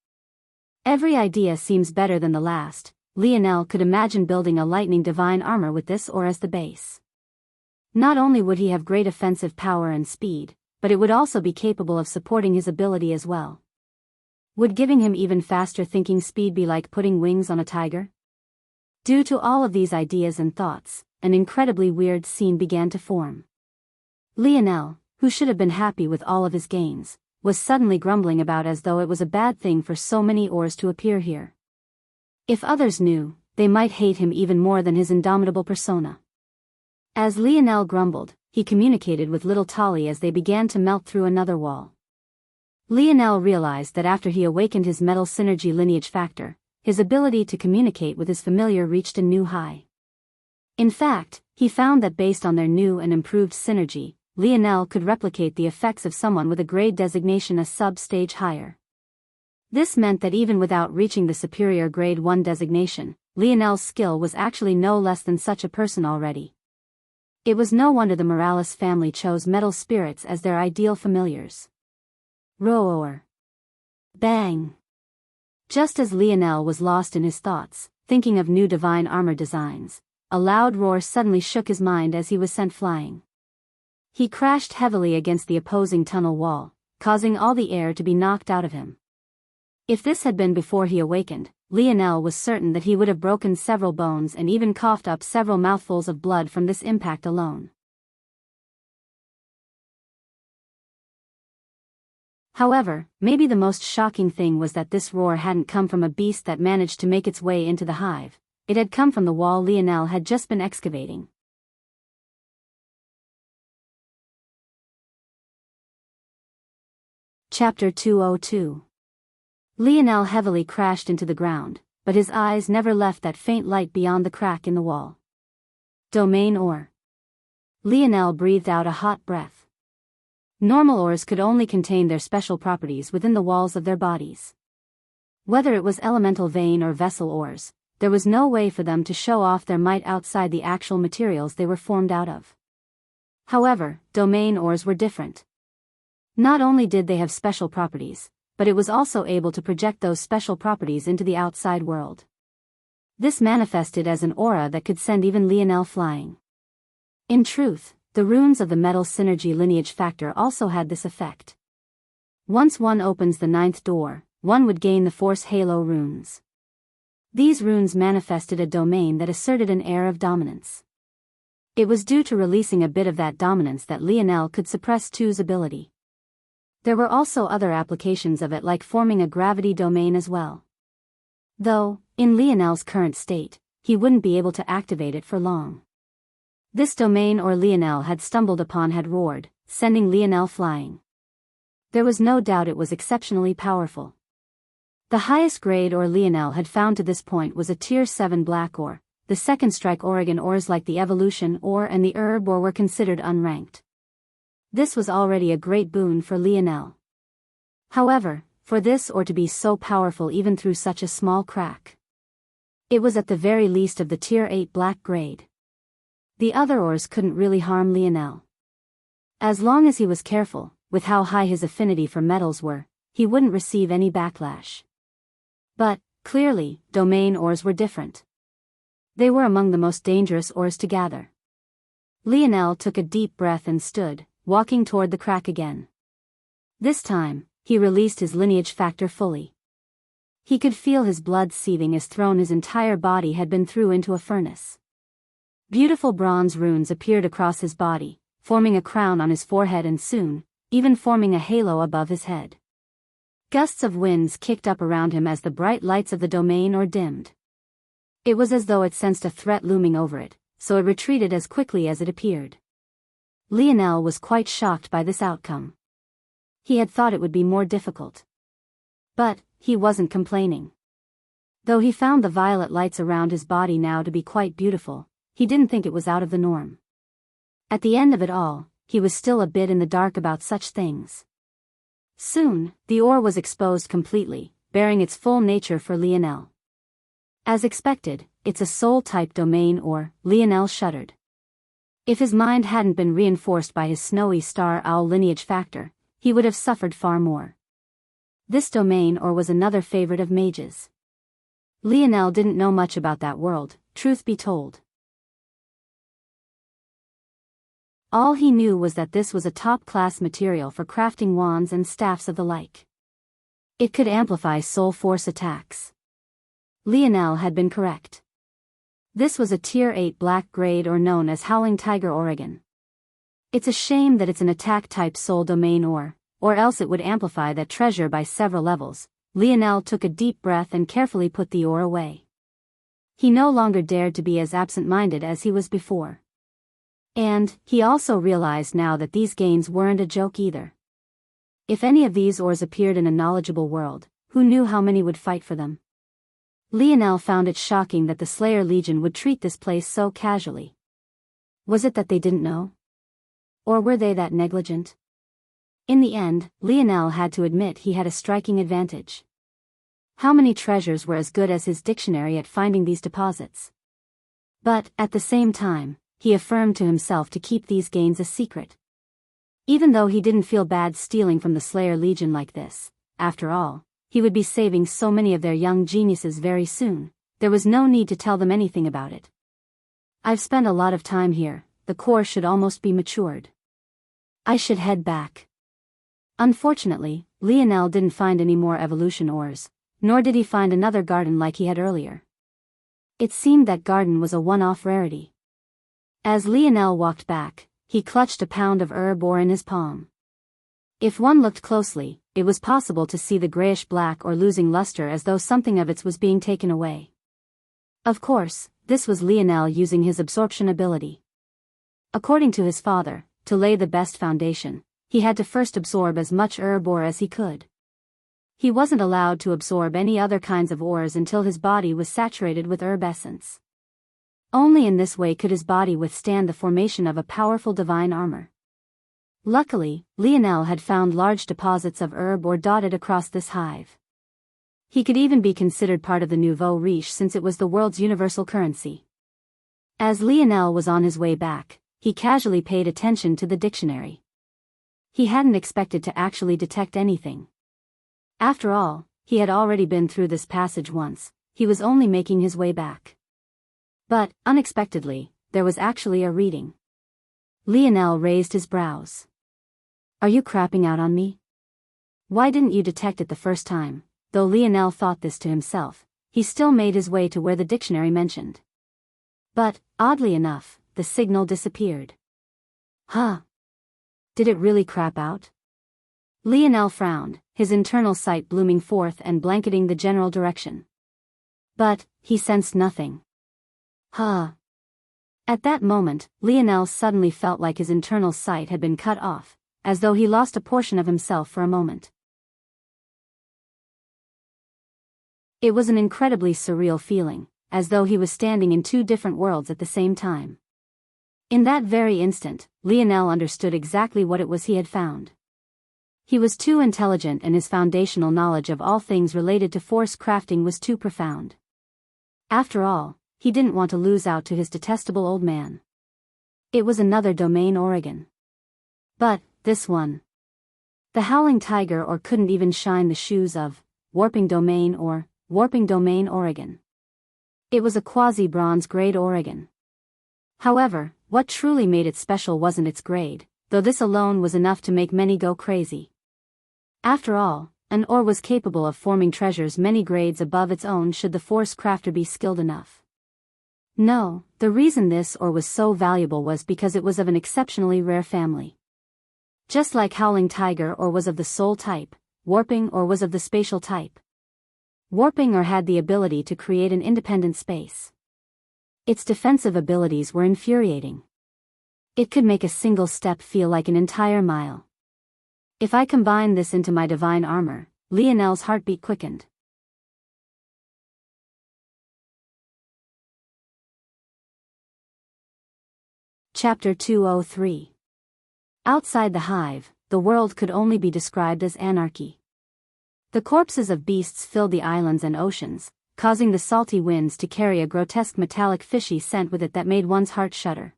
Every idea seems better than the last. Lionel could imagine building a lightning divine armor with this ore as the base. Not only would he have great offensive power and speed, but it would also be capable of supporting his ability as well. Would giving him even faster thinking speed be like putting wings on a tiger? Due to all of these ideas and thoughts, an incredibly weird scene began to form. Lionel, who should have been happy with all of his gains, was suddenly grumbling about as though it was a bad thing for so many ores to appear here. If others knew, they might hate him even more than his indomitable persona. As Lionel grumbled, he communicated with little Tali as they began to melt through another wall. Lionel realized that after he awakened his metal synergy lineage factor, his ability to communicate with his familiar reached a new high. In fact, he found that based on their new and improved synergy, Lionel could replicate the effects of someone with a grade designation a sub-stage higher. This meant that even without reaching the superior grade 1 designation, Lionel's skill was actually no less than such a person already. It was no wonder the Morales family chose metal spirits as their ideal familiars. Roar. Bang. Just as Lionel was lost in his thoughts, thinking of new divine armor designs, a loud roar suddenly shook his mind as he was sent flying. He crashed heavily against the opposing tunnel wall, causing all the air to be knocked out of him. If this had been before he awakened, Lionel was certain that he would have broken several bones and even coughed up several mouthfuls of blood from this impact alone. However, maybe the most shocking thing was that this roar hadn't come from a beast that managed to make its way into the hive. It had come from the wall Lionel had just been excavating. Chapter 202. Lionel heavily crashed into the ground, but his eyes never left that faint light beyond the crack in the wall. Domain ore. Lionel breathed out a hot breath. Normal ores could only contain their special properties within the walls of their bodies. Whether it was elemental vein or vessel ores, there was no way for them to show off their might outside the actual materials they were formed out of. However, domain ores were different. Not only did they have special properties, but it was also able to project those special properties into the outside world. This manifested as an aura that could send even Lionel flying. In truth, the runes of the metal synergy lineage factor also had this effect. Once one opens the 9th door, one would gain the Force Halo runes. These runes manifested a domain that asserted an air of dominance. It was due to releasing a bit of that dominance that Lionel could suppress Tu's ability. There were also other applications of it, like forming a gravity domain as well. Though, in Lionel's current state, he wouldn't be able to activate it for long. This domain or Lionel had stumbled upon had roared, sending Lionel flying. There was no doubt it was exceptionally powerful. The highest grade ore Lionel had found to this point was a Tier 7 black ore. The second strike Oregon ores like the evolution ore and the herb ore were considered unranked. This was already a great boon for Lionel. However, for this ore to be so powerful even through such a small crack, it was at the very least of the Tier 8 black grade. The other ores couldn't really harm Lionel. As long as he was careful, with how high his affinity for metals were, he wouldn't receive any backlash. But, clearly, domain ores were different. They were among the most dangerous ores to gather. Lionel took a deep breath and stood, walking toward the crack again. This time, he released his lineage factor fully. He could feel his blood seething as thrown his entire body had been through into a furnace. Beautiful bronze runes appeared across his body, forming a crown on his forehead and soon, even forming a halo above his head. Gusts of winds kicked up around him as the bright lights of the domain dimmed. It was as though it sensed a threat looming over it, so it retreated as quickly as it appeared. Lionel was quite shocked by this outcome. He had thought it would be more difficult. But he wasn't complaining. Though he found the violet lights around his body now to be quite beautiful, he didn't think it was out of the norm. At the end of it all, he was still a bit in the dark about such things. Soon, the ore was exposed completely, bearing its full nature for Lionel. As expected, it's a soul-type domain ore. Lionel shuddered. If his mind hadn't been reinforced by his snowy star owl lineage factor, he would have suffered far more. This domain ore was another favorite of mages. Lionel didn't know much about that world, truth be told. All he knew was that this was a top-class material for crafting wands and staffs of the like. It could amplify soul force attacks. Lionel had been correct. This was a Tier 8 black grade ore known as Howling Tiger Oregon. It's a shame that it's an attack-type soul domain ore, or else it would amplify that treasure by several levels. Lionel took a deep breath and carefully put the ore away. He no longer dared to be as absent-minded as he was before. And he also realized now that these gains weren't a joke either. If any of these ores appeared in a knowledgeable world, who knew how many would fight for them? Lionel found it shocking that the Slayer Legion would treat this place so casually. Was it that they didn't know? Or were they that negligent? In the end, Lionel had to admit he had a striking advantage. How many treasures were as good as his dictionary at finding these deposits? But, at the same time, he affirmed to himself to keep these gains a secret. Even though he didn't feel bad stealing from the Slayer Legion like this, after all, he would be saving so many of their young geniuses very soon, there was no need to tell them anything about it. I've spent a lot of time here, the core should almost be matured. I should head back. Unfortunately, Lionel didn't find any more evolution ores, nor did he find another garden like he had earlier. It seemed that garden was a one-off rarity. As Lionel walked back, he clutched a pound of herb ore in his palm. If one looked closely, it was possible to see the grayish-black or losing luster as though something of it was being taken away. Of course, this was Lionel using his absorption ability. According to his father, to lay the best foundation, he had to first absorb as much herb ore as he could. He wasn't allowed to absorb any other kinds of ores until his body was saturated with herb essence. Only in this way could his body withstand the formation of a powerful divine armor. Luckily, Lionel had found large deposits of herb ore dotted across this hive. He could even be considered part of the nouveau riche since it was the world's universal currency. As Lionel was on his way back, he casually paid attention to the dictionary. He hadn't expected to actually detect anything. After all, he had already been through this passage once, he was only making his way back. But, unexpectedly, there was actually a reading. Lionel raised his brows. Are you crapping out on me? Why didn't you detect it the first time? Though Lionel thought this to himself, he still made his way to where the dictionary mentioned. But, oddly enough, the signal disappeared. Huh? Did it really crap out? Lionel frowned, his internal sight blooming forth and blanketing the general direction. But, he sensed nothing. Huh. At that moment, Lionel suddenly felt like his internal sight had been cut off, as though he lost a portion of himself for a moment. It was an incredibly surreal feeling, as though he was standing in two different worlds at the same time. In that very instant, Lionel understood exactly what it was he had found. He was too intelligent and his foundational knowledge of all things related to force crafting was too profound. After all, he didn't want to lose out to his detestable old man. It was another domain Oregon. But, this one. The Howling Tiger or couldn't even shine the shoes of Warping Domain or Warping Domain Oregon. It was a quasi-bronze grade Oregon. However, what truly made it special wasn't its grade, though this alone was enough to make many go crazy. After all, an ore was capable of forming treasures many grades above its own should the force crafter be skilled enough. No, the reason this ore was so valuable was because it was of an exceptionally rare family. Just like Howling Tiger ore was of the soul type, Warping ore was of the spatial type. Warping ore had the ability to create an independent space. Its defensive abilities were infuriating. It could make a single step feel like an entire mile. If I combined this into my divine armor, Lionel's heartbeat quickened. Chapter 203. Outside the hive, the world could only be described as anarchy. The corpses of beasts filled the islands and oceans, causing the salty winds to carry a grotesque metallic fishy scent with it that made one's heart shudder.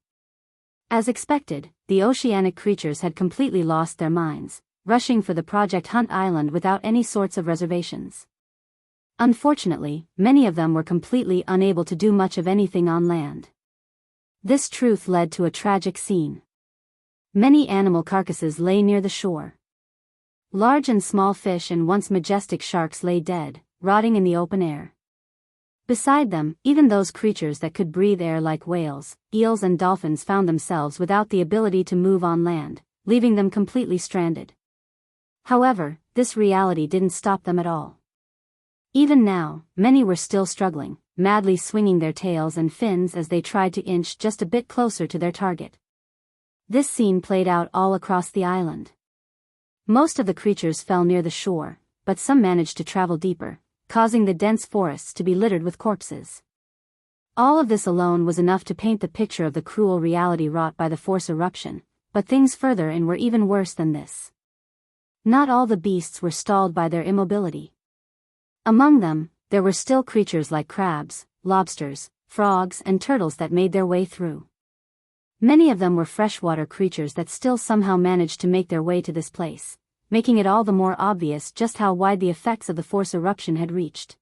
As expected, the oceanic creatures had completely lost their minds, rushing for the Project Hunt Island without any sorts of reservations. Unfortunately, many of them were completely unable to do much of anything on land. This truth led to a tragic scene. Many animal carcasses lay near the shore. Large and small fish and once majestic sharks lay dead, rotting in the open air. Beside them, even those creatures that could breathe air like whales, eels and dolphins found themselves without the ability to move on land, leaving them completely stranded. However, this reality didn't stop them at all. Even now, many were still struggling, madly swinging their tails and fins as they tried to inch just a bit closer to their target. This scene played out all across the island. Most of the creatures fell near the shore, but some managed to travel deeper, causing the dense forests to be littered with corpses. All of this alone was enough to paint the picture of the cruel reality wrought by the force eruption, but things further in were even worse than this. Not all the beasts were stalled by their immobility. Among them, there were still creatures like crabs, lobsters, frogs and turtles that made their way through. Many of them were freshwater creatures that still somehow managed to make their way to this place, making it all the more obvious just how wide the effects of the force eruption had reached.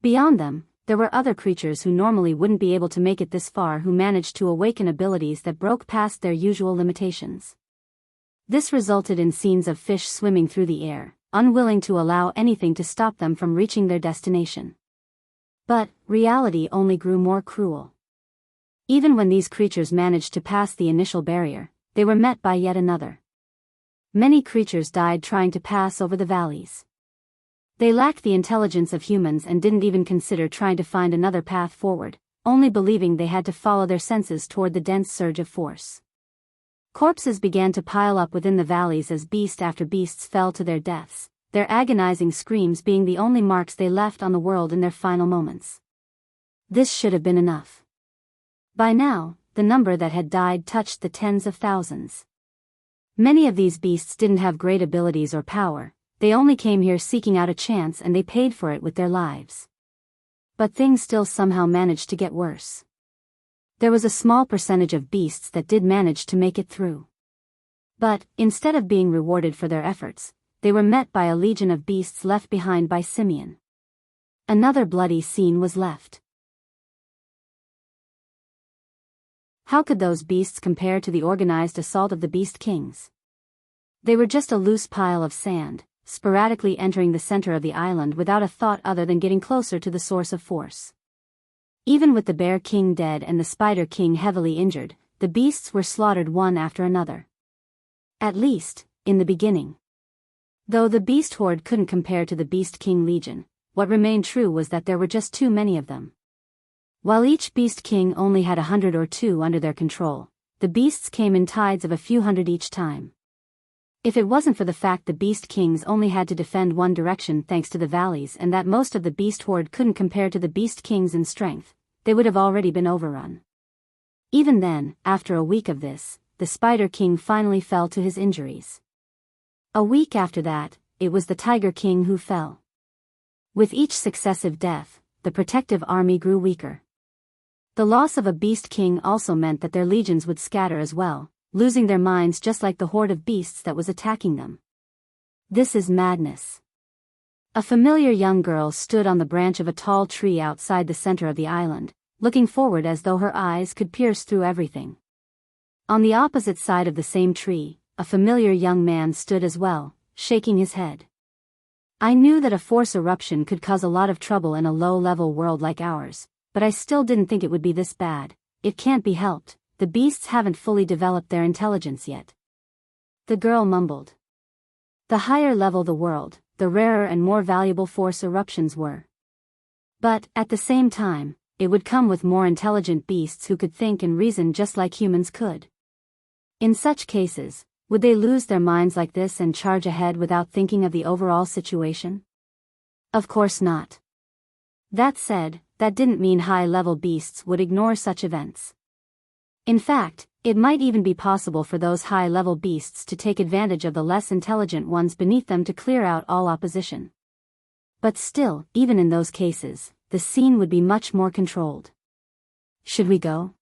Beyond them, there were other creatures who normally wouldn't be able to make it this far who managed to awaken abilities that broke past their usual limitations. This resulted in scenes of fish swimming through the air, unwilling to allow anything to stop them from reaching their destination. But reality only grew more cruel. Even when these creatures managed to pass the initial barrier, they were met by yet another. Many creatures died trying to pass over the valleys. They lacked the intelligence of humans and didn't even consider trying to find another path forward, only believing they had to follow their senses toward the dense surge of force. Corpses began to pile up within the valleys as beast after beasts fell to their deaths, their agonizing screams being the only marks they left on the world in their final moments. This should have been enough. By now, the number that had died touched the tens of thousands. Many of these beasts didn't have great abilities or power, they only came here seeking out a chance and they paid for it with their lives. But things still somehow managed to get worse. There was a small percentage of beasts that did manage to make it through. But, instead of being rewarded for their efforts, they were met by a legion of beasts left behind by Simeon. Another bloody scene was left. How could those beasts compare to the organized assault of the Beast Kings? They were just a loose pile of sand, sporadically entering the center of the island without a thought other than getting closer to the source of force. Even with the Bear King dead and the Spider King heavily injured, the beasts were slaughtered one after another. At least, in the beginning. Though the Beast Horde couldn't compare to the Beast King Legion, what remained true was that there were just too many of them. While each Beast King only had 100 or 2 under their control, the beasts came in tides of a few hundred each time. If it wasn't for the fact the Beast Kings only had to defend one direction thanks to the valleys and that most of the Beast Horde couldn't compare to the Beast Kings in strength, they would have already been overrun. Even then, after a week of this, the Spider King finally fell to his injuries. A week after that, it was the Tiger King who fell. With each successive death, the protective army grew weaker. The loss of a Beast King also meant that their legions would scatter as well, losing their minds just like the horde of beasts that was attacking them. This is madness. A familiar young girl stood on the branch of a tall tree outside the center of the island, looking forward as though her eyes could pierce through everything. On the opposite side of the same tree, a familiar young man stood as well, shaking his head. I knew that a force eruption could cause a lot of trouble in a low-level world like ours, but I still didn't think it would be this bad. It can't be helped, the beasts haven't fully developed their intelligence yet. The girl mumbled. The higher level the world, the rarer and more valuable force eruptions were. But, at the same time, it would come with more intelligent beasts who could think and reason just like humans could. In such cases, would they lose their minds like this and charge ahead without thinking of the overall situation? Of course not. That said, that didn't mean high-level beasts would ignore such events. In fact, it might even be possible for those high-level beasts to take advantage of the less intelligent ones beneath them to clear out all opposition. But still, even in those cases, the scene would be much more controlled. Should we go?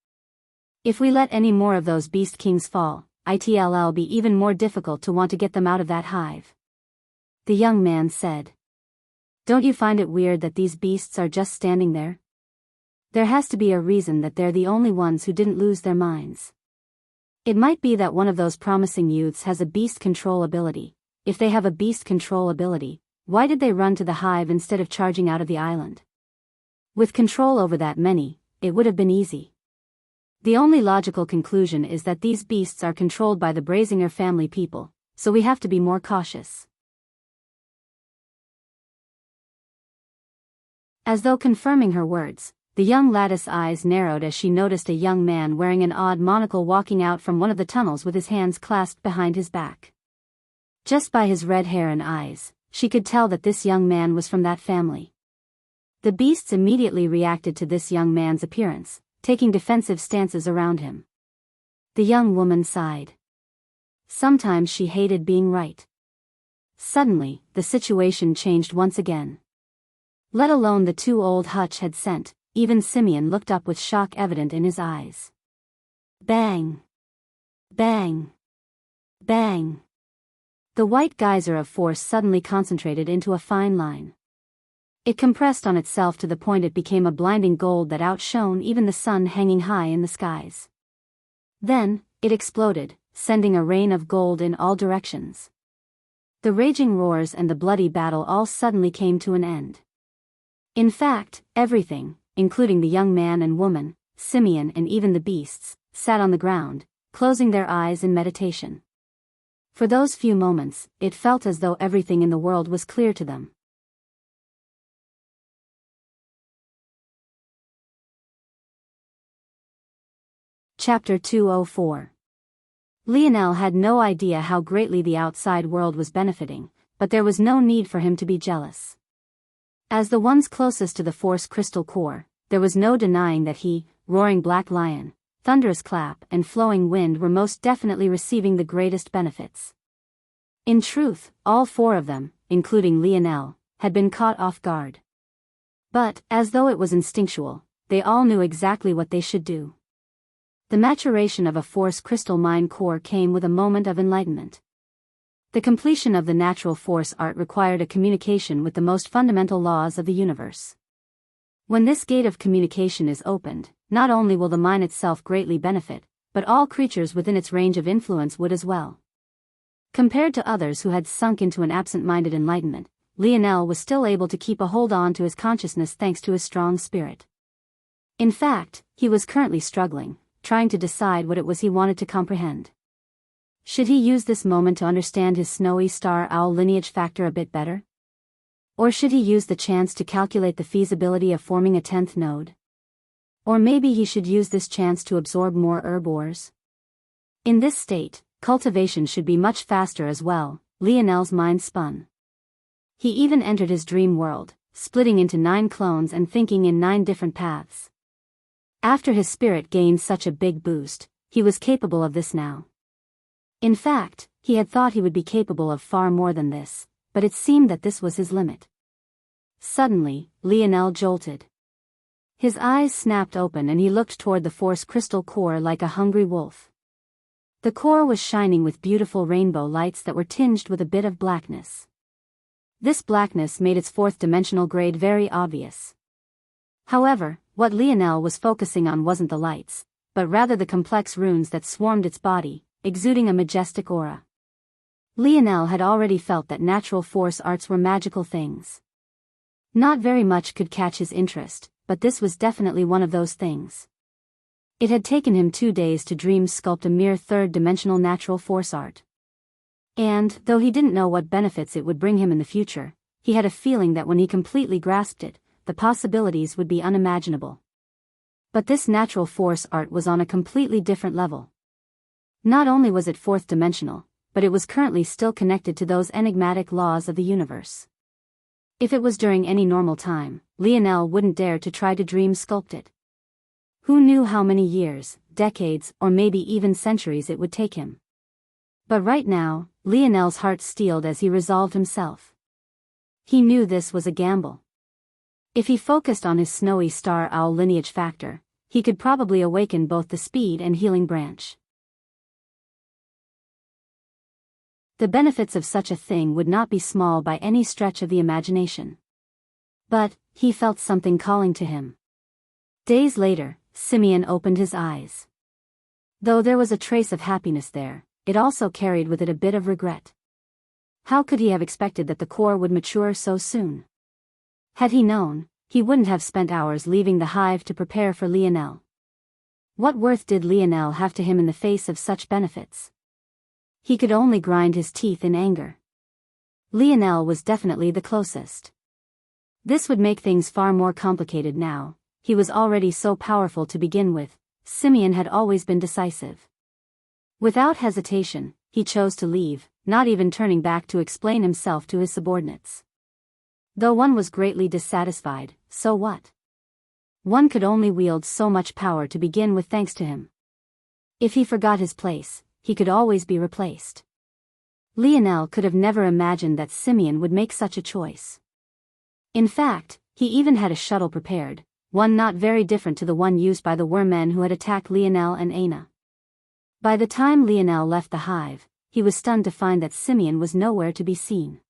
If we let any more of those beast kings fall, it'll be even more difficult to want to get them out of that hive. The young man said. Don't you find it weird that these beasts are just standing there? There has to be a reason that they're the only ones who didn't lose their minds. It might be that one of those promising youths has a beast control ability. If they have a beast control ability, why did they run to the hive instead of charging out of the island? With control over that many, it would have been easy. The only logical conclusion is that these beasts are controlled by the Brazinger family people, so we have to be more cautious. As though confirming her words, the young lattice eyes narrowed as she noticed a young man wearing an odd monocle walking out from one of the tunnels with his hands clasped behind his back. Just by his red hair and eyes, she could tell that this young man was from that family. The beasts immediately reacted to this young man's appearance, taking defensive stances around him. The young woman sighed. Sometimes she hated being right. Suddenly, the situation changed once again. Let alone the two old Hutch had sent, even Simeon looked up with shock evident in his eyes. Bang! Bang! Bang! The white geyser of force suddenly concentrated into a fine line. It compressed on itself to the point it became a blinding gold that outshone even the sun hanging high in the skies. Then, it exploded, sending a rain of gold in all directions. The raging roars and the bloody battle all suddenly came to an end. In fact, everything, including the young man and woman, Simeon and even the beasts, sat on the ground, closing their eyes in meditation. For those few moments, it felt as though everything in the world was clear to them. Chapter 204. Lionel had no idea how greatly the outside world was benefiting, but there was no need for him to be jealous. As the ones closest to the Force crystal core, there was no denying that he, Roaring Black Lion, Thunderous Clap and Flowing Wind were most definitely receiving the greatest benefits. In truth, all four of them, including Lionel, had been caught off guard. But, as though it was instinctual, they all knew exactly what they should do. The maturation of a Force crystal mind core came with a moment of enlightenment. The completion of the natural force art required a communication with the most fundamental laws of the universe. When this gate of communication is opened, not only will the mind itself greatly benefit, but all creatures within its range of influence would as well. Compared to others who had sunk into an absent-minded enlightenment, Lionel was still able to keep a hold on to his consciousness thanks to his strong spirit. In fact, he was currently struggling, trying to decide what it was he wanted to comprehend. Should he use this moment to understand his snowy star owl lineage factor a bit better? Or should he use the chance to calculate the feasibility of forming a 10th node? Or maybe he should use this chance to absorb more herb ores? In this state, cultivation should be much faster as well, Lionel's mind spun. He even entered his dream world, splitting into 9 clones and thinking in 9 different paths. After his spirit gained such a big boost, he was capable of this now. In fact, he had thought he would be capable of far more than this, but it seemed that this was his limit. Suddenly, Lionel jolted. His eyes snapped open and he looked toward the Force crystal core like a hungry wolf. The core was shining with beautiful rainbow lights that were tinged with a bit of blackness. This blackness made its 4th-dimensional grade very obvious. However, what Lionel was focusing on wasn't the lights, but rather the complex runes that swarmed its body, exuding a majestic aura. Lionel had already felt that natural force arts were magical things. Not very much could catch his interest, but this was definitely one of those things. It had taken him 2 days to dream sculpt a mere third-dimensional natural force art. And, though he didn't know what benefits it would bring him in the future, he had a feeling that when he completely grasped it, the possibilities would be unimaginable. But this natural force art was on a completely different level. Not only was it fourth-dimensional, but it was currently still connected to those enigmatic laws of the universe. If it was during any normal time, Lionel wouldn't dare to try to dream sculpt it. Who knew how many years, decades, or maybe even centuries it would take him? But right now, Lionel's heart steeled as he resolved himself. He knew this was a gamble. If he focused on his snowy star owl lineage factor, he could probably awaken both the speed and healing branch. The benefits of such a thing would not be small by any stretch of the imagination. But, he felt something calling to him. Days later, Simeon opened his eyes. Though there was a trace of happiness there, it also carried with it a bit of regret. How could he have expected that the core would mature so soon? Had he known, he wouldn't have spent hours leaving the hive to prepare for Lionel. What worth did Lionel have to him in the face of such benefits? He could only grind his teeth in anger. Lionel was definitely the closest. This would make things far more complicated now. He was already so powerful to begin with. Simeon had always been decisive. Without hesitation, he chose to leave, not even turning back to explain himself to his subordinates. Though one was greatly dissatisfied, so what? One could only wield so much power to begin with thanks to him. If he forgot his place, he could always be replaced. Lionel could have never imagined that Simeon would make such a choice. In fact, he even had a shuttle prepared, one not very different to the one used by the wormen who had attacked Lionel and Aina. By the time Lionel left the hive, he was stunned to find that Simeon was nowhere to be seen.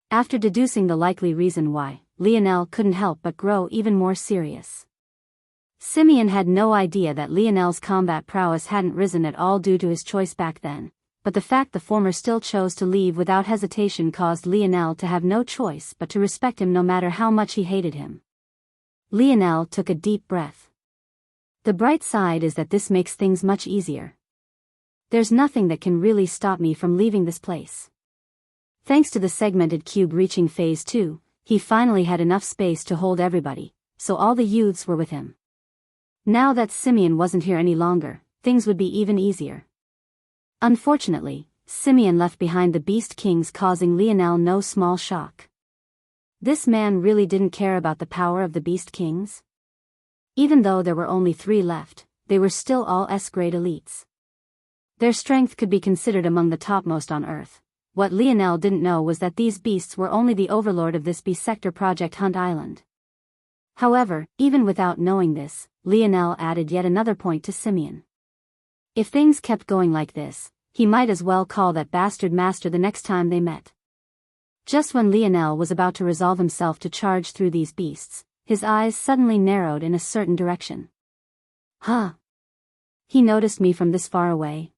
After deducing the likely reason why, Lionel couldn't help but grow even more serious. Simeon had no idea that Lionel's combat prowess hadn't risen at all due to his choice back then, but the fact the former still chose to leave without hesitation caused Lionel to have no choice but to respect him no matter how much he hated him. Lionel took a deep breath. The bright side is that this makes things much easier. There's nothing that can really stop me from leaving this place. Thanks to the segmented cube reaching phase 2, he finally had enough space to hold everybody, so all the youths were with him. Now that Simeon wasn't here any longer, things would be even easier. Unfortunately, Simeon left behind the Beast Kings, causing Lionel no small shock. This man really didn't care about the power of the Beast Kings? Even though there were only 3 left, they were still all S-grade elites. Their strength could be considered among the topmost on Earth. What Lionel didn't know was that these beasts were only the overlord of this B-sector Project Hunt Island. However, even without knowing this, Lionel added yet another point to Simeon. If things kept going like this, he might as well call that bastard master the next time they met. Just when Lionel was about to resolve himself to charge through these beasts, his eyes suddenly narrowed in a certain direction. Huh? He noticed me from this far away?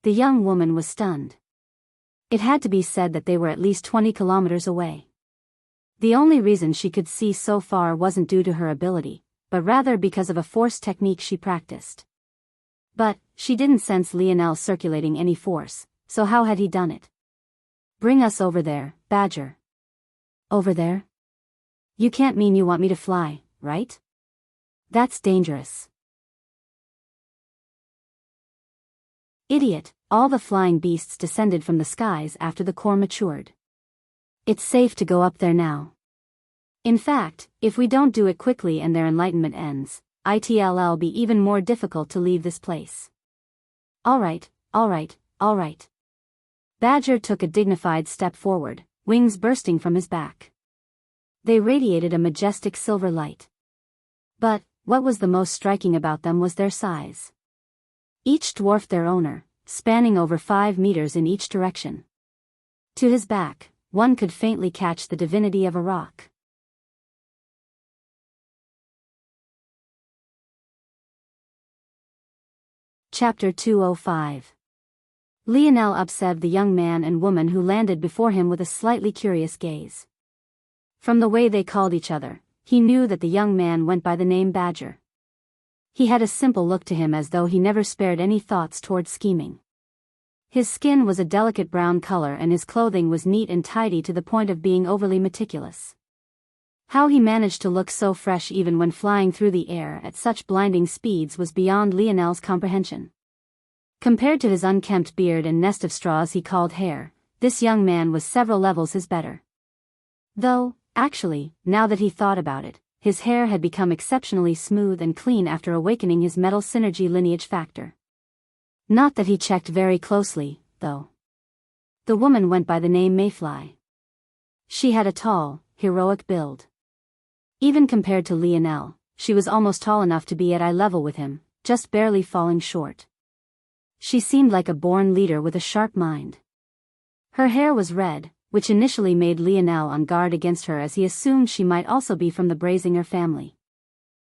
The young woman was stunned. It had to be said that they were at least 20 kilometers away. The only reason she could see so far wasn't due to her ability, but rather because of a force technique she practiced. But, she didn't sense Lionel circulating any force, so how had he done it? Bring us over there, Badger. Over there? You can't mean you want me to fly, right? That's dangerous. Idiot, all the flying beasts descended from the skies after the core matured. It's safe to go up there now. In fact, if we don't do it quickly and their enlightenment ends, it'll be even more difficult to leave this place. Alright. Badger took a dignified step forward, wings bursting from his back. They radiated a majestic silver light. But, what was the most striking about them was their size. Each dwarfed their owner, spanning over 5 meters in each direction. To his back, one could faintly catch the divinity of a rock. Chapter 205. Lionel observed the young man and woman who landed before him with a slightly curious gaze. From the way they called each other, he knew that the young man went by the name Badger. He had a simple look to him, as though he never spared any thoughts toward scheming. His skin was a delicate brown color and his clothing was neat and tidy to the point of being overly meticulous. How he managed to look so fresh even when flying through the air at such blinding speeds was beyond Lionel's comprehension. Compared to his unkempt beard and nest of straws he called hair, this young man was several levels his better. Though, actually, now that he thought about it, his hair had become exceptionally smooth and clean after awakening his metal synergy lineage factor. Not that he checked very closely, though. The woman went by the name Mayfly. She had a tall, heroic build. Even compared to Lionel, she was almost tall enough to be at eye level with him, just barely falling short. She seemed like a born leader with a sharp mind. Her hair was red, which initially made Lionel on guard against her, as he assumed she might also be from the Brazinger family.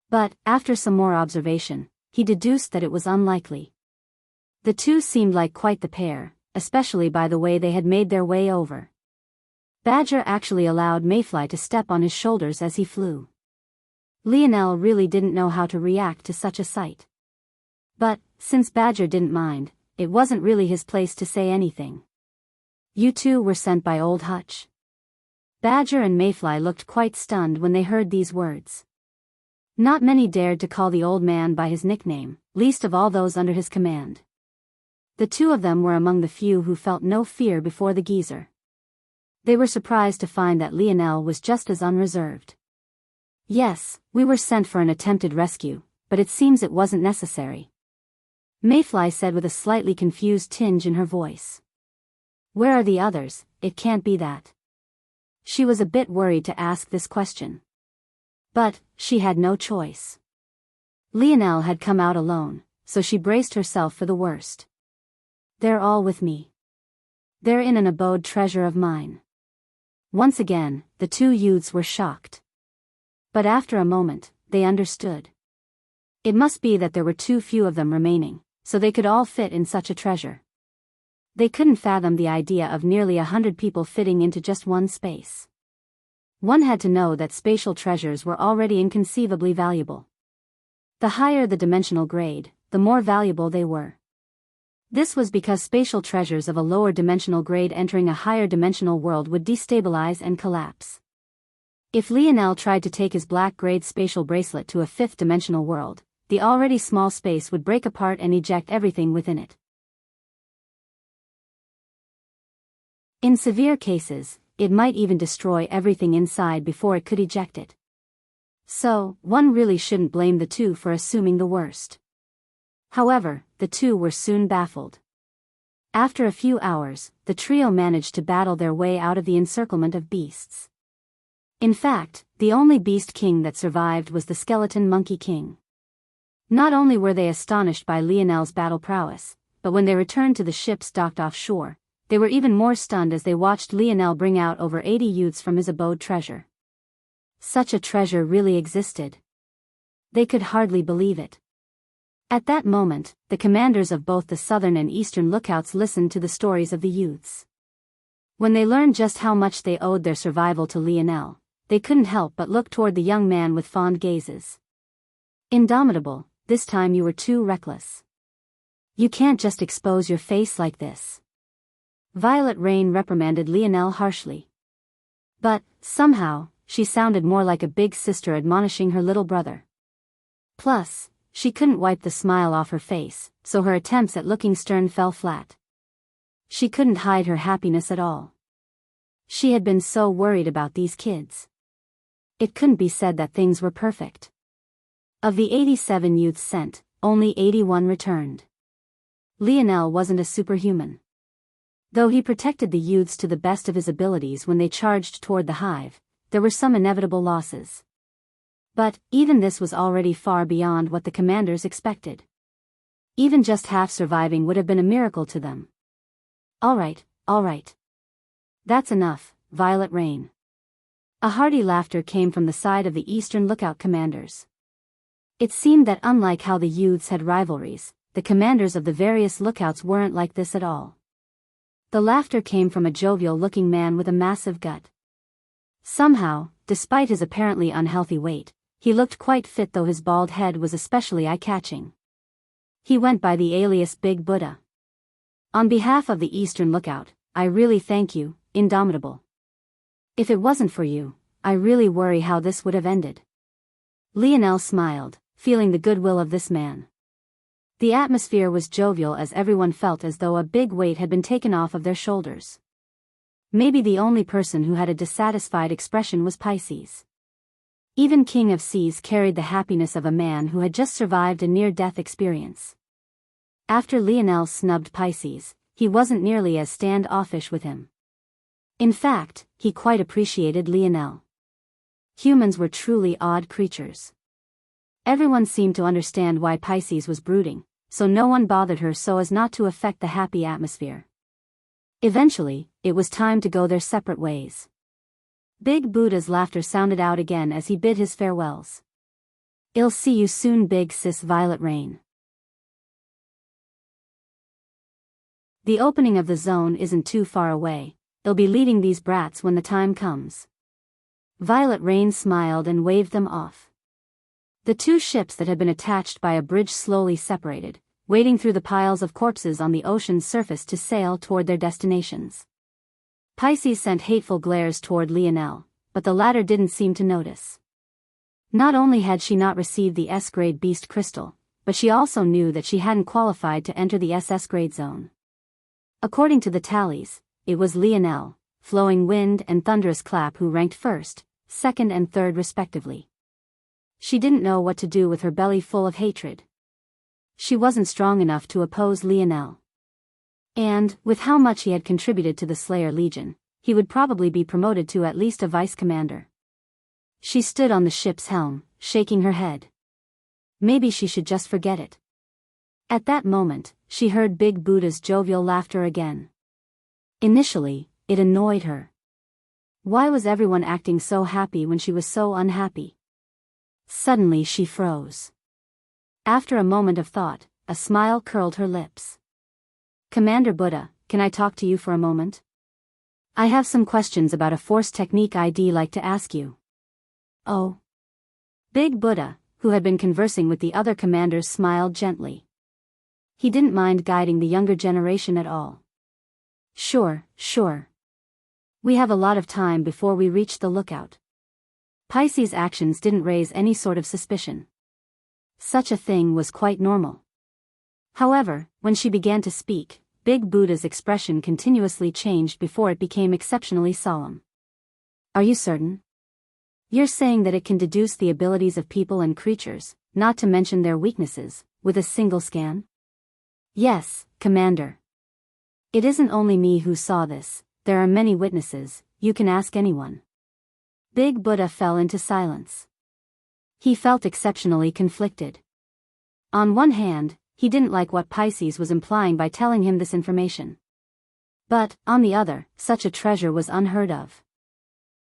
But, after some more observation, he deduced that it was unlikely. The two seemed like quite the pair, especially by the way they had made their way over. Badger actually allowed Mayfly to step on his shoulders as he flew. Lionel really didn't know how to react to such a sight. But, since Badger didn't mind, it wasn't really his place to say anything. You two were sent by Old Hutch. Badger and Mayfly looked quite stunned when they heard these words. Not many dared to call the old man by his nickname, least of all those under his command. The two of them were among the few who felt no fear before the geezer. They were surprised to find that Lionel was just as unreserved. Yes, we were sent for an attempted rescue, but it seems it wasn't necessary. Mayfly said with a slightly confused tinge in her voice. Where are the others? It can't be that. She was a bit worried to ask this question. But, she had no choice. Lionel had come out alone, so she braced herself for the worst. They're all with me. They're in an abode treasure of mine. Once again, the two youths were shocked. But after a moment, they understood. It must be that there were too few of them remaining, so they could all fit in such a treasure. They couldn't fathom the idea of nearly 100 people fitting into just one space. One had to know that spatial treasures were already inconceivably valuable. The higher the dimensional grade, the more valuable they were. This was because spatial treasures of a lower dimensional grade entering a higher dimensional world would destabilize and collapse. If Lionel tried to take his black grade spatial bracelet to a fifth dimensional world, the already small space would break apart and eject everything within it. In severe cases, it might even destroy everything inside before it could eject it. So, one really shouldn't blame the two for assuming the worst. However, the two were soon baffled. After a few hours, the trio managed to battle their way out of the encirclement of beasts. In fact, the only beast king that survived was the skeleton monkey king. Not only were they astonished by Lionel's battle prowess, but when they returned to the ships docked offshore, they were even more stunned as they watched Lionel bring out over 80 youths from his abode treasure. Such a treasure really existed. They could hardly believe it. At that moment, the commanders of both the southern and eastern lookouts listened to the stories of the youths. When they learned just how much they owed their survival to Lionel, they couldn't help but look toward the young man with fond gazes. Indomitable, this time you were too reckless. You can't just expose your face like this. Violet Rain reprimanded Lionel harshly. But, somehow, she sounded more like a big sister admonishing her little brother. Plus, she couldn't wipe the smile off her face, so her attempts at looking stern fell flat. She couldn't hide her happiness at all. She had been so worried about these kids. It couldn't be said that things were perfect. Of the 87 youths sent, only 81 returned. Lionel wasn't a superhuman. Though he protected the youths to the best of his abilities when they charged toward the hive, there were some inevitable losses. But, even this was already far beyond what the commanders expected. Even just half surviving would have been a miracle to them. All right. That's enough, Violet Rain. A hearty laughter came from the side of the Eastern Lookout commanders. It seemed that unlike how the youths had rivalries, the the commanders of the various lookouts weren't like this at all. The laughter came from a jovial-looking man with a massive gut. Somehow, despite his apparently unhealthy weight, he looked quite fit, though his bald head was especially eye-catching. He went by the alias Big Buddha. On behalf of the Eastern Lookout, I really thank you, Indomitable. If it wasn't for you, I really worry how this would have ended. Lionel smiled, feeling the goodwill of this man. The atmosphere was jovial as everyone felt as though a big weight had been taken off of their shoulders. Maybe the only person who had a dissatisfied expression was Pisces. Even King of Seas carried the happiness of a man who had just survived a near-death experience. After Lionel snubbed Pisces, he wasn't nearly as standoffish with him. In fact, he quite appreciated Lionel. Humans were truly odd creatures. Everyone seemed to understand why Pisces was brooding, so no one bothered her so as not to affect the happy atmosphere. Eventually, it was time to go their separate ways. Big Buddha's laughter sounded out again as he bid his farewells. "I'll see you soon, Big Sis Violet Rain." The opening of the zone isn't too far away. I'll be leading these brats when the time comes. Violet Rain smiled and waved them off. The two ships that had been attached by a bridge slowly separated, wading through the piles of corpses on the ocean's surface to sail toward their destinations. Pisces sent hateful glares toward Lionel, but the latter didn't seem to notice. Not only had she not received the S-grade beast crystal, but she also knew that she hadn't qualified to enter the SS-grade zone. According to the tallies, it was Lionel, Flowing Wind and Thunderous Clap who ranked first, second and third respectively. She didn't know what to do with her belly full of hatred. She wasn't strong enough to oppose Lionel. And, with how much he had contributed to the Slayer Legion, he would probably be promoted to at least a vice commander. She stood on the ship's helm, shaking her head. Maybe she should just forget it. At that moment, she heard Big Buddha's jovial laughter again. Initially, it annoyed her. Why was everyone acting so happy when she was so unhappy? Suddenly she froze. After a moment of thought, a smile curled her lips. "Commander Buddha, can I talk to you for a moment? I have some questions about a force technique I'd like to ask you." "Oh." Big Buddha, who had been conversing with the other commanders, smiled gently. He didn't mind guiding the younger generation at all. Sure. We have a lot of time before we reach the lookout." Pisces' actions didn't raise any sort of suspicion. Such a thing was quite normal. However, when she began to speak, Big Buddha's expression continuously changed before it became exceptionally solemn. "Are you certain? You're saying that it can deduce the abilities of people and creatures, not to mention their weaknesses, with a single scan?" "Yes, Commander. It isn't only me who saw this, there are many witnesses, you can ask anyone." Big Buddha fell into silence. He felt exceptionally conflicted. On one hand, he didn't like what Pisces was implying by telling him this information. But, on the other, such a treasure was unheard of.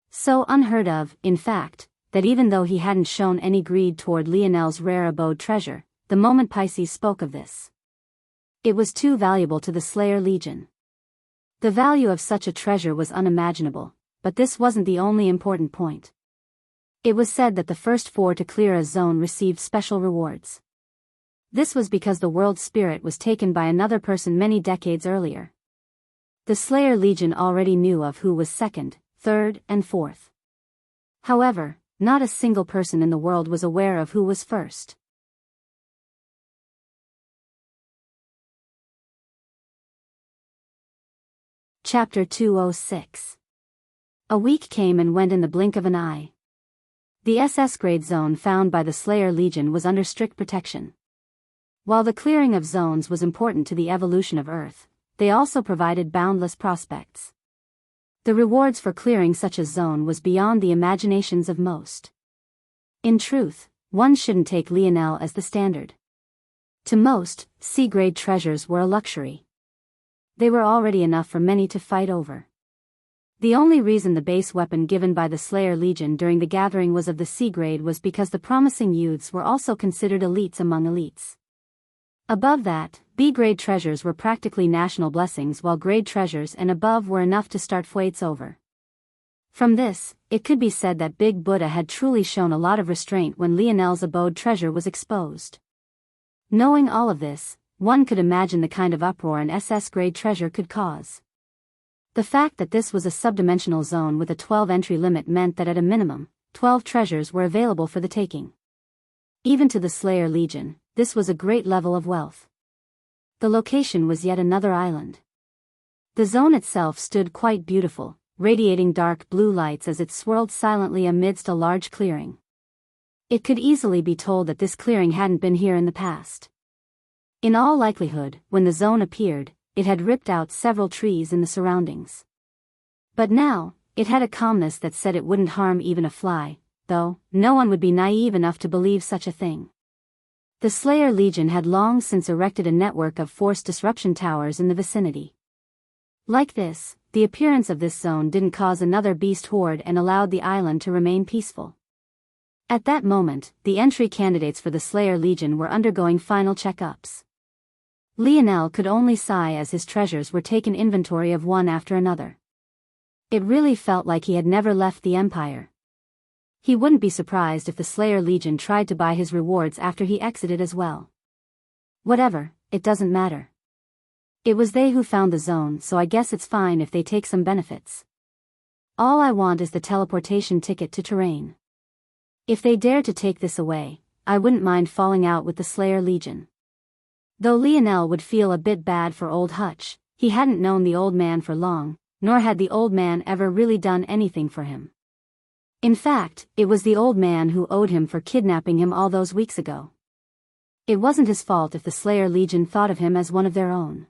So unheard of, in fact, that even though he hadn't shown any greed toward Lionel's rare abode treasure, the moment Pisces spoke of this, it was too valuable to the Slayer Legion. The value of such a treasure was unimaginable, but this wasn't the only important point. It was said that the first 4 to clear a zone received special rewards. This was because the world spirit was taken by another person many decades earlier. The Slayer Legion already knew of who was second, third, and fourth. However, not a single person in the world was aware of who was first. Chapter 206. A week came and went in the blink of an eye. The SS-grade zone found by the Slayer Legion was under strict protection. While the clearing of zones was important to the evolution of Earth, they also provided boundless prospects. The rewards for clearing such a zone was beyond the imaginations of most. In truth, one shouldn't take Lionel as the standard. To most, C-grade treasures were a luxury. They were already enough for many to fight over. The only reason the base weapon given by the Slayer Legion during the gathering was of the C-grade was because the promising youths were also considered elites among elites. Above that, B-grade treasures were practically national blessings, while grade treasures and above were enough to start fights over. From this, it could be said that Big Buddha had truly shown a lot of restraint when Lionel's abode treasure was exposed. Knowing all of this, one could imagine the kind of uproar an SS-grade treasure could cause. The fact that this was a subdimensional zone with a 12 entry limit meant that at a minimum, 12 treasures were available for the taking. Even to the Slayer Legion, this was a great level of wealth. The location was yet another island. The zone itself stood quite beautiful, radiating dark blue lights as it swirled silently amidst a large clearing. It could easily be told that this clearing hadn't been here in the past. In all likelihood, when the zone appeared, it had ripped out several trees in the surroundings. But now, it had a calmness that said it wouldn't harm even a fly, though no one would be naive enough to believe such a thing. The Slayer Legion had long since erected a network of force disruption towers in the vicinity. Like this, the appearance of this zone didn't cause another beast horde and allowed the island to remain peaceful. At that moment, the entry candidates for the Slayer Legion were undergoing final checkups. Lionel could only sigh as his treasures were taken inventory of one after another. It really felt like he had never left the Empire. He wouldn't be surprised if the Slayer Legion tried to buy his rewards after he exited as well. Whatever, it doesn't matter. It was they who found the zone, so I guess it's fine if they take some benefits. All I want is the teleportation ticket to terrain. If they dare to take this away, I wouldn't mind falling out with the Slayer Legion. Though Lionel would feel a bit bad for old Hutch, he hadn't known the old man for long, nor had the old man ever really done anything for him. In fact, it was the old man who owed him for kidnapping him all those weeks ago. It wasn't his fault if the Slayer Legion thought of him as one of their own.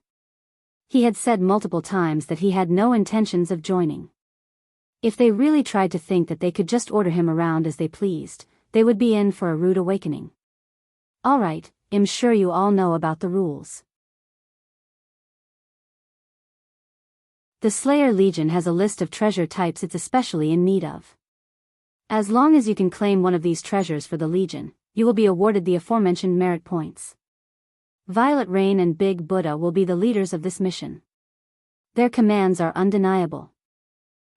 He had said multiple times that he had no intentions of joining. If they really tried to think that they could just order him around as they pleased, they would be in for a rude awakening. Alright, I'm sure you all know about the rules. The Slayer Legion has a list of treasure types it's especially in need of. As long as you can claim one of these treasures for the Legion, you will be awarded the aforementioned merit points. Violet Rain and Big Buddha will be the leaders of this mission. Their commands are undeniable.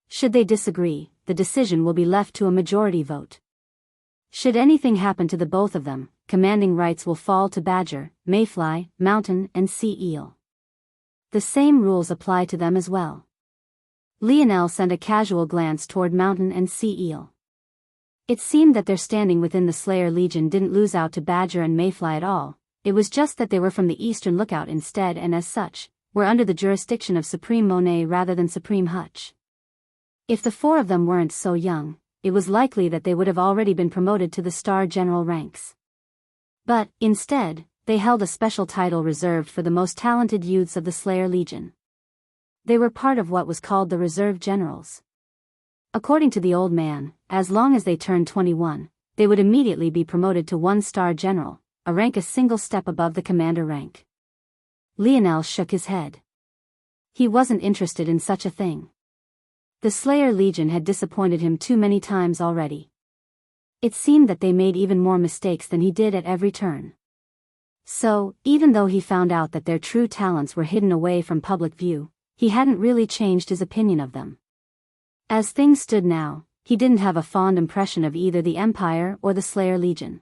Should they disagree, the decision will be left to a majority vote. Should anything happen to the both of them, commanding rights will fall to Badger, Mayfly, Mountain, and Sea Eel. The same rules apply to them as well. Lionel sent a casual glance toward Mountain and Sea Eel. It seemed that their standing within the Slayer Legion didn't lose out to Badger and Mayfly at all, it was just that they were from the Eastern Lookout instead and as such, were under the jurisdiction of Supreme Monet rather than Supreme Hutch. If the four of them weren't so young, it was likely that they would have already been promoted to the Star General ranks. But, instead, they held a special title reserved for the most talented youths of the Slayer Legion. They were part of what was called the Reserve Generals. According to the old man, as long as they turned 21, they would immediately be promoted to 1-star general, a rank a single step above the commander rank. Lionel shook his head. He wasn't interested in such a thing. The Slayer Legion had disappointed him too many times already. It seemed that they made even more mistakes than he did at every turn. So, even though he found out that their true talents were hidden away from public view, he hadn't really changed his opinion of them. As things stood now, he didn't have a fond impression of either the Empire or the Slayer Legion.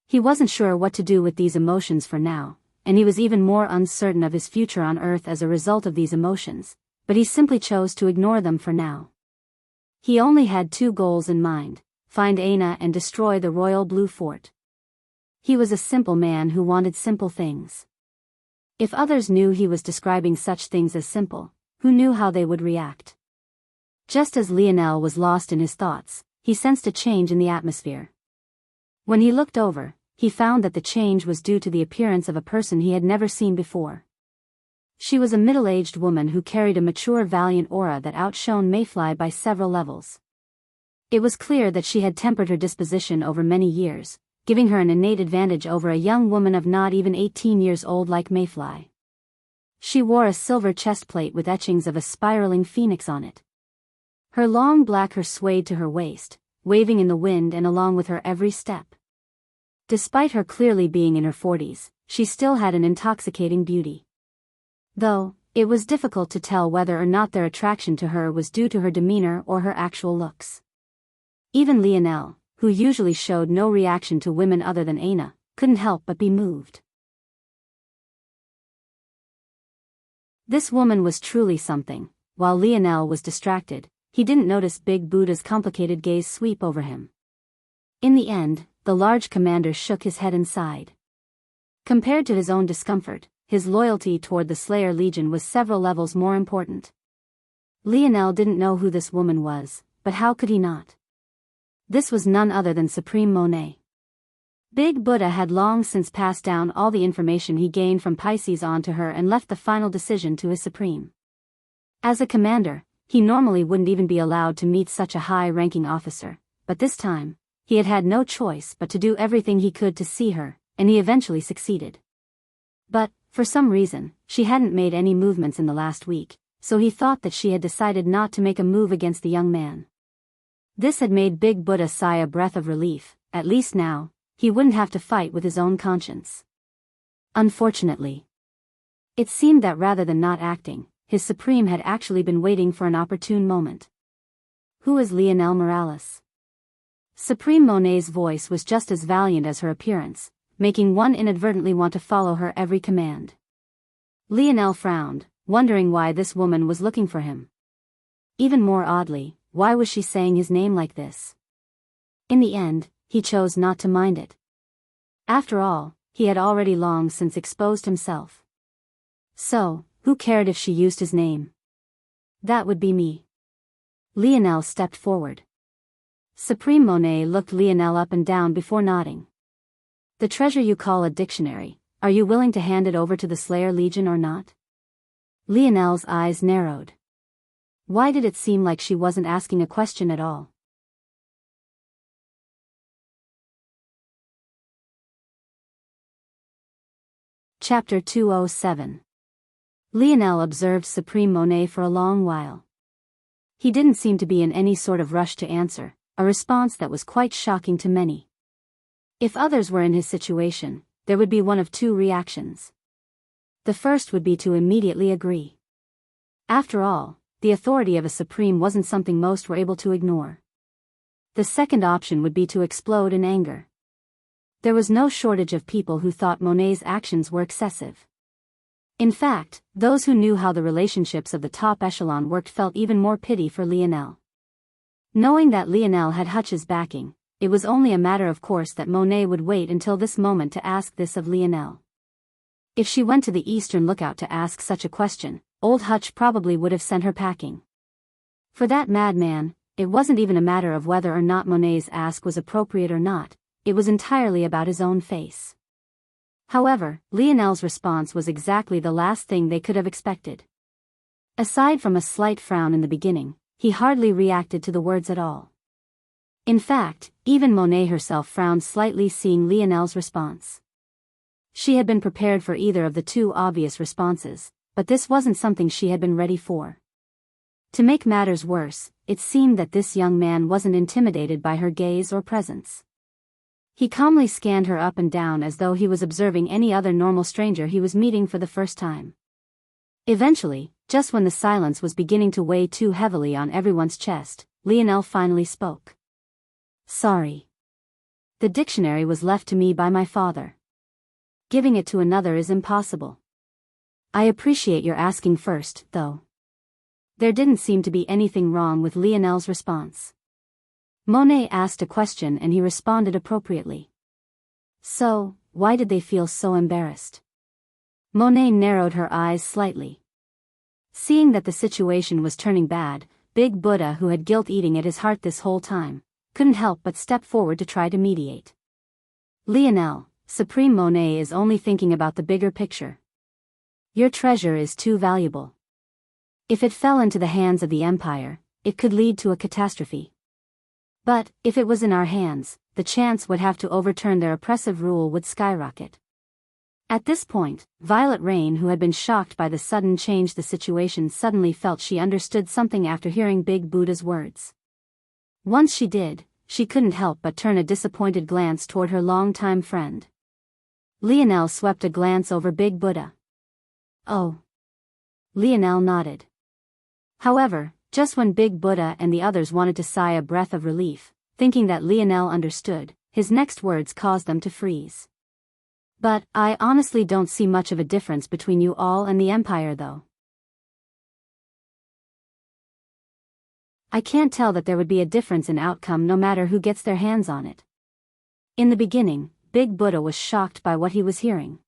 He wasn't sure what to do with these emotions for now, and he was even more uncertain of his future on Earth as a result of these emotions, but he simply chose to ignore them for now. He only had two goals in mind: find Aina and destroy the Royal Blue Fort. He was a simple man who wanted simple things. If others knew he was describing such things as simple, who knew how they would react? Just as Lionel was lost in his thoughts, he sensed a change in the atmosphere. When he looked over, he found that the change was due to the appearance of a person he had never seen before. She was a middle-aged woman who carried a mature, valiant aura that outshone Mayfly by several levels. It was clear that she had tempered her disposition over many years, giving her an innate advantage over a young woman of not even 18 years old like Mayfly. She wore a silver chestplate with etchings of a spiraling phoenix on it. Her long black hair swayed to her waist, waving in the wind and along with her every step. Despite her clearly being in her 40s, she still had an intoxicating beauty. Though, it was difficult to tell whether or not their attraction to her was due to her demeanor or her actual looks. Even Lionel, who usually showed no reaction to women other than Aina, couldn't help but be moved. This woman was truly something. While Lionel was distracted, he didn't notice Big Buddha's complicated gaze sweep over him. In the end, the large commander shook his head and sighed. Compared to his own discomfort, his loyalty toward the Slayer Legion was several levels more important. Lionel didn't know who this woman was, but how could he not? This was none other than Supreme Monet. Big Buddha had long since passed down all the information he gained from Pisces onto her and left the final decision to his Supreme. As a commander, he normally wouldn't even be allowed to meet such a high-ranking officer, but this time, he had had no choice but to do everything he could to see her, and he eventually succeeded. But, for some reason, she hadn't made any movements in the last week, so he thought that she had decided not to make a move against the young man. This had made Big Buddha sigh a breath of relief. At least now, he wouldn't have to fight with his own conscience. Unfortunately, it seemed that rather than not acting, his Supreme had actually been waiting for an opportune moment. Who is Lionel Morales? Supreme Monet's voice was just as valiant as her appearance, making one inadvertently want to follow her every command. Lionel frowned, wondering why this woman was looking for him. Even more oddly, why was she saying his name like this? In the end, he chose not to mind it. After all, he had already long since exposed himself. So, who cared if she used his name? That would be me. Lionel stepped forward. Supreme Monet looked Lionel up and down before nodding. The treasure you call a dictionary, are you willing to hand it over to the Slayer Legion or not? Lionel's eyes narrowed. Why did it seem like she wasn't asking a question at all? Chapter 207. Lionel observed Supreme Monet for a long while. He didn't seem to be in any sort of rush to answer, a response that was quite shocking to many. If others were in his situation, there would be one of two reactions. The first would be to immediately agree. After all, the authority of a Supreme wasn't something most were able to ignore. The second option would be to explode in anger. There was no shortage of people who thought Monet's actions were excessive. In fact, those who knew how the relationships of the top echelon worked felt even more pity for Lionel. Knowing that Lionel had Hutch's backing, it was only a matter of course that Monet would wait until this moment to ask this of Lionel. If she went to the Eastern Lookout to ask such a question, old Hutch probably would have sent her packing. For that madman, it wasn't even a matter of whether or not Monet's ask was appropriate or not, it was entirely about his own face. However, Lionel's response was exactly the last thing they could have expected. Aside from a slight frown in the beginning, he hardly reacted to the words at all. In fact, even Monet herself frowned slightly seeing Lionel's response. She had been prepared for either of the two obvious responses, but this wasn't something she had been ready for. To make matters worse, it seemed that this young man wasn't intimidated by her gaze or presence. He calmly scanned her up and down as though he was observing any other normal stranger he was meeting for the first time. Eventually, just when the silence was beginning to weigh too heavily on everyone's chest, Lionel finally spoke. Sorry. The dictionary was left to me by my father. Giving it to another is impossible. I appreciate your asking first, though. There didn't seem to be anything wrong with Lionel's response. Monet asked a question and he responded appropriately. So, why did they feel so embarrassed? Monet narrowed her eyes slightly. Seeing that the situation was turning bad, Big Buddha, who had guilt eating at his heart this whole time, couldn't help but step forward to try to mediate. Lionel, Supreme Monet is only thinking about the bigger picture. Your treasure is too valuable. If it fell into the hands of the Empire, it could lead to a catastrophe. But, if it was in our hands, the chance would have to overturn their oppressive rule would skyrocket. At this point, Violet Rain, who had been shocked by the sudden change the situation, suddenly felt she understood something after hearing Big Buddha's words. Once she did, she couldn't help but turn a disappointed glance toward her longtime friend. Lionel swept a glance over Big Buddha. "Oh." Lionel nodded. However, just when Big Buddha and the others wanted to sigh a breath of relief, thinking that Lionel understood, his next words caused them to freeze. "But, I honestly don't see much of a difference between you all and the Empire though. I can't tell that there would be a difference in outcome no matter who gets their hands on it." In the beginning, Big Buddha was shocked by what he was hearing.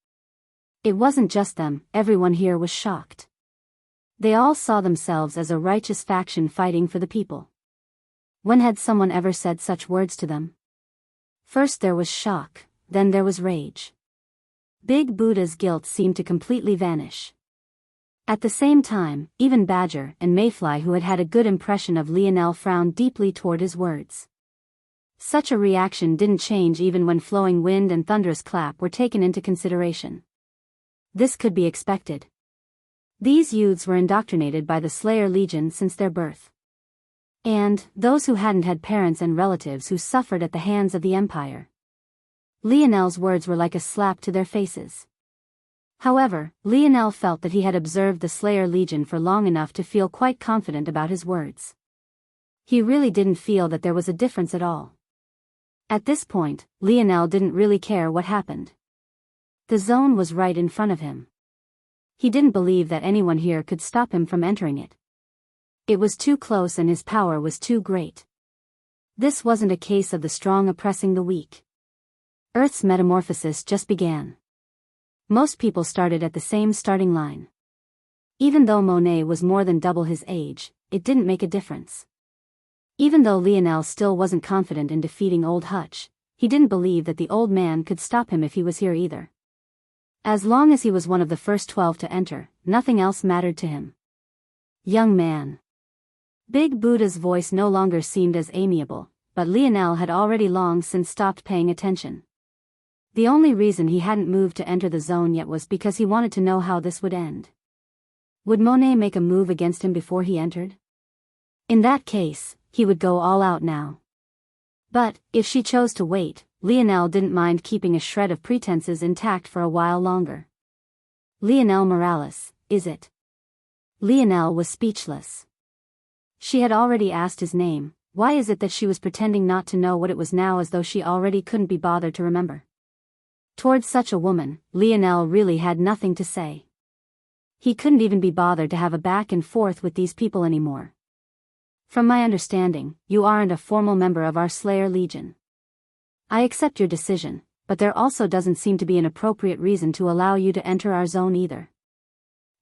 It wasn't just them, everyone here was shocked. They all saw themselves as a righteous faction fighting for the people. When had someone ever said such words to them? First there was shock, then there was rage. Big Buddha's guilt seemed to completely vanish. At the same time, even Badger and Mayfly, who had had a good impression of Lionel, frowned deeply toward his words. Such a reaction didn't change even when flowing wind and thunderous clap were taken into consideration. This could be expected. These youths were indoctrinated by the Slayer Legion since their birth. And, those who hadn't had parents and relatives who suffered at the hands of the Empire. Lionel's words were like a slap to their faces. However, Lionel felt that he had observed the Slayer Legion for long enough to feel quite confident about his words. He really didn't feel that there was a difference at all. At this point, Lionel didn't really care what happened. The zone was right in front of him. He didn't believe that anyone here could stop him from entering it. It was too close and his power was too great. This wasn't a case of the strong oppressing the weak. Earth's metamorphosis just began. Most people started at the same starting line. Even though Monet was more than double his age, it didn't make a difference. Even though Lionel still wasn't confident in defeating Old Hutch, he didn't believe that the old man could stop him if he was here either. As long as he was one of the first 12 to enter, nothing else mattered to him. "Young man." Big Buddha's voice no longer seemed as amiable, but Lionel had already long since stopped paying attention. The only reason he hadn't moved to enter the zone yet was because he wanted to know how this would end. Would Monet make a move against him before he entered? In that case, he would go all out now. But, if she chose to wait, Lionel didn't mind keeping a shred of pretenses intact for a while longer. "Lionel Morales, is it?" Lionel was speechless. She had already asked his name. Why is it that she was pretending not to know what it was now, as though she already couldn't be bothered to remember? Towards such a woman, Lionel really had nothing to say. He couldn't even be bothered to have a back and forth with these people anymore. "From my understanding, you aren't a formal member of our Slayer Legion. I accept your decision, but there also doesn't seem to be an appropriate reason to allow you to enter our zone either."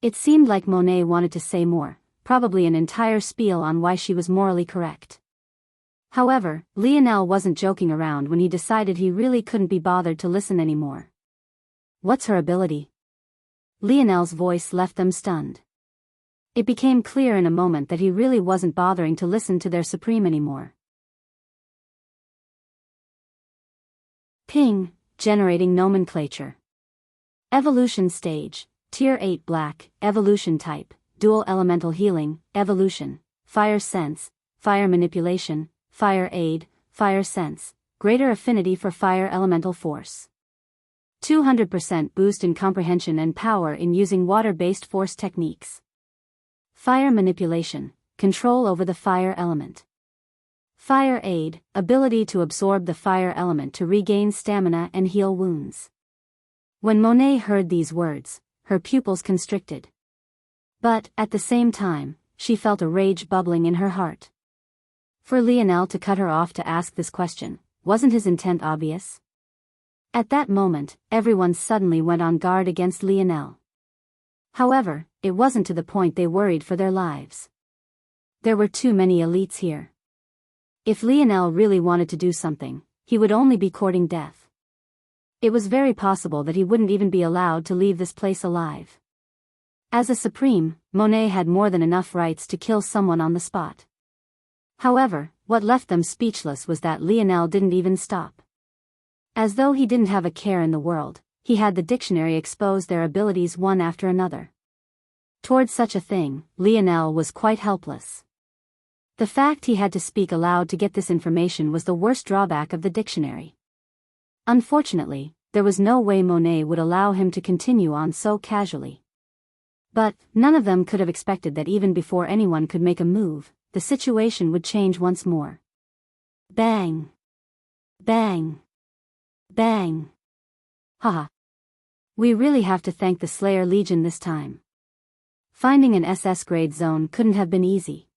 It seemed like Monet wanted to say more, probably an entire spiel on why she was morally correct. However, Lionel wasn't joking around when he decided he really couldn't be bothered to listen anymore. "What's her ability?" Lionel's voice left them stunned. It became clear in a moment that he really wasn't bothering to listen to their supreme anymore. Ping, generating nomenclature. Evolution stage, Tier 8 Black, Evolution type, Dual Elemental Healing, Evolution, Fire Sense, Fire Manipulation, Fire Aid, Fire Sense, Greater Affinity for Fire Elemental Force. 200% boost in comprehension and power in using water-based force techniques. Fire Manipulation, control over the fire element. Fire Aid, ability to absorb the fire element to regain stamina and heal wounds. When Monet heard these words, her pupils constricted. But, at the same time, she felt a rage bubbling in her heart. For Lionel to cut her off to ask this question, wasn't his intent obvious? At that moment, everyone suddenly went on guard against Lionel. However, it wasn't to the point they worried for their lives. There were too many elites here. If Lionel really wanted to do something, he would only be courting death. It was very possible that he wouldn't even be allowed to leave this place alive. As a supreme, Monet had more than enough rights to kill someone on the spot. However, what left them speechless was that Lionel didn't even stop. As though he didn't have a care in the world, he had the dictionary expose their abilities one after another. Towards such a thing, Lionel was quite helpless. The fact he had to speak aloud to get this information was the worst drawback of the dictionary. Unfortunately, there was no way Monet would allow him to continue on so casually. But none of them could have expected that even before anyone could make a move, the situation would change once more. Bang! Bang! Bang! Haha. We really have to thank the Slayer Legion this time. Finding an SS grade zone couldn't have been easy.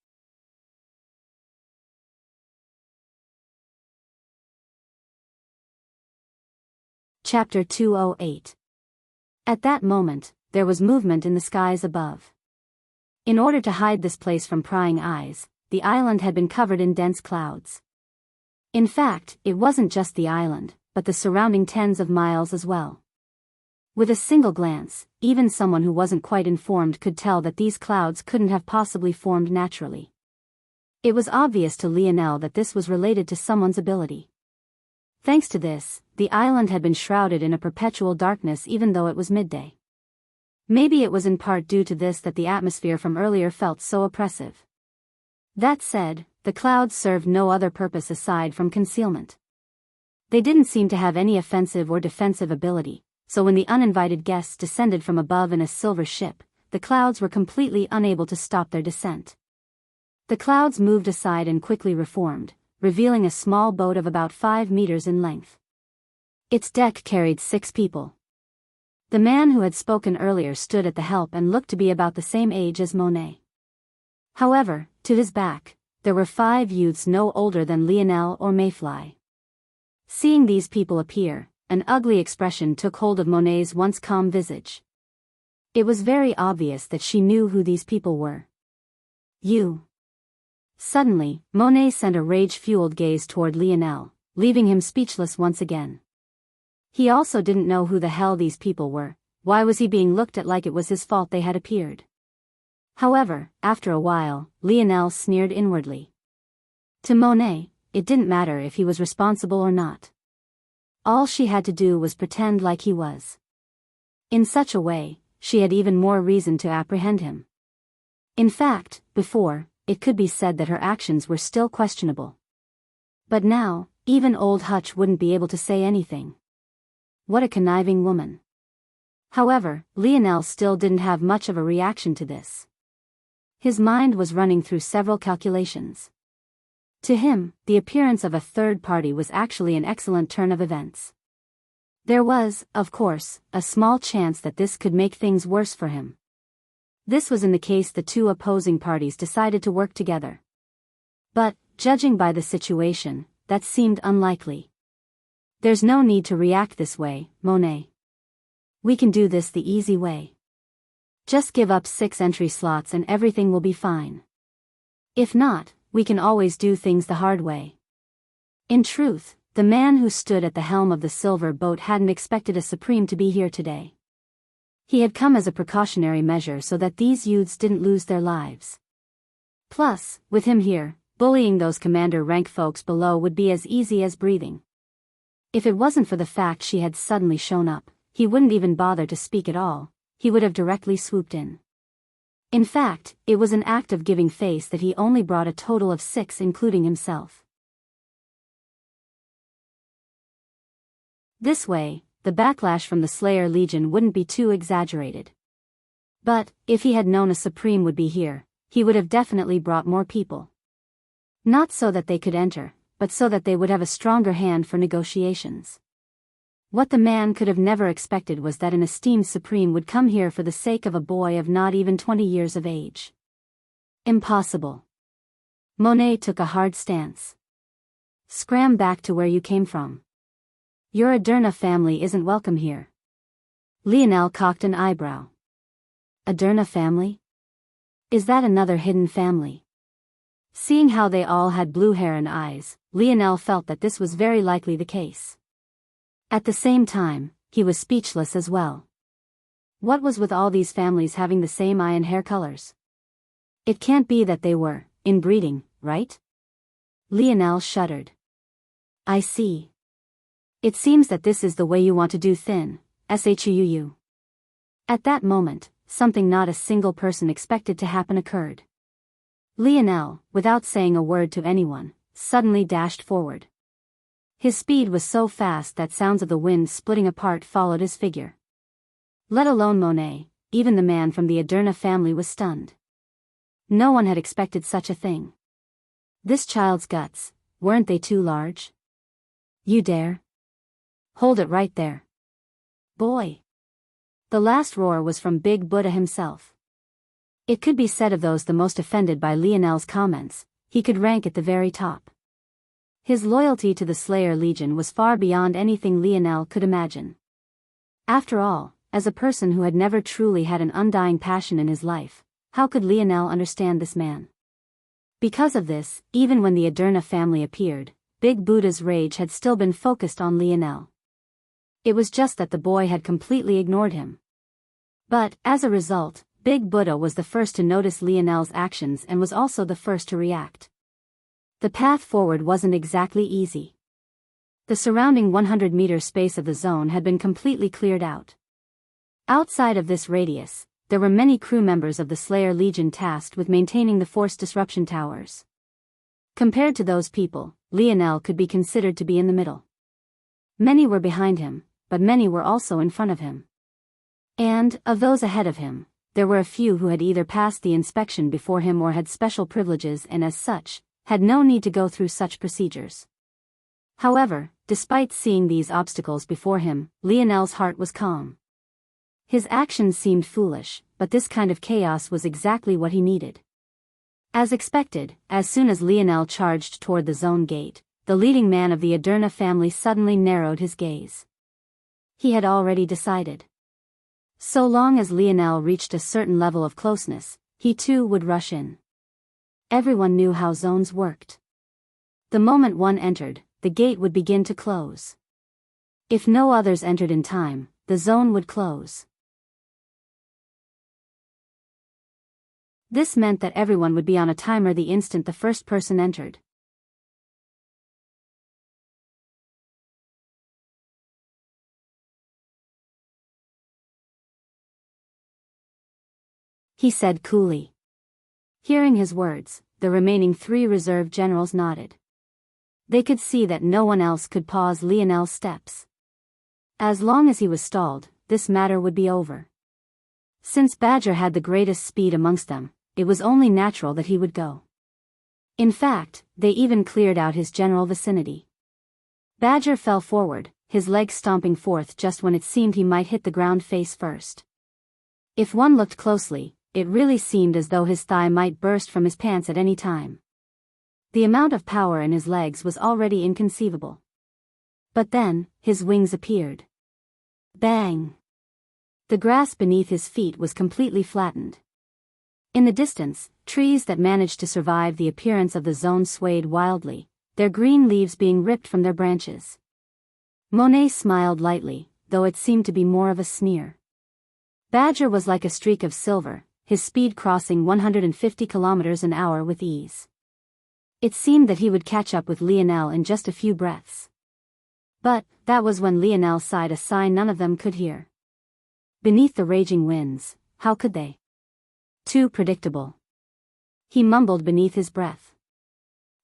Chapter 208. At that moment, there was movement in the skies above. In order to hide this place from prying eyes, the island had been covered in dense clouds. In fact, it wasn't just the island, but the surrounding tens of miles as well. With a single glance, even someone who wasn't quite informed could tell that these clouds couldn't have possibly formed naturally. It was obvious to Lionel that this was related to someone's ability. Thanks to this, the island had been shrouded in a perpetual darkness even though it was midday. Maybe it was in part due to this that the atmosphere from earlier felt so oppressive. That said, the clouds served no other purpose aside from concealment. They didn't seem to have any offensive or defensive ability, so when the uninvited guests descended from above in a silver ship, the clouds were completely unable to stop their descent. The clouds moved aside and quickly reformed, revealing a small boat of about 5 meters in length. Its deck carried 6 people. The man who had spoken earlier stood at the helm and looked to be about the same age as Monet. However, to his back, there were 5 youths no older than Lionel or Mayfly. Seeing these people appear, an ugly expression took hold of Monet's once calm visage. It was very obvious that she knew who these people were. You. Suddenly, Monet sent a rage-fueled gaze toward Lionel, leaving him speechless once again. He also didn't know who the hell these people were. Why was he being looked at like it was his fault they had appeared? However, after a while, Lionel sneered inwardly. To Monet, it didn't matter if he was responsible or not. All she had to do was pretend like he was. In such a way, she had even more reason to apprehend him. In fact, before, it could be said that her actions were still questionable. But now, even old Hutch wouldn't be able to say anything. What a conniving woman. However, Lionel still didn't have much of a reaction to this. His mind was running through several calculations. To him, the appearance of a third party was actually an excellent turn of events. There was, of course, a small chance that this could make things worse for him. This was in the case the 2 opposing parties decided to work together. But, judging by the situation, that seemed unlikely. There's no need to react this way, Monet. We can do this the easy way. Just give up 6 entry slots and everything will be fine. If not, we can always do things the hard way. In truth, the man who stood at the helm of the silver boat hadn't expected a supreme to be here today. He had come as a precautionary measure so that these youths didn't lose their lives. Plus, with him here, bullying those commander rank folks below would be as easy as breathing. If it wasn't for the fact she had suddenly shown up, he wouldn't even bother to speak at all, he would have directly swooped in. In fact, it was an act of giving face that he only brought a total of 6 including himself. This way, the backlash from the Slayer Legion wouldn't be too exaggerated. But, if he had known a Supreme would be here, he would have definitely brought more people. Not so that they could enter, but so that they would have a stronger hand for negotiations. What the man could have never expected was that an esteemed Supreme would come here for the sake of a boy of not even 20 years of age. Impossible. Monet took a hard stance. Scram back to where you came from. Your Aderna family isn't welcome here. Lionel cocked an eyebrow. Aderna family? Is that another hidden family? Seeing how they all had blue hair and eyes, Lionel felt that this was very likely the case. At the same time, he was speechless as well. What was with all these families having the same eye and hair colors? It can't be that they were inbreeding, right? Lionel shuddered. I see. It seems that this is the way you want to do thin, shuu. At that moment, something not a single person expected to happen occurred. Lionel, without saying a word to anyone, suddenly dashed forward. His speed was so fast that sounds of the wind splitting apart followed his figure. Let alone Monet, even the man from the Aderna family was stunned. No one had expected such a thing. This child's guts, weren't they too large? You dare? Hold it right there. Boy. The last roar was from Big Buddha himself. It could be said of those the most offended by Lionel's comments, he could rank at the very top. His loyalty to the Slayer Legion was far beyond anything Lionel could imagine. After all, as a person who had never truly had an undying passion in his life, how could Lionel understand this man? Because of this, even when the Aderna family appeared, Big Buddha's rage had still been focused on Lionel. It was just that the boy had completely ignored him. But, as a result, Big Buddha was the first to notice Lionel's actions and was also the first to react. The path forward wasn't exactly easy. The surrounding 100-meter space of the zone had been completely cleared out. Outside of this radius, there were many crew members of the Slayer Legion tasked with maintaining the force disruption towers. Compared to those people, Lionel could be considered to be in the middle. Many were behind him, but many were also in front of him. And, of those ahead of him, there were a few who had either passed the inspection before him or had special privileges and as such, had no need to go through such procedures. However, despite seeing these obstacles before him, Lionel's heart was calm. His actions seemed foolish, but this kind of chaos was exactly what he needed. As expected, as soon as Lionel charged toward the zone gate, the leading man of the Aderna family suddenly narrowed his gaze. He had already decided. So long as Lionel reached a certain level of closeness, he too would rush in. Everyone knew how zones worked. The moment one entered, the gate would begin to close. If no others entered in time, the zone would close. This meant that everyone would be on a timer the instant the first person entered. He said coolly. Hearing his words, the remaining 3 reserve generals nodded. They could see that no one else could pause Lionel's steps. As long as he was stalled, this matter would be over. Since Badger had the greatest speed amongst them, it was only natural that he would go. In fact, they even cleared out his general vicinity. Badger fell forward, his legs stomping forth just when it seemed he might hit the ground face first. If one looked closely, it really seemed as though his thigh might burst from his pants at any time. The amount of power in his legs was already inconceivable. But then, his wings appeared. Bang! The grass beneath his feet was completely flattened. In the distance, trees that managed to survive the appearance of the zone swayed wildly, their green leaves being ripped from their branches. Monet smiled lightly, though it seemed to be more of a sneer. Badger was like a streak of silver, his speed crossing 150 kilometers an hour with ease. It seemed that he would catch up with Lionel in just a few breaths. But, that was when Lionel sighed a sigh none of them could hear. Beneath the raging winds, how could they? Too predictable. He mumbled beneath his breath.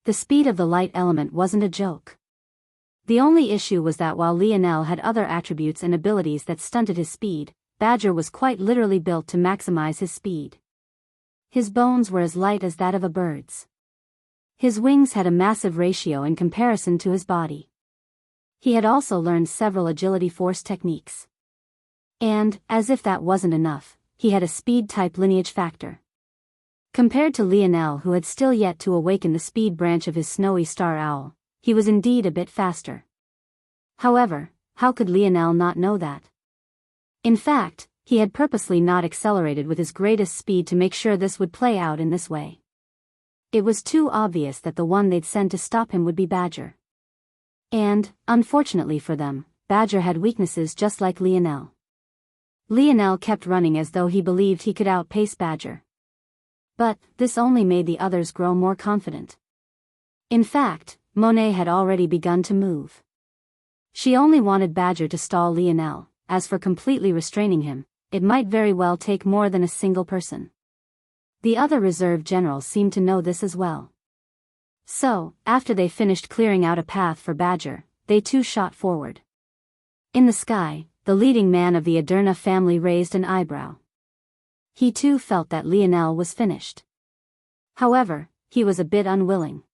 The speed of the light element wasn't a joke. The only issue was that while Lionel had other attributes and abilities that stunted his speed, Badger was quite literally built to maximize his speed. His bones were as light as that of a bird's. His wings had a massive ratio in comparison to his body. He had also learned several agility force techniques. And, as if that wasn't enough, he had a speed-type lineage factor. Compared to Lionel, who had still yet to awaken the speed branch of his snowy star owl, he was indeed a bit faster. However, how could Lionel not know that? In fact, he had purposely not accelerated with his greatest speed to make sure this would play out in this way. It was too obvious that the one they'd send to stop him would be Badger. And, unfortunately for them, Badger had weaknesses just like Lionel. Lionel kept running as though he believed he could outpace Badger. But, this only made the others grow more confident. In fact, Monet had already begun to move. She only wanted Badger to stall Lionel. As for completely restraining him, it might very well take more than a single person. The other reserve generals seemed to know this as well. So, after they finished clearing out a path for Badger, they too shot forward. In the sky, the leading man of the Aderna family raised an eyebrow. He too felt that Lionel was finished. However, he was a bit unwilling.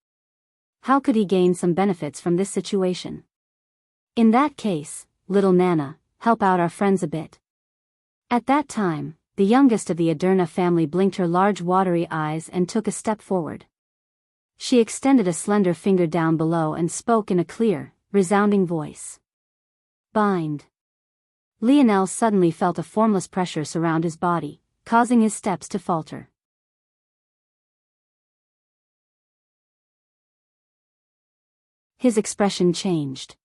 How could he gain some benefits from this situation? In that case, little Nana, help out our friends a bit. At that time, the youngest of the Aderna family blinked her large watery eyes and took a step forward. She extended a slender finger down below and spoke in a clear, resounding voice. Bind. Lionel suddenly felt a formless pressure surround his body, causing his steps to falter. His expression changed.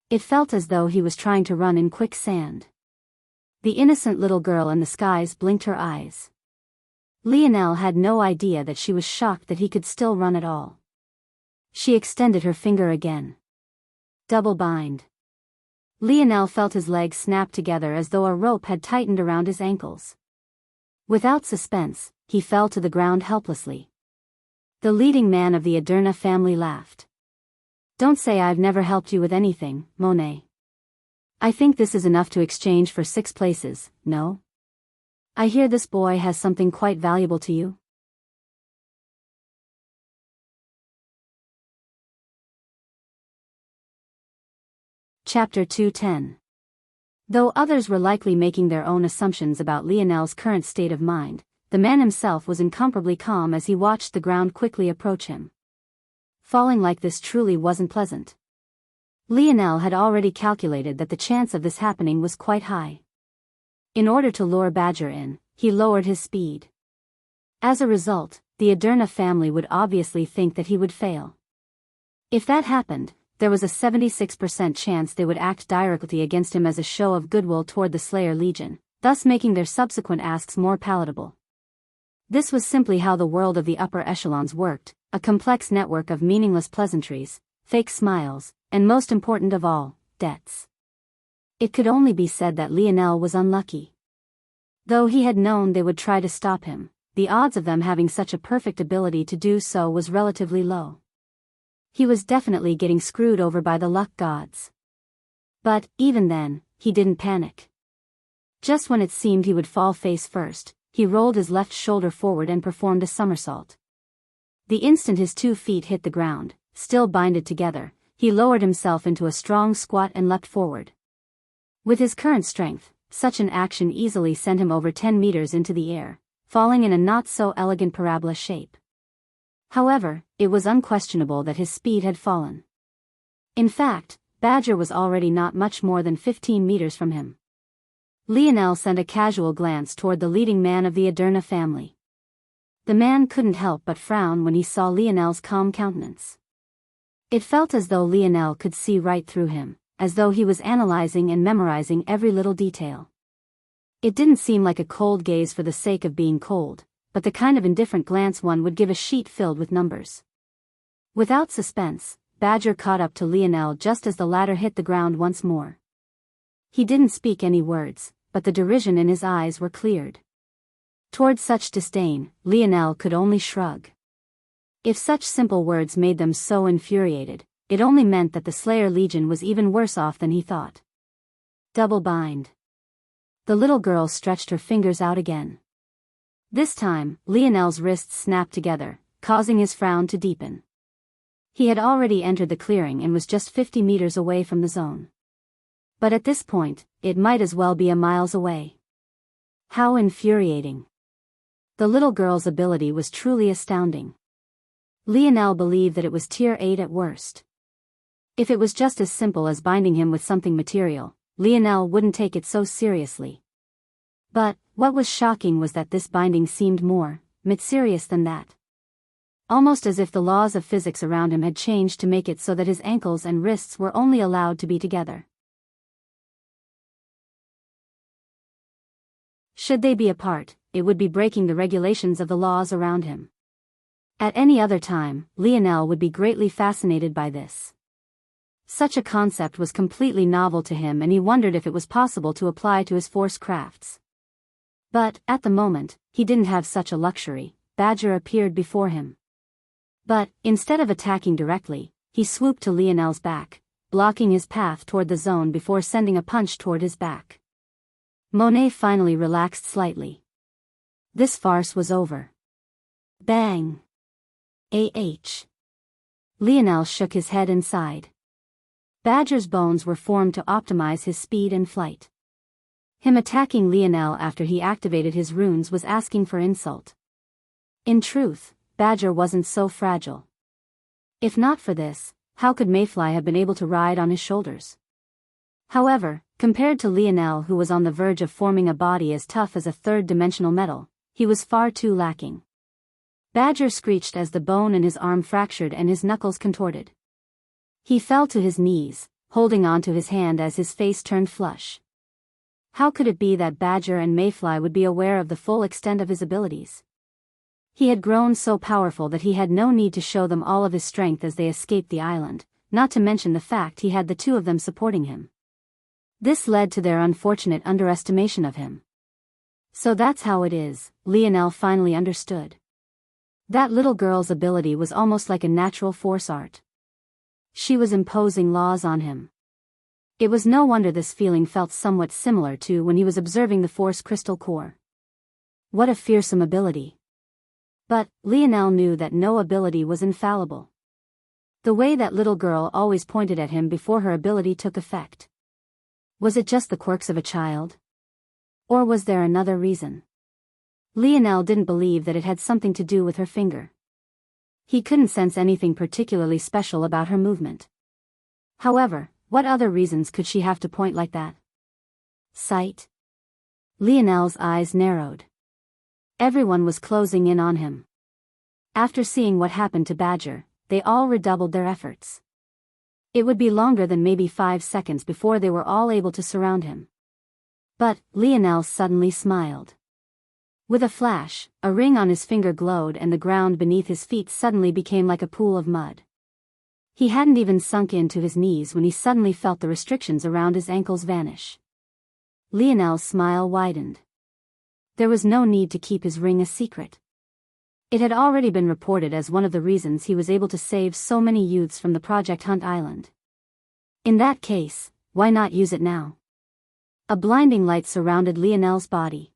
It felt as though he was trying to run in quicksand. The innocent little girl in the skies blinked her eyes. Lionel had no idea that she was shocked that he could still run at all. She extended her finger again. Double bind. Lionel felt his legs snap together as though a rope had tightened around his ankles. Without suspense, he fell to the ground helplessly. The leading man of the Aderna family laughed. Don't say I've never helped you with anything, Monet. I think this is enough to exchange for 6 places, no? I hear this boy has something quite valuable to you. Chapter 210. Though others were likely making their own assumptions about Lionel's current state of mind, the man himself was incomparably calm as he watched the ground quickly approach him. Falling like this truly wasn't pleasant. Lionel had already calculated that the chance of this happening was quite high. In order to lure Badger in, he lowered his speed. As a result, the Aderna family would obviously think that he would fail. If that happened, there was a 76% chance they would act directly against him as a show of goodwill toward the Slayer Legion, thus making their subsequent asks more palatable. This was simply how the world of the upper echelons worked, a complex network of meaningless pleasantries, fake smiles, and most important of all, debts. It could only be said that Lionel was unlucky. Though he had known they would try to stop him, the odds of them having such a perfect ability to do so was relatively low. He was definitely getting screwed over by the luck gods. But, even then, he didn't panic. Just when it seemed he would fall face first, he rolled his left shoulder forward and performed a somersault. The instant his 2 feet hit the ground, still binded together, he lowered himself into a strong squat and leapt forward. With his current strength, such an action easily sent him over 10 meters into the air, falling in a not-so-elegant parabola shape. However, it was unquestionable that his speed had fallen. In fact, Badger was already not much more than 15 meters from him. Lionel sent a casual glance toward the leading man of the Aderna family. The man couldn't help but frown when he saw Lionel's calm countenance. It felt as though Lionel could see right through him, as though he was analyzing and memorizing every little detail. It didn't seem like a cold gaze for the sake of being cold, but the kind of indifferent glance one would give a sheet filled with numbers. Without suspense, Badger caught up to Lionel just as the latter hit the ground once more. He didn't speak any words, but the derision in his eyes were cleared. Toward such disdain, Lionel could only shrug. If such simple words made them so infuriated, it only meant that the Slayer Legion was even worse off than he thought. Double bind. The little girl stretched her fingers out again. This time, Lionel's wrists snapped together, causing his frown to deepen. He had already entered the clearing and was just 50 meters away from the zone. But at this point, it might as well be a miles away. How infuriating. The little girl's ability was truly astounding. Lionel believed that it was tier 8 at worst. If it was just as simple as binding him with something material, Lionel wouldn't take it so seriously. But, what was shocking was that this binding seemed more mysterious than that. Almost as if the laws of physics around him had changed to make it so that his ankles and wrists were only allowed to be together. Should they be apart, it would be breaking the regulations of the laws around him. At any other time, Lionel would be greatly fascinated by this. Such a concept was completely novel to him and he wondered if it was possible to apply to his force crafts. But, at the moment, he didn't have such a luxury. Badger appeared before him. But, instead of attacking directly, he swooped to Lionel's back, blocking his path toward the zone before sending a punch toward his back. Monet finally relaxed slightly. This farce was over. Bang! Lionel shook his head and sighed. Badger's bones were formed to optimize his speed and flight. Him attacking Lionel after he activated his runes was asking for insult. In truth, Badger wasn't so fragile. If not for this, how could Mayfly have been able to ride on his shoulders? However, compared to Lionel, who was on the verge of forming a body as tough as a third-dimensional metal, he was far too lacking. Badger screeched as the bone in his arm fractured and his knuckles contorted. He fell to his knees, holding on to his hand as his face turned flush. How could it be that Badger and Mayfly would be aware of the full extent of his abilities? He had grown so powerful that he had no need to show them all of his strength as they escaped the island, not to mention the fact he had the two of them supporting him. This led to their unfortunate underestimation of him. So that's how it is, Lionel finally understood. That little girl's ability was almost like a natural force art. She was imposing laws on him. It was no wonder this feeling felt somewhat similar to when he was observing the Force Crystal Core. What a fearsome ability. But, Lionel knew that no ability was infallible. The way that little girl always pointed at him before her ability took effect. Was it just the quirks of a child? Or was there another reason? Lionel didn't believe that it had something to do with her finger. He couldn't sense anything particularly special about her movement. However, what other reasons could she have to point like that? Sight? Lionel's eyes narrowed. Everyone was closing in on him. After seeing what happened to Badger, they all redoubled their efforts. It would be longer than maybe 5 seconds before they were all able to surround him. But, Lionel suddenly smiled. With a flash, a ring on his finger glowed and the ground beneath his feet suddenly became like a pool of mud. He hadn't even sunk into his knees when he suddenly felt the restrictions around his ankles vanish. Lionel's smile widened. There was no need to keep his ring a secret. It had already been reported as one of the reasons he was able to save so many youths from the Project Hunt Island. In that case, why not use it now? A blinding light surrounded Lionel's body.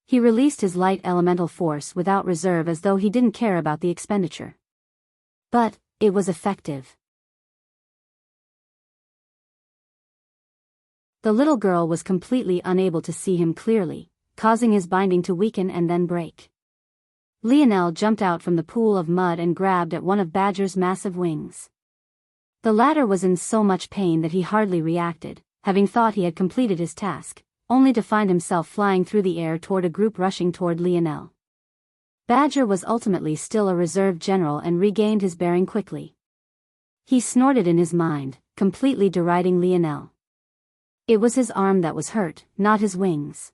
He released his light elemental force without reserve as though he didn't care about the expenditure. But, it was effective. The little girl was completely unable to see him clearly, causing his binding to weaken and then break. Lionel jumped out from the pool of mud and grabbed at one of Badger's massive wings. The latter was in so much pain that he hardly reacted, having thought he had completed his task, only to find himself flying through the air toward a group rushing toward Lionel. Badger was ultimately still a reserve general and regained his bearing quickly. He snorted in his mind, completely deriding Lionel. It was his arm that was hurt, not his wings.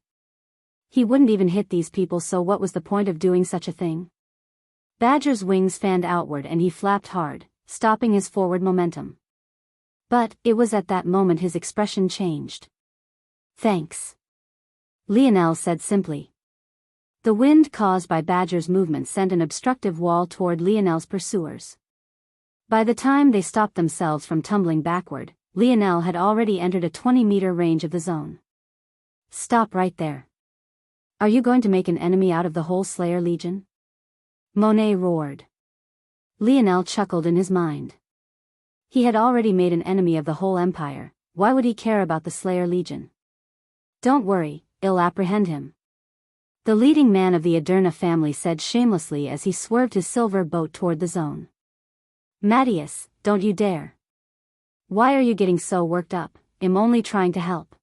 He wouldn't even hit these people, so what was the point of doing such a thing? Badger's wings fanned outward and he flapped hard, stopping his forward momentum. But, it was at that moment his expression changed. Thanks. Lionel said simply. The wind caused by Badger's movement sent an obstructive wall toward Lionel's pursuers. By the time they stopped themselves from tumbling backward, Lionel had already entered a 20-meter range of the zone. Stop right there. Are you going to make an enemy out of the whole Slayer Legion? Monet roared. Lionel chuckled in his mind. He had already made an enemy of the whole Empire, why would he care about the Slayer Legion? Don't worry, I'll apprehend him. The leading man of the Aderna family said shamelessly as he swerved his silver boat toward the zone. Mattias, don't you dare. Why are you getting so worked up? I'm only trying to help.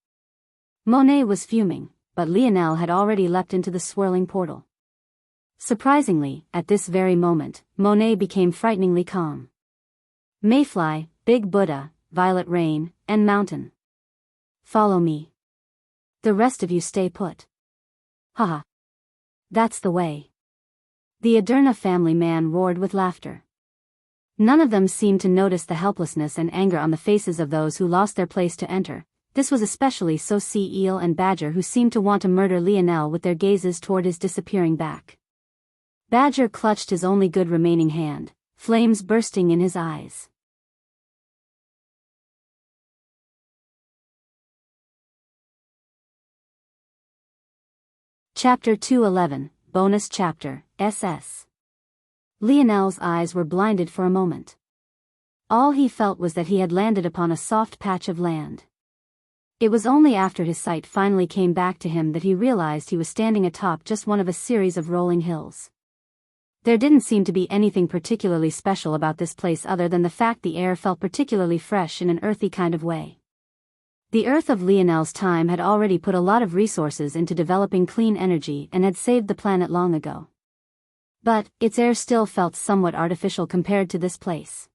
Monet was fuming, but Lionel had already leapt into the swirling portal. Surprisingly, at this very moment, Monet became frighteningly calm. Mayfly, Big Buddha, Violet Rain, and Mountain. Follow me. The rest of you stay put. Haha. That's the way. The Aderna family man roared with laughter. None of them seemed to notice the helplessness and anger on the faces of those who lost their place to enter, This was especially so Sea Eel and Badger, who seemed to want to murder Lionel with their gazes toward his disappearing back. Badger clutched his only good remaining hand, flames bursting in his eyes. Chapter 211, Bonus Chapter, SS. Lionel's eyes were blinded for a moment. All he felt was that he had landed upon a soft patch of land. It was only after his sight finally came back to him that he realized he was standing atop just one of a series of rolling hills. There didn't seem to be anything particularly special about this place other than the fact the air felt particularly fresh in an earthy kind of way. The Earth of Lionel's time had already put a lot of resources into developing clean energy and had saved the planet long ago. But, its air still felt somewhat artificial compared to this place.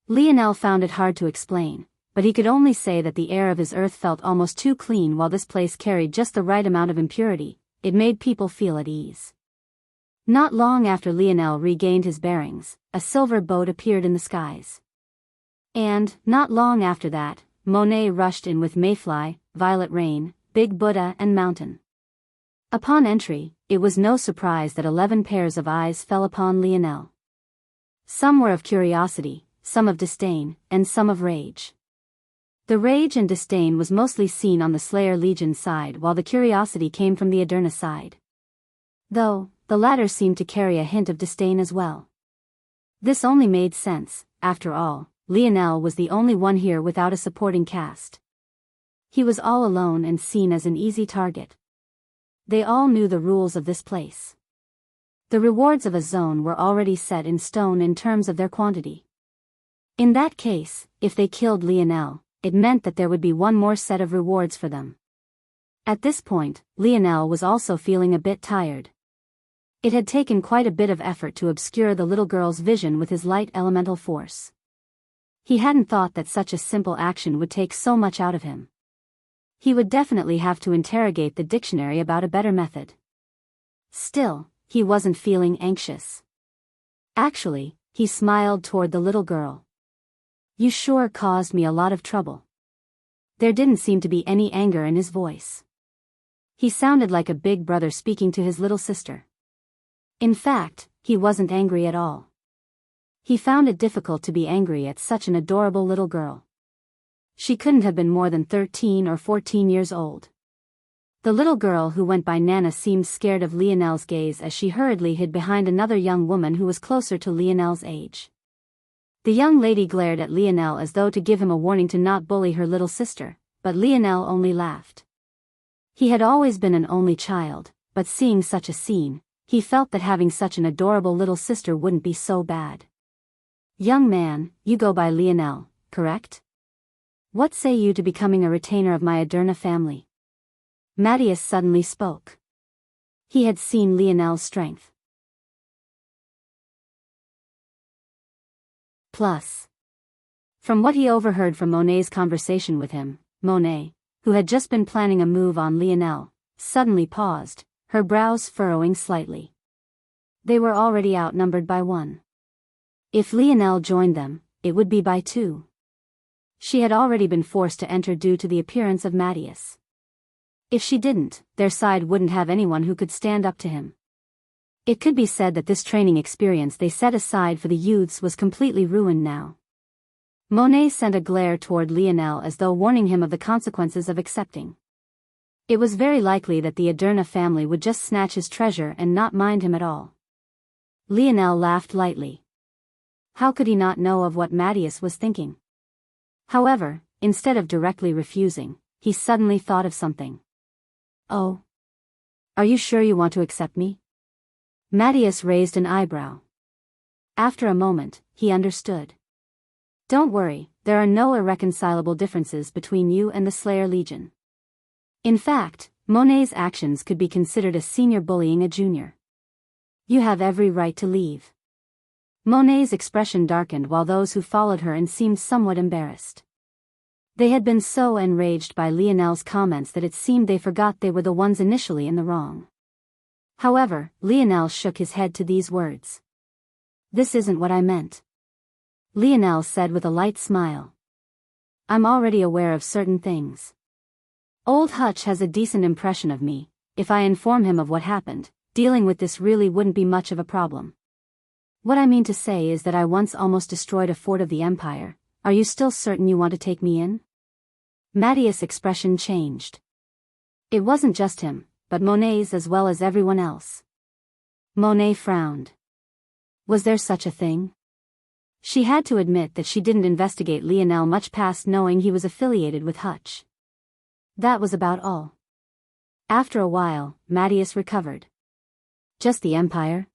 Lionel found it hard to explain, but he could only say that the air of his Earth felt almost too clean, while this place carried just the right amount of impurity. It made people feel at ease. Not long after Lionel regained his bearings, a silver boat appeared in the skies. And, not long after that, Monet rushed in with Mayfly, Violet Rain, Big Buddha and Mountain. Upon entry, it was no surprise that 11 pairs of eyes fell upon Lionel. Some were of curiosity, some of disdain, and some of rage. The rage and disdain was mostly seen on the Slayer Legion side, while the curiosity came from the Aderna side. Though, the latter seemed to carry a hint of disdain as well. This only made sense. After all, Lionel was the only one here without a supporting cast. He was all alone and seen as an easy target. They all knew the rules of this place. The rewards of a zone were already set in stone in terms of their quantity. In that case, if they killed Lionel, it meant that there would be one more set of rewards for them. At this point, Lionel was also feeling a bit tired. It had taken quite a bit of effort to obscure the little girl's vision with his light elemental force. He hadn't thought that such a simple action would take so much out of him. He would definitely have to interrogate the dictionary about a better method. Still, he wasn't feeling anxious. Actually, he smiled toward the little girl. "You sure caused me a lot of trouble." There didn't seem to be any anger in his voice. He sounded like a big brother speaking to his little sister. In fact, he wasn't angry at all. He found it difficult to be angry at such an adorable little girl. She couldn't have been more than 13 or 14 years old. The little girl who went by Nana seemed scared of Lionel's gaze as she hurriedly hid behind another young woman who was closer to Lionel's age. The young lady glared at Lionel as though to give him a warning to not bully her little sister, but Lionel only laughed. He had always been an only child, but seeing such a scene, he felt that having such an adorable little sister wouldn't be so bad. "Young man, you go by Lionel, correct? What say you to becoming a retainer of my Aderna family?" Mattias suddenly spoke. He had seen Lionel's strength. Plus, from what he overheard from Monet's conversation with him, Monet, who had just been planning a move on Lionel, suddenly paused, her brows furrowing slightly. They were already outnumbered by 1. If Lionel joined them, it would be by 2. She had already been forced to enter due to the appearance of Mattias. If she didn't, their side wouldn't have anyone who could stand up to him. It could be said that this training experience they set aside for the youths was completely ruined now. Monet sent a glare toward Lionel as though warning him of the consequences of accepting. It was very likely that the Aderna family would just snatch his treasure and not mind him at all. Lionel laughed lightly. How could he not know of what Mattias was thinking? However, instead of directly refusing, he suddenly thought of something. "Oh. Are you sure you want to accept me?" Mattias raised an eyebrow. After a moment, he understood. "Don't worry, there are no irreconcilable differences between you and the Slayer Legion." In fact, Monet's actions could be considered a senior bullying a junior. "You have every right to leave." Monet's expression darkened while those who followed her and seemed somewhat embarrassed. They had been so enraged by Lionel's comments that it seemed they forgot they were the ones initially in the wrong. However, Lionel shook his head to these words. "This isn't what I meant," Lionel said with a light smile. I'm already aware of certain things. Old Hutch has a decent impression of me. If I inform him of what happened, dealing with this really wouldn't be much of a problem. What I mean to say is that I once almost destroyed a fort of the Empire. Are you still certain you want to take me in? Matthias' expression changed. It wasn't just him, but Monet's as well as everyone else. Monet frowned. Was there such a thing? She had to admit that she didn't investigate Lionel much past knowing he was affiliated with Hutch. That was about all. After a while, Matthias recovered. Just the Empire?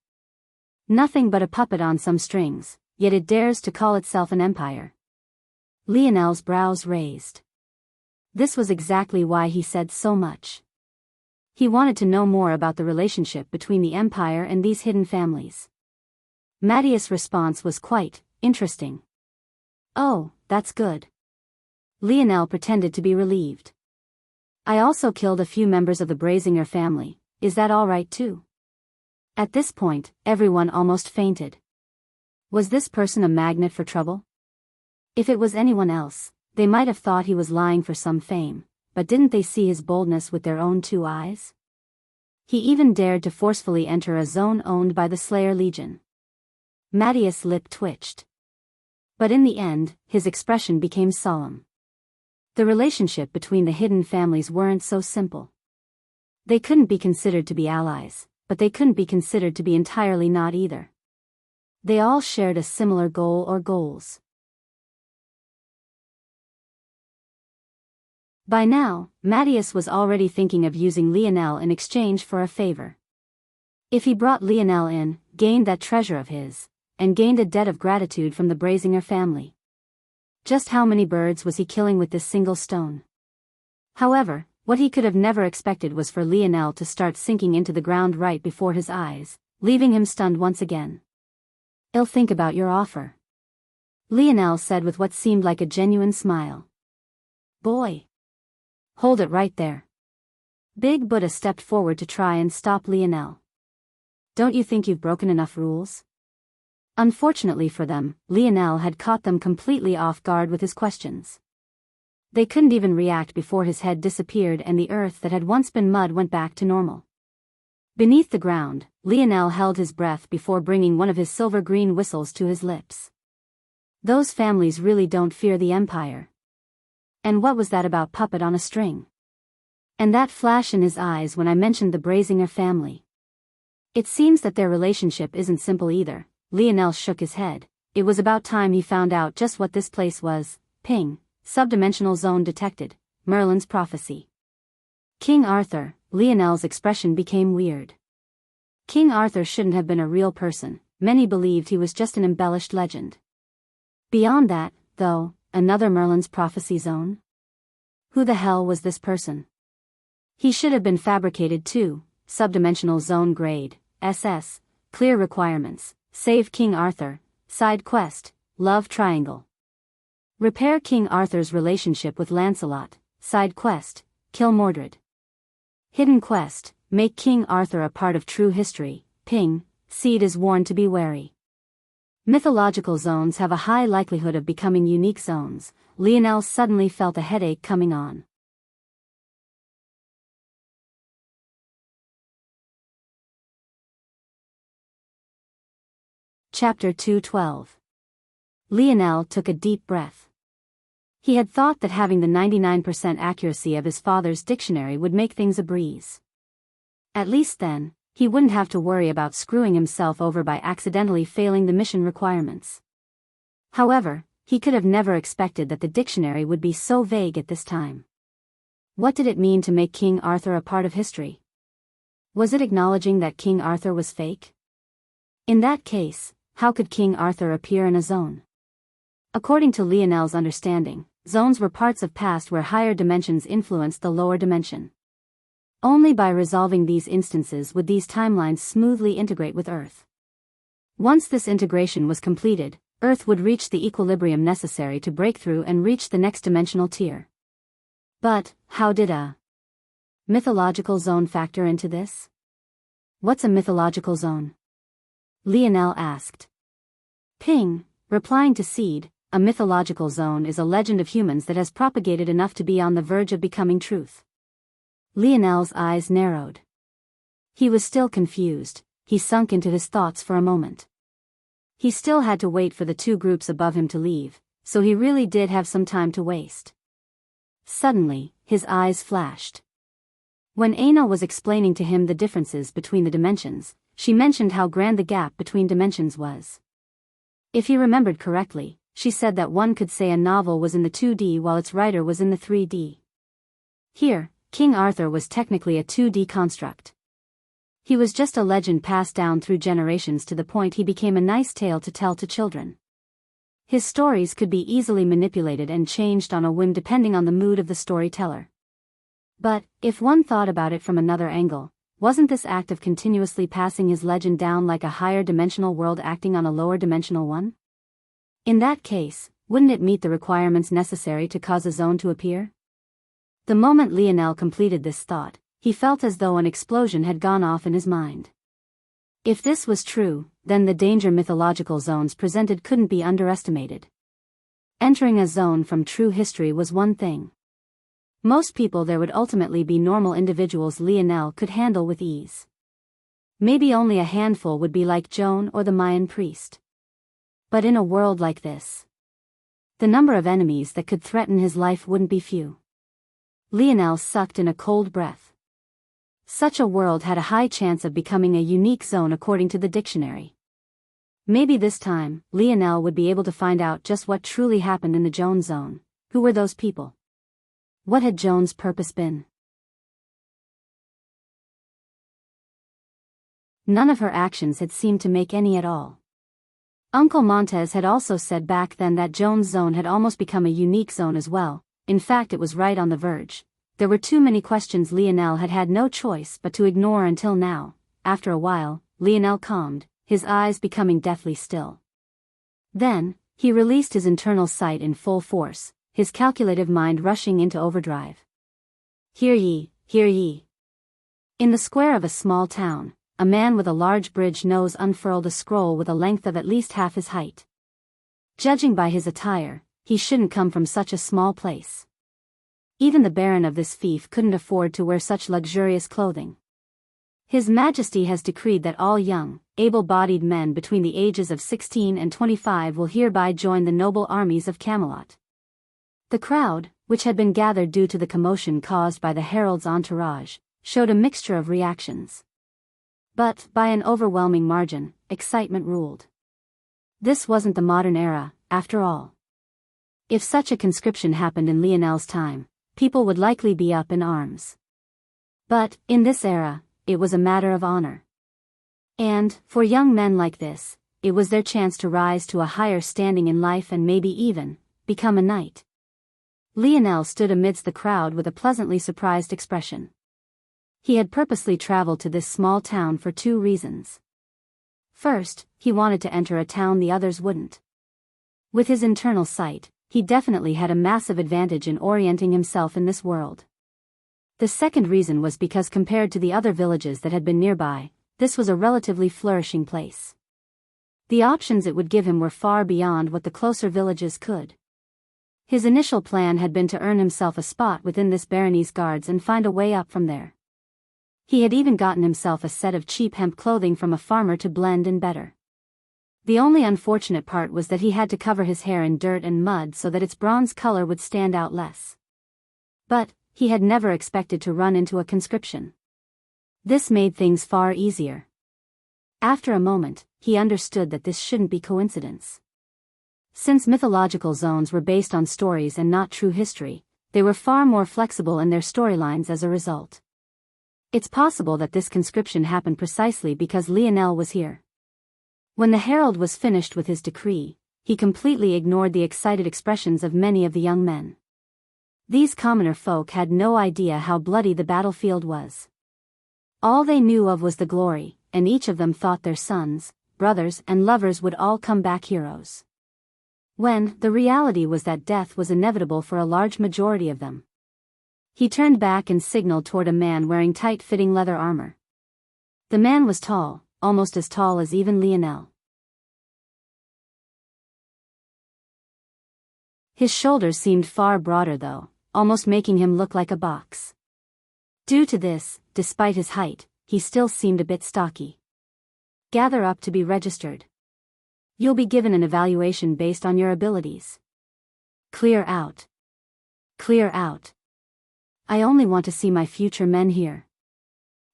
Nothing but a puppet on some strings, yet it dares to call itself an empire. Lionel's brows raised. This was exactly why he said so much. He wanted to know more about the relationship between the Empire and these hidden families. Matthias' response was quite interesting. Oh, that's good. Lionel pretended to be relieved. I also killed a few members of the Brazinger family. Is that all right too? At this point, everyone almost fainted. Was this person a magnet for trouble? If it was anyone else, they might have thought he was lying for some fame, but didn't they see his boldness with their own two eyes? He even dared to forcefully enter a zone owned by the Slayer Legion. Matthias' lip twitched. But in the end, his expression became solemn. The relationship between the hidden families weren't so simple. They couldn't be considered to be allies, but they couldn't be considered to be entirely not either. They all shared a similar goal or goals. By now, Matthias was already thinking of using Lionel in exchange for a favor. If he brought Lionel in, gained that treasure of his, and gained a debt of gratitude from the Brazinger family. Just how many birds was he killing with this single stone? However, what he could have never expected was for Lionel to start sinking into the ground right before his eyes, leaving him stunned once again. "I'll think about your offer," Lionel said with what seemed like a genuine smile. "Boy. Hold it right there." Big Buddha stepped forward to try and stop Lionel. "Don't you think you've broken enough rules?" Unfortunately for them, Lionel had caught them completely off guard with his questions. They couldn't even react before his head disappeared and the earth that had once been mud went back to normal. Beneath the ground, Lionel held his breath before bringing one of his silver-green whistles to his lips. Those families really don't fear the Empire. And what was that about puppet on a string? And that flash in his eyes when I mentioned the Brazinger family. It seems that their relationship isn't simple either. Lionel shook his head. It was about time he found out just what this place was. Ping. Subdimensional zone detected. Merlin's prophecy. King Arthur. Lionel's expression became weird. King Arthur shouldn't have been a real person. Many believed he was just an embellished legend. Beyond that, though, another Merlin's prophecy zone? Who the hell was this person? He should have been fabricated too. Subdimensional zone grade. SS. Clear requirements. Save King Arthur. Side quest. Love triangle. Repair King Arthur's relationship with Lancelot. Side quest. Kill Mordred. Hidden quest. Make King Arthur a part of true history. Ping. Seed is warned to be wary. Mythological zones have a high likelihood of becoming unique zones. Lionel suddenly felt a headache coming on. Chapter 212. Lionel took a deep breath. He had thought that having the 99% accuracy of his father's dictionary would make things a breeze. At least then, he wouldn't have to worry about screwing himself over by accidentally failing the mission requirements. However, he could have never expected that the dictionary would be so vague at this time. What did it mean to make King Arthur a part of history? Was it acknowledging that King Arthur was fake? In that case, how could King Arthur appear in a zone? According to Lionel's understanding, zones were parts of past where higher dimensions influenced the lower dimension. Only by resolving these instances would these timelines smoothly integrate with Earth. Once this integration was completed, Earth would reach the equilibrium necessary to break through and reach the next dimensional tier. But, how did a mythological zone factor into this? What's a mythological zone? Lionel asked. Ping, replying to Seed, a mythological zone is a legend of humans that has propagated enough to be on the verge of becoming truth. Lionel's eyes narrowed. He was still confused. He sunk into his thoughts for a moment. He still had to wait for the two groups above him to leave, so he really did have some time to waste. Suddenly, his eyes flashed. When Aina was explaining to him the differences between the dimensions, she mentioned how grand the gap between dimensions was. If he remembered correctly, she said that one could say a novel was in the 2D while its writer was in the 3D. Here, King Arthur was technically a 2D construct. He was just a legend passed down through generations to the point he became a nice tale to tell to children. His stories could be easily manipulated and changed on a whim depending on the mood of the storyteller. But, if one thought about it from another angle, wasn't this act of continuously passing his legend down like a higher dimensional world acting on a lower dimensional one? In that case, wouldn't it meet the requirements necessary to cause a zone to appear? The moment Lionel completed this thought, he felt as though an explosion had gone off in his mind. If this was true, then the danger mythological zones presented couldn't be underestimated. Entering a zone from true history was one thing. Most people there would ultimately be normal individuals Lionel could handle with ease. Maybe only a handful would be like Joan or the Mayan priest. But in a world like this, the number of enemies that could threaten his life wouldn't be few. Lionel sucked in a cold breath. Such a world had a high chance of becoming a unique zone according to the dictionary. Maybe this time, Lionel would be able to find out just what truly happened in the Joan zone. Who were those people? What had Joan's purpose been? None of her actions had seemed to make any at all. Uncle Montez had also said back then that Joan's zone had almost become a unique zone as well. In fact, it was right on the verge. There were too many questions Lionel had had no choice but to ignore until now. After a while, Lionel calmed, his eyes becoming deathly still. Then, he released his internal sight in full force, his calculative mind rushing into overdrive. Hear ye, hear ye. In the square of a small town, a man with a large bridge nose unfurled a scroll with a length of at least half his height. Judging by his attire, he shouldn't come from such a small place. Even the baron of this fief couldn't afford to wear such luxurious clothing. His Majesty has decreed that all young, able-bodied men between the ages of 16 and 25 will hereby join the noble armies of Camelot. The crowd, which had been gathered due to the commotion caused by the herald's entourage, showed a mixture of reactions. But, by an overwhelming margin, excitement ruled. This wasn't the modern era, after all. If such a conscription happened in Lionel's time, people would likely be up in arms. But, in this era, it was a matter of honor. And, for young men like this, it was their chance to rise to a higher standing in life and maybe even, become a knight. Lionel stood amidst the crowd with a pleasantly surprised expression. He had purposely traveled to this small town for two reasons. First, he wanted to enter a town the others wouldn't. With his internal sight, he definitely had a massive advantage in orienting himself in this world. The second reason was because compared to the other villages that had been nearby, this was a relatively flourishing place. The options it would give him were far beyond what the closer villages could. His initial plan had been to earn himself a spot within this barony's guards and find a way up from there. He had even gotten himself a set of cheap hemp clothing from a farmer to blend in better. The only unfortunate part was that he had to cover his hair in dirt and mud so that its bronze color would stand out less. But, he had never expected to run into a conscription. This made things far easier. After a moment, he understood that this shouldn't be coincidence. Since mythological zones were based on stories and not true history, they were far more flexible in their storylines as a result. It's possible that this conscription happened precisely because Lionel was here. When the herald was finished with his decree, he completely ignored the excited expressions of many of the young men. These commoner folk had no idea how bloody the battlefield was. All they knew of was the glory, and each of them thought their sons, brothers and lovers would all come back heroes. When the reality was that death was inevitable for a large majority of them. He turned back and signaled toward a man wearing tight-fitting leather armor. The man was tall, almost as tall as even Lionel. His shoulders seemed far broader though, almost making him look like a box. Due to this, despite his height, he still seemed a bit stocky. Gather up to be registered. You'll be given an evaluation based on your abilities. Clear out. Clear out. I only want to see my future men here.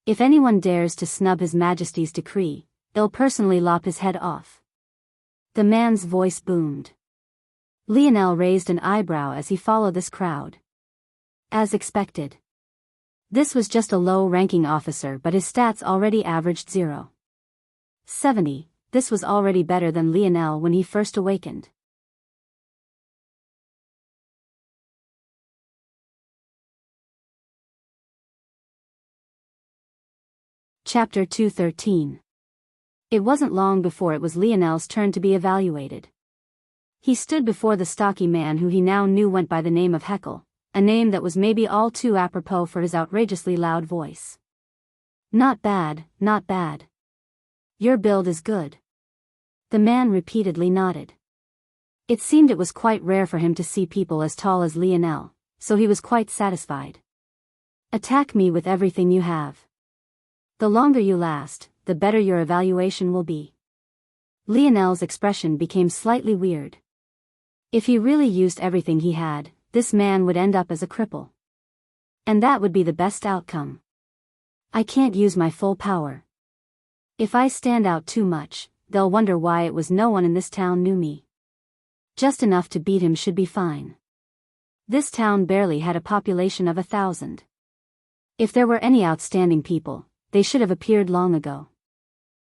If anyone dares to snub His Majesty's decree, they'll personally lop his head off. The man's voice boomed. Lionel raised an eyebrow as he followed this crowd. As expected. This was just a low-ranking officer, but his stats already averaged 0.70. This was already better than Lionel when he first awakened. Chapter 213. It wasn't long before it was Lionel's turn to be evaluated. He stood before the stocky man who he now knew went by the name of Heckle, a name that was maybe all too apropos for his outrageously loud voice. Not bad, not bad. Your build is good. The man repeatedly nodded. It seemed it was quite rare for him to see people as tall as Lionel, so he was quite satisfied. Attack me with everything you have. The longer you last, the better your evaluation will be. Lionel's expression became slightly weird. If he really used everything he had, this man would end up as a cripple. And that would be the best outcome. I can't use my full power. If I stand out too much, they'll wonder why it was no one in this town knew me. Just enough to beat him should be fine. This town barely had a population of 1,000. If there were any outstanding people, they should have appeared long ago.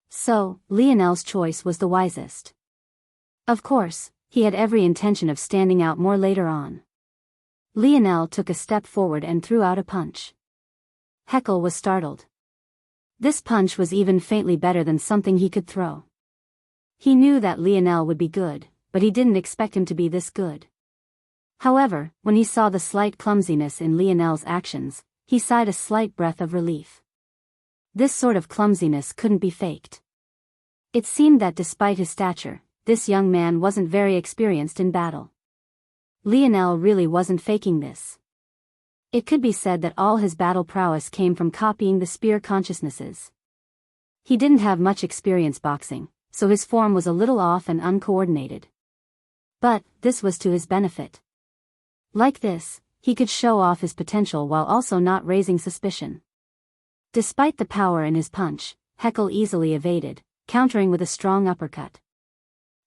So, Lionel's choice was the wisest. Of course, he had every intention of standing out more later on. Lionel took a step forward and threw out a punch. Heckle was startled. This punch was even faintly better than something he could throw. He knew that Lionel would be good, but he didn't expect him to be this good. However, when he saw the slight clumsiness in Lionel's actions, he sighed a slight breath of relief. This sort of clumsiness couldn't be faked. It seemed that despite his stature, this young man wasn't very experienced in battle. Lionel really wasn't faking this. It could be said that all his battle prowess came from copying the spear consciousnesses. He didn't have much experience boxing, so his form was a little off and uncoordinated. But, this was to his benefit. Like this, he could show off his potential while also not raising suspicion. Despite the power in his punch, Heckle easily evaded, countering with a strong uppercut.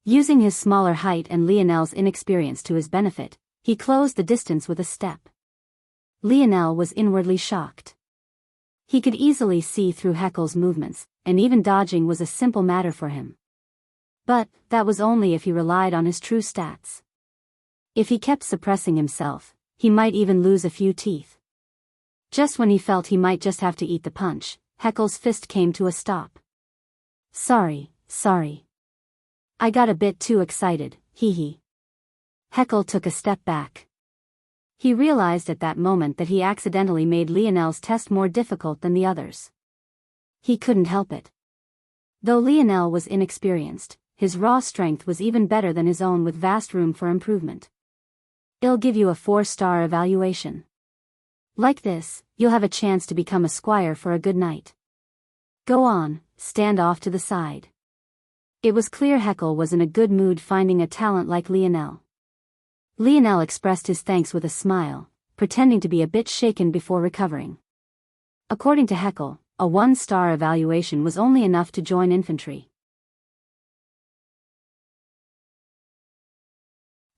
Using his smaller height and Lionel's inexperience to his benefit, he closed the distance with a step. Lionel was inwardly shocked. He could easily see through Heckle's movements, and even dodging was a simple matter for him. But, that was only if he relied on his true stats. If he kept suppressing himself, he might even lose a few teeth. Just when he felt he might just have to eat the punch, Heckle's fist came to a stop. Sorry. I got a bit too excited, hee. Heckle took a step back. He realized at that moment that he accidentally made Lionel's test more difficult than the others. He couldn't help it. Though Lionel was inexperienced, his raw strength was even better than his own with vast room for improvement. I'll give you a 4-star evaluation. Like this, you'll have a chance to become a squire for a good night. Go on, stand off to the side. It was clear Heckle was in a good mood finding a talent like Lionel. Lionel expressed his thanks with a smile, pretending to be a bit shaken before recovering. According to Heckle, a 1-star evaluation was only enough to join infantry.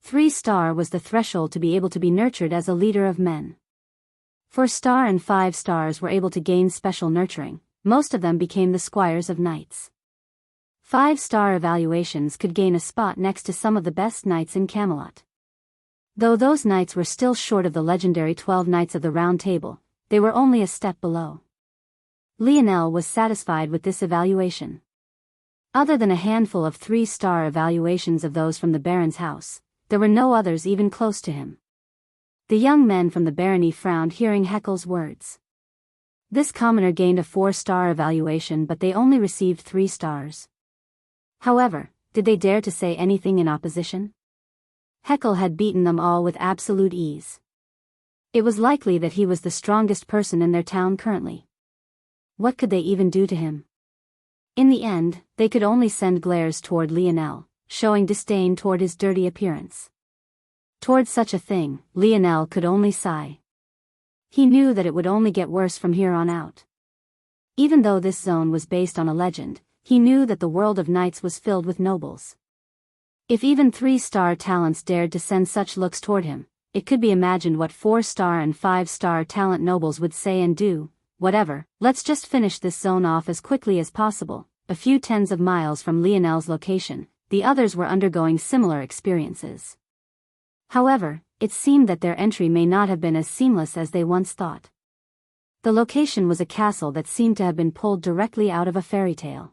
3-star was the threshold to be able to be nurtured as a leader of men. 4-star and 5 stars were able to gain special nurturing, most of them became the squires of knights. 5-star evaluations could gain a spot next to some of the best knights in Camelot. Though those knights were still short of the legendary 12 Knights of the Round Table, they were only a step below. Lionel was satisfied with this evaluation. Other than a handful of 3-star evaluations of those from the Baron's house, there were no others even close to him. The young men from the barony frowned hearing Heckle's words. This commoner gained a 4-star evaluation, but they only received 3 stars. However, did they dare to say anything in opposition? Heckle had beaten them all with absolute ease. It was likely that he was the strongest person in their town currently. What could they even do to him? In the end, they could only send glares toward Lionel, showing disdain toward his dirty appearance. Toward such a thing, Lionel could only sigh. He knew that it would only get worse from here on out. Even though this zone was based on a legend, he knew that the world of knights was filled with nobles. If even 3-star talents dared to send such looks toward him, it could be imagined what 4-star and 5-star talent nobles would say and do. Whatever, let's just finish this zone off as quickly as possible. A few tens of miles from Lionel's location, the others were undergoing similar experiences. However, it seemed that their entry may not have been as seamless as they once thought. The location was a castle that seemed to have been pulled directly out of a fairy tale.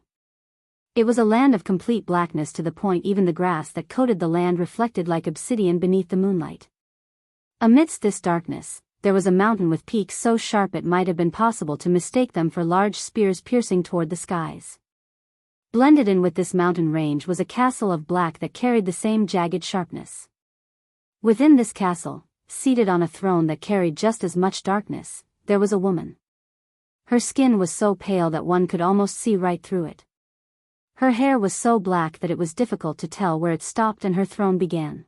It was a land of complete blackness to the point even the grass that coated the land reflected like obsidian beneath the moonlight. Amidst this darkness, there was a mountain with peaks so sharp it might have been possible to mistake them for large spears piercing toward the skies. Blended in with this mountain range was a castle of black that carried the same jagged sharpness. Within this castle, seated on a throne that carried just as much darkness, there was a woman. Her skin was so pale that one could almost see right through it. Her hair was so black that it was difficult to tell where it stopped and her throne began.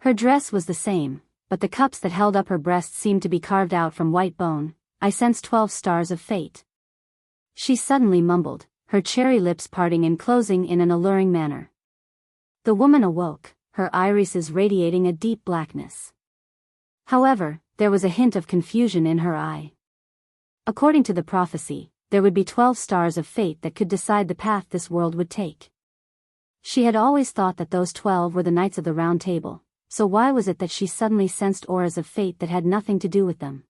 Her dress was the same, but the cups that held up her breasts seemed to be carved out from white bone. I sensed 12 stars of fate. She suddenly mumbled, her cherry lips parting and closing in an alluring manner. The woman awoke, her irises radiating a deep blackness. However, there was a hint of confusion in her eye. According to the prophecy, there would be 12 stars of fate that could decide the path this world would take. She had always thought that those 12 were the Knights of the Round Table, so why was it that she suddenly sensed auras of fate that had nothing to do with them?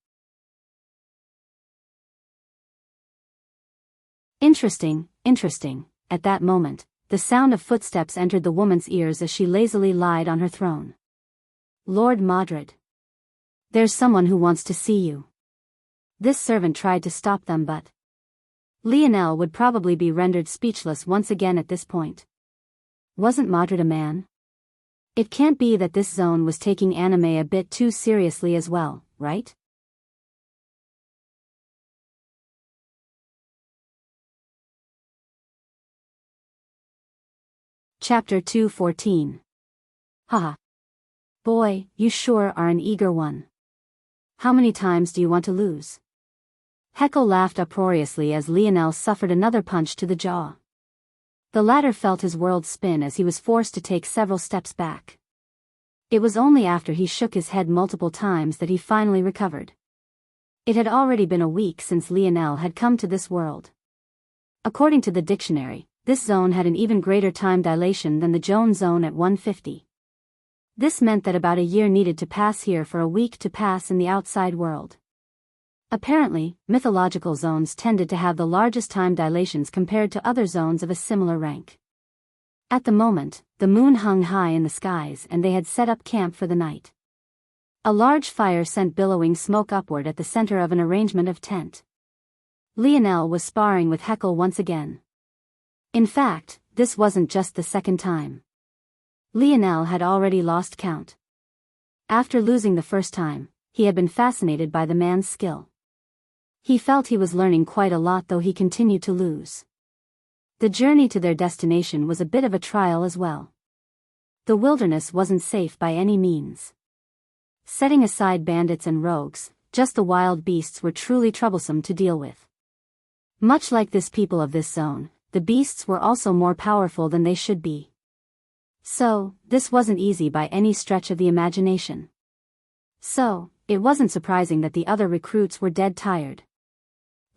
Interesting. At that moment, the sound of footsteps entered the woman's ears as she lazily lied on her throne. Lord Modred. There's someone who wants to see you. This servant tried to stop them but Lionel would probably be rendered speechless once again at this point. Wasn't Modred a man? It can't be that this zone was taking anime a bit too seriously as well, right? Chapter 214. Haha. Boy, you sure are an eager one. How many times do you want to lose? Heckle laughed uproariously as Lionel suffered another punch to the jaw. The latter felt his world spin as he was forced to take several steps back. It was only after he shook his head multiple times that he finally recovered. It had already been a week since Lionel had come to this world. According to the dictionary, this zone had an even greater time dilation than the Joan zone at 150. This meant that about a year needed to pass here for a week to pass in the outside world. Apparently, mythological zones tended to have the largest time dilations compared to other zones of a similar rank. At the moment, the moon hung high in the skies and they had set up camp for the night. A large fire sent billowing smoke upward at the center of an arrangement of tent. Lionel was sparring with Heckle once again. In fact, this wasn't just the second time. Lionel had already lost count. After losing the first time, he had been fascinated by the man's skill. He felt he was learning quite a lot though he continued to lose. The journey to their destination was a bit of a trial as well. The wilderness wasn't safe by any means. Setting aside bandits and rogues, just the wild beasts were truly troublesome to deal with. Much like this people of this zone, the beasts were also more powerful than they should be. So, this wasn't easy by any stretch of the imagination. So, it wasn't surprising that the other recruits were dead tired.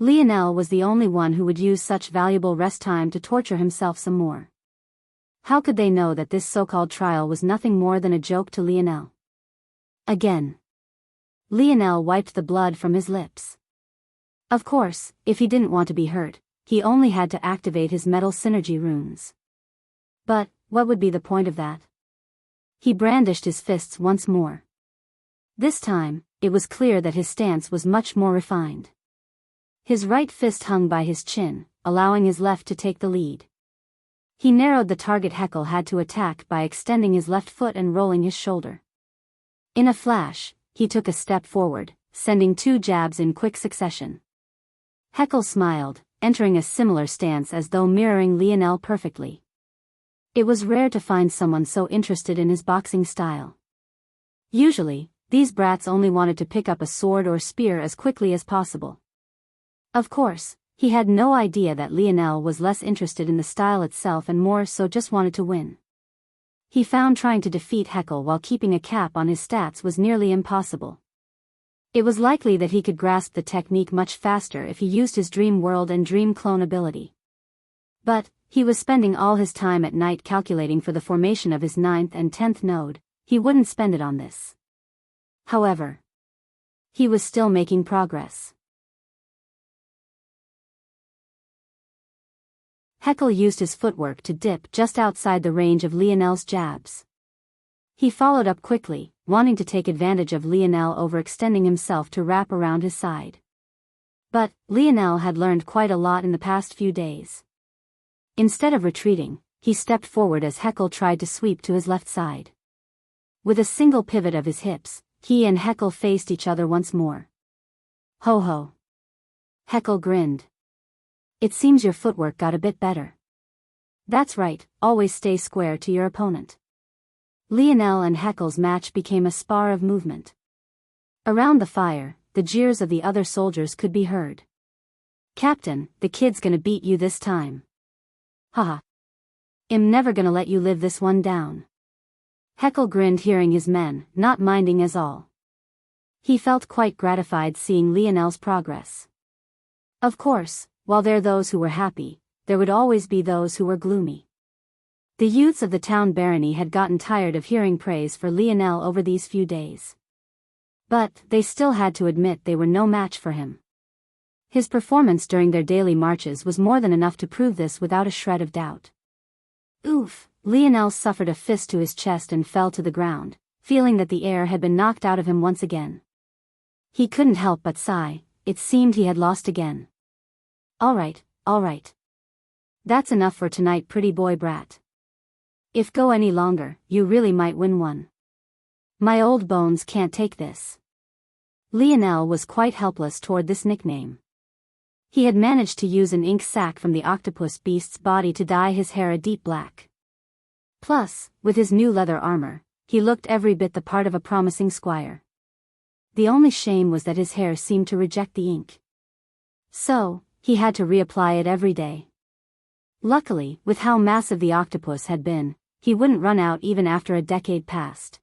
Lionel was the only one who would use such valuable rest time to torture himself some more. How could they know that this so-called trial was nothing more than a joke to Lionel? Again. Lionel wiped the blood from his lips. Of course, if he didn't want to be hurt, he only had to activate his metal synergy runes. But, what would be the point of that? He brandished his fists once more. This time, it was clear that his stance was much more refined. His right fist hung by his chin, allowing his left to take the lead. He narrowed the target Heckle had to attack by extending his left foot and rolling his shoulder. In a flash, he took a step forward, sending 2 jabs in quick succession. Heckle smiled, entering a similar stance as though mirroring Lionel perfectly. It was rare to find someone so interested in his boxing style. Usually, these brats only wanted to pick up a sword or spear as quickly as possible. Of course, he had no idea that Lionel was less interested in the style itself and more so just wanted to win. He found trying to defeat Heckle while keeping a cap on his stats was nearly impossible. It was likely that he could grasp the technique much faster if he used his dream world and dream clone ability. But, he was spending all his time at night calculating for the formation of his 9th and 10th node. He wouldn't spend it on this. However, he was still making progress. Heckle used his footwork to dip just outside the range of Lionel's jabs. He followed up quickly, wanting to take advantage of Lionel overextending himself to wrap around his side. But, Lionel had learned quite a lot in the past few days. Instead of retreating, he stepped forward as Heckle tried to sweep to his left side. With a single pivot of his hips, he and Heckle faced each other once more. Ho ho. Heckle grinned. It seems your footwork got a bit better. That's right, always stay square to your opponent. Lionel and Heckle's match became a spar of movement. Around the fire, the jeers of the other soldiers could be heard. Captain, the kid's gonna beat you this time. Haha. I'm never gonna let you live this one down. Heckle grinned hearing his men, not minding at all. He felt quite gratified seeing Lionel's progress. Of course, while there were those who were happy, there would always be those who were gloomy. The youths of the town barony had gotten tired of hearing praise for Lionel over these few days. But, they still had to admit they were no match for him. His performance during their daily marches was more than enough to prove this without a shred of doubt. Oof, Lionel suffered a fist to his chest and fell to the ground, feeling that the air had been knocked out of him once again. He couldn't help but sigh, it seemed he had lost again. All right. That's enough for tonight, pretty boy brat. If go any longer, you really might win one. My old bones can't take this. Lionel was quite helpless toward this nickname. He had managed to use an ink sac from the octopus beast's body to dye his hair a deep black. Plus, with his new leather armor, he looked every bit the part of a promising squire. The only shame was that his hair seemed to reject the ink. So, he had to reapply it every day. Luckily, with how massive the octopus had been, he wouldn't run out even after a decade passed.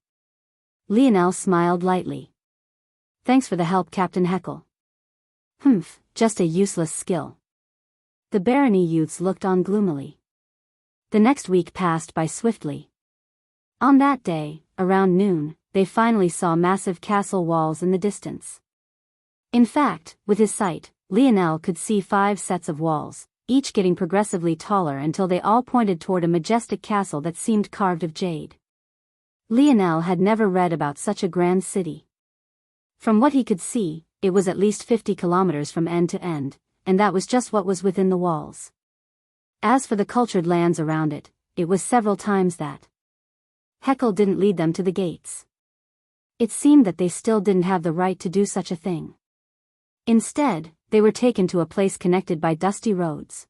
Lionel smiled lightly. Thanks for the help, Captain Heckle. Humph, just a useless skill. The barony youths looked on gloomily. The next week passed by swiftly. On that day, around noon, they finally saw massive castle walls in the distance. In fact, with his sight, Lionel could see 5 sets of walls, each getting progressively taller until they all pointed toward a majestic castle that seemed carved of jade. Lionel had never read about such a grand city. From what he could see, it was at least 50 kilometers from end to end, and that was just what was within the walls. As for the cultured lands around it, it was several times that. Heckle didn't lead them to the gates. It seemed that they still didn't have the right to do such a thing. Instead, they were taken to a place connected by dusty roads.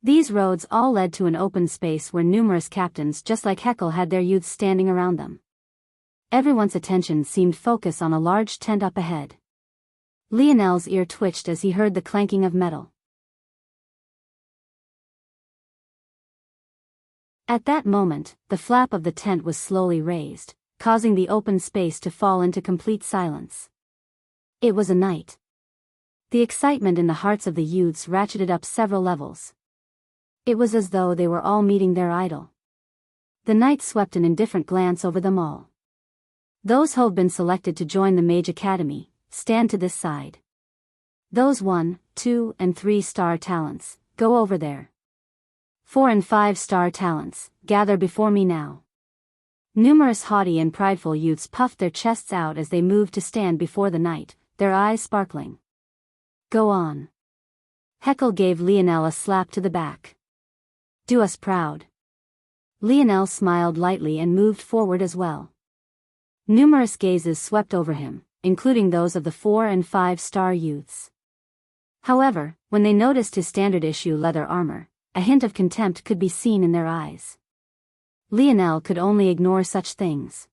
These roads all led to an open space where numerous captains just like Heckle had their youths standing around them. Everyone's attention seemed focused on a large tent up ahead. Lionel's ear twitched as he heard the clanking of metal. At that moment, the flap of the tent was slowly raised, causing the open space to fall into complete silence. It was a night. The excitement in the hearts of the youths ratcheted up several levels. It was as though they were all meeting their idol. The knight swept an indifferent glance over them all. Those who've been selected to join the Mage Academy, stand to this side. Those 1, 2, and 3-star talents, go over there. 4 and 5-star talents, gather before me now. Numerous haughty and prideful youths puffed their chests out as they moved to stand before the knight, their eyes sparkling. Go on. Heckle gave Lionel a slap to the back. Do us proud. Lionel smiled lightly and moved forward as well. Numerous gazes swept over him, including those of the 4- and 5-star youths. However, when they noticed his standard-issue leather armor, a hint of contempt could be seen in their eyes. Lionel could only ignore such things.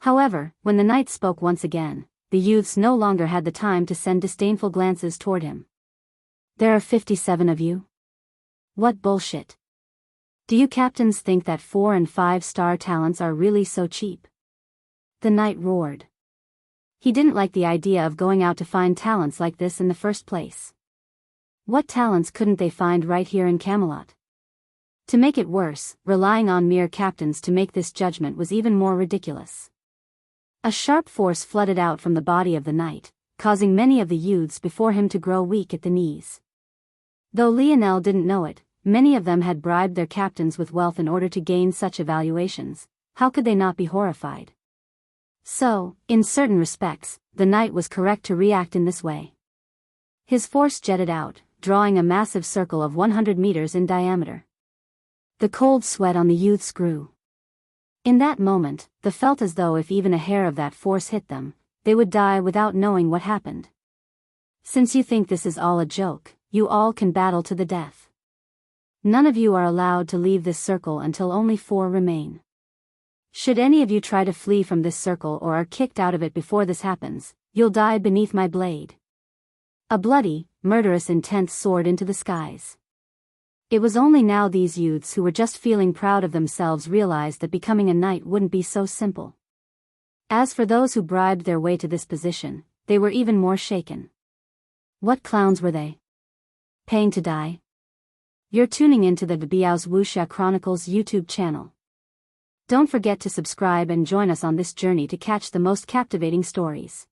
However, when the knight spoke once again, the youths no longer had the time to send disdainful glances toward him. There are 57 of you? What bullshit. Do you captains think that 4- and 5-star talents are really so cheap? The knight roared. He didn't like the idea of going out to find talents like this in the first place. What talents couldn't they find right here in Camelot? To make it worse, relying on mere captains to make this judgment was even more ridiculous. A sharp force flooded out from the body of the knight, causing many of the youths before him to grow weak at the knees. Though Lionel didn't know it, many of them had bribed their captains with wealth in order to gain such evaluations. How could they not be horrified? So, in certain respects, the knight was correct to react in this way. His force jetted out, drawing a massive circle of 100 meters in diameter. The cold sweat on the youths grew. In that moment, they felt as though if even a hair of that force hit them, they would die without knowing what happened. Since you think this is all a joke, you all can battle to the death. None of you are allowed to leave this circle until only 4 remain. Should any of you try to flee from this circle or are kicked out of it before this happens, you'll die beneath my blade. A bloody, murderous intent soared into the skies. It was only now these youths who were just feeling proud of themselves realized that becoming a knight wouldn't be so simple. As for those who bribed their way to this position, they were even more shaken. What clowns were they? Paying to die? You're tuning into the Biyao's Wuxia Chronicles YouTube channel. Don't forget to subscribe and join us on this journey to catch the most captivating stories.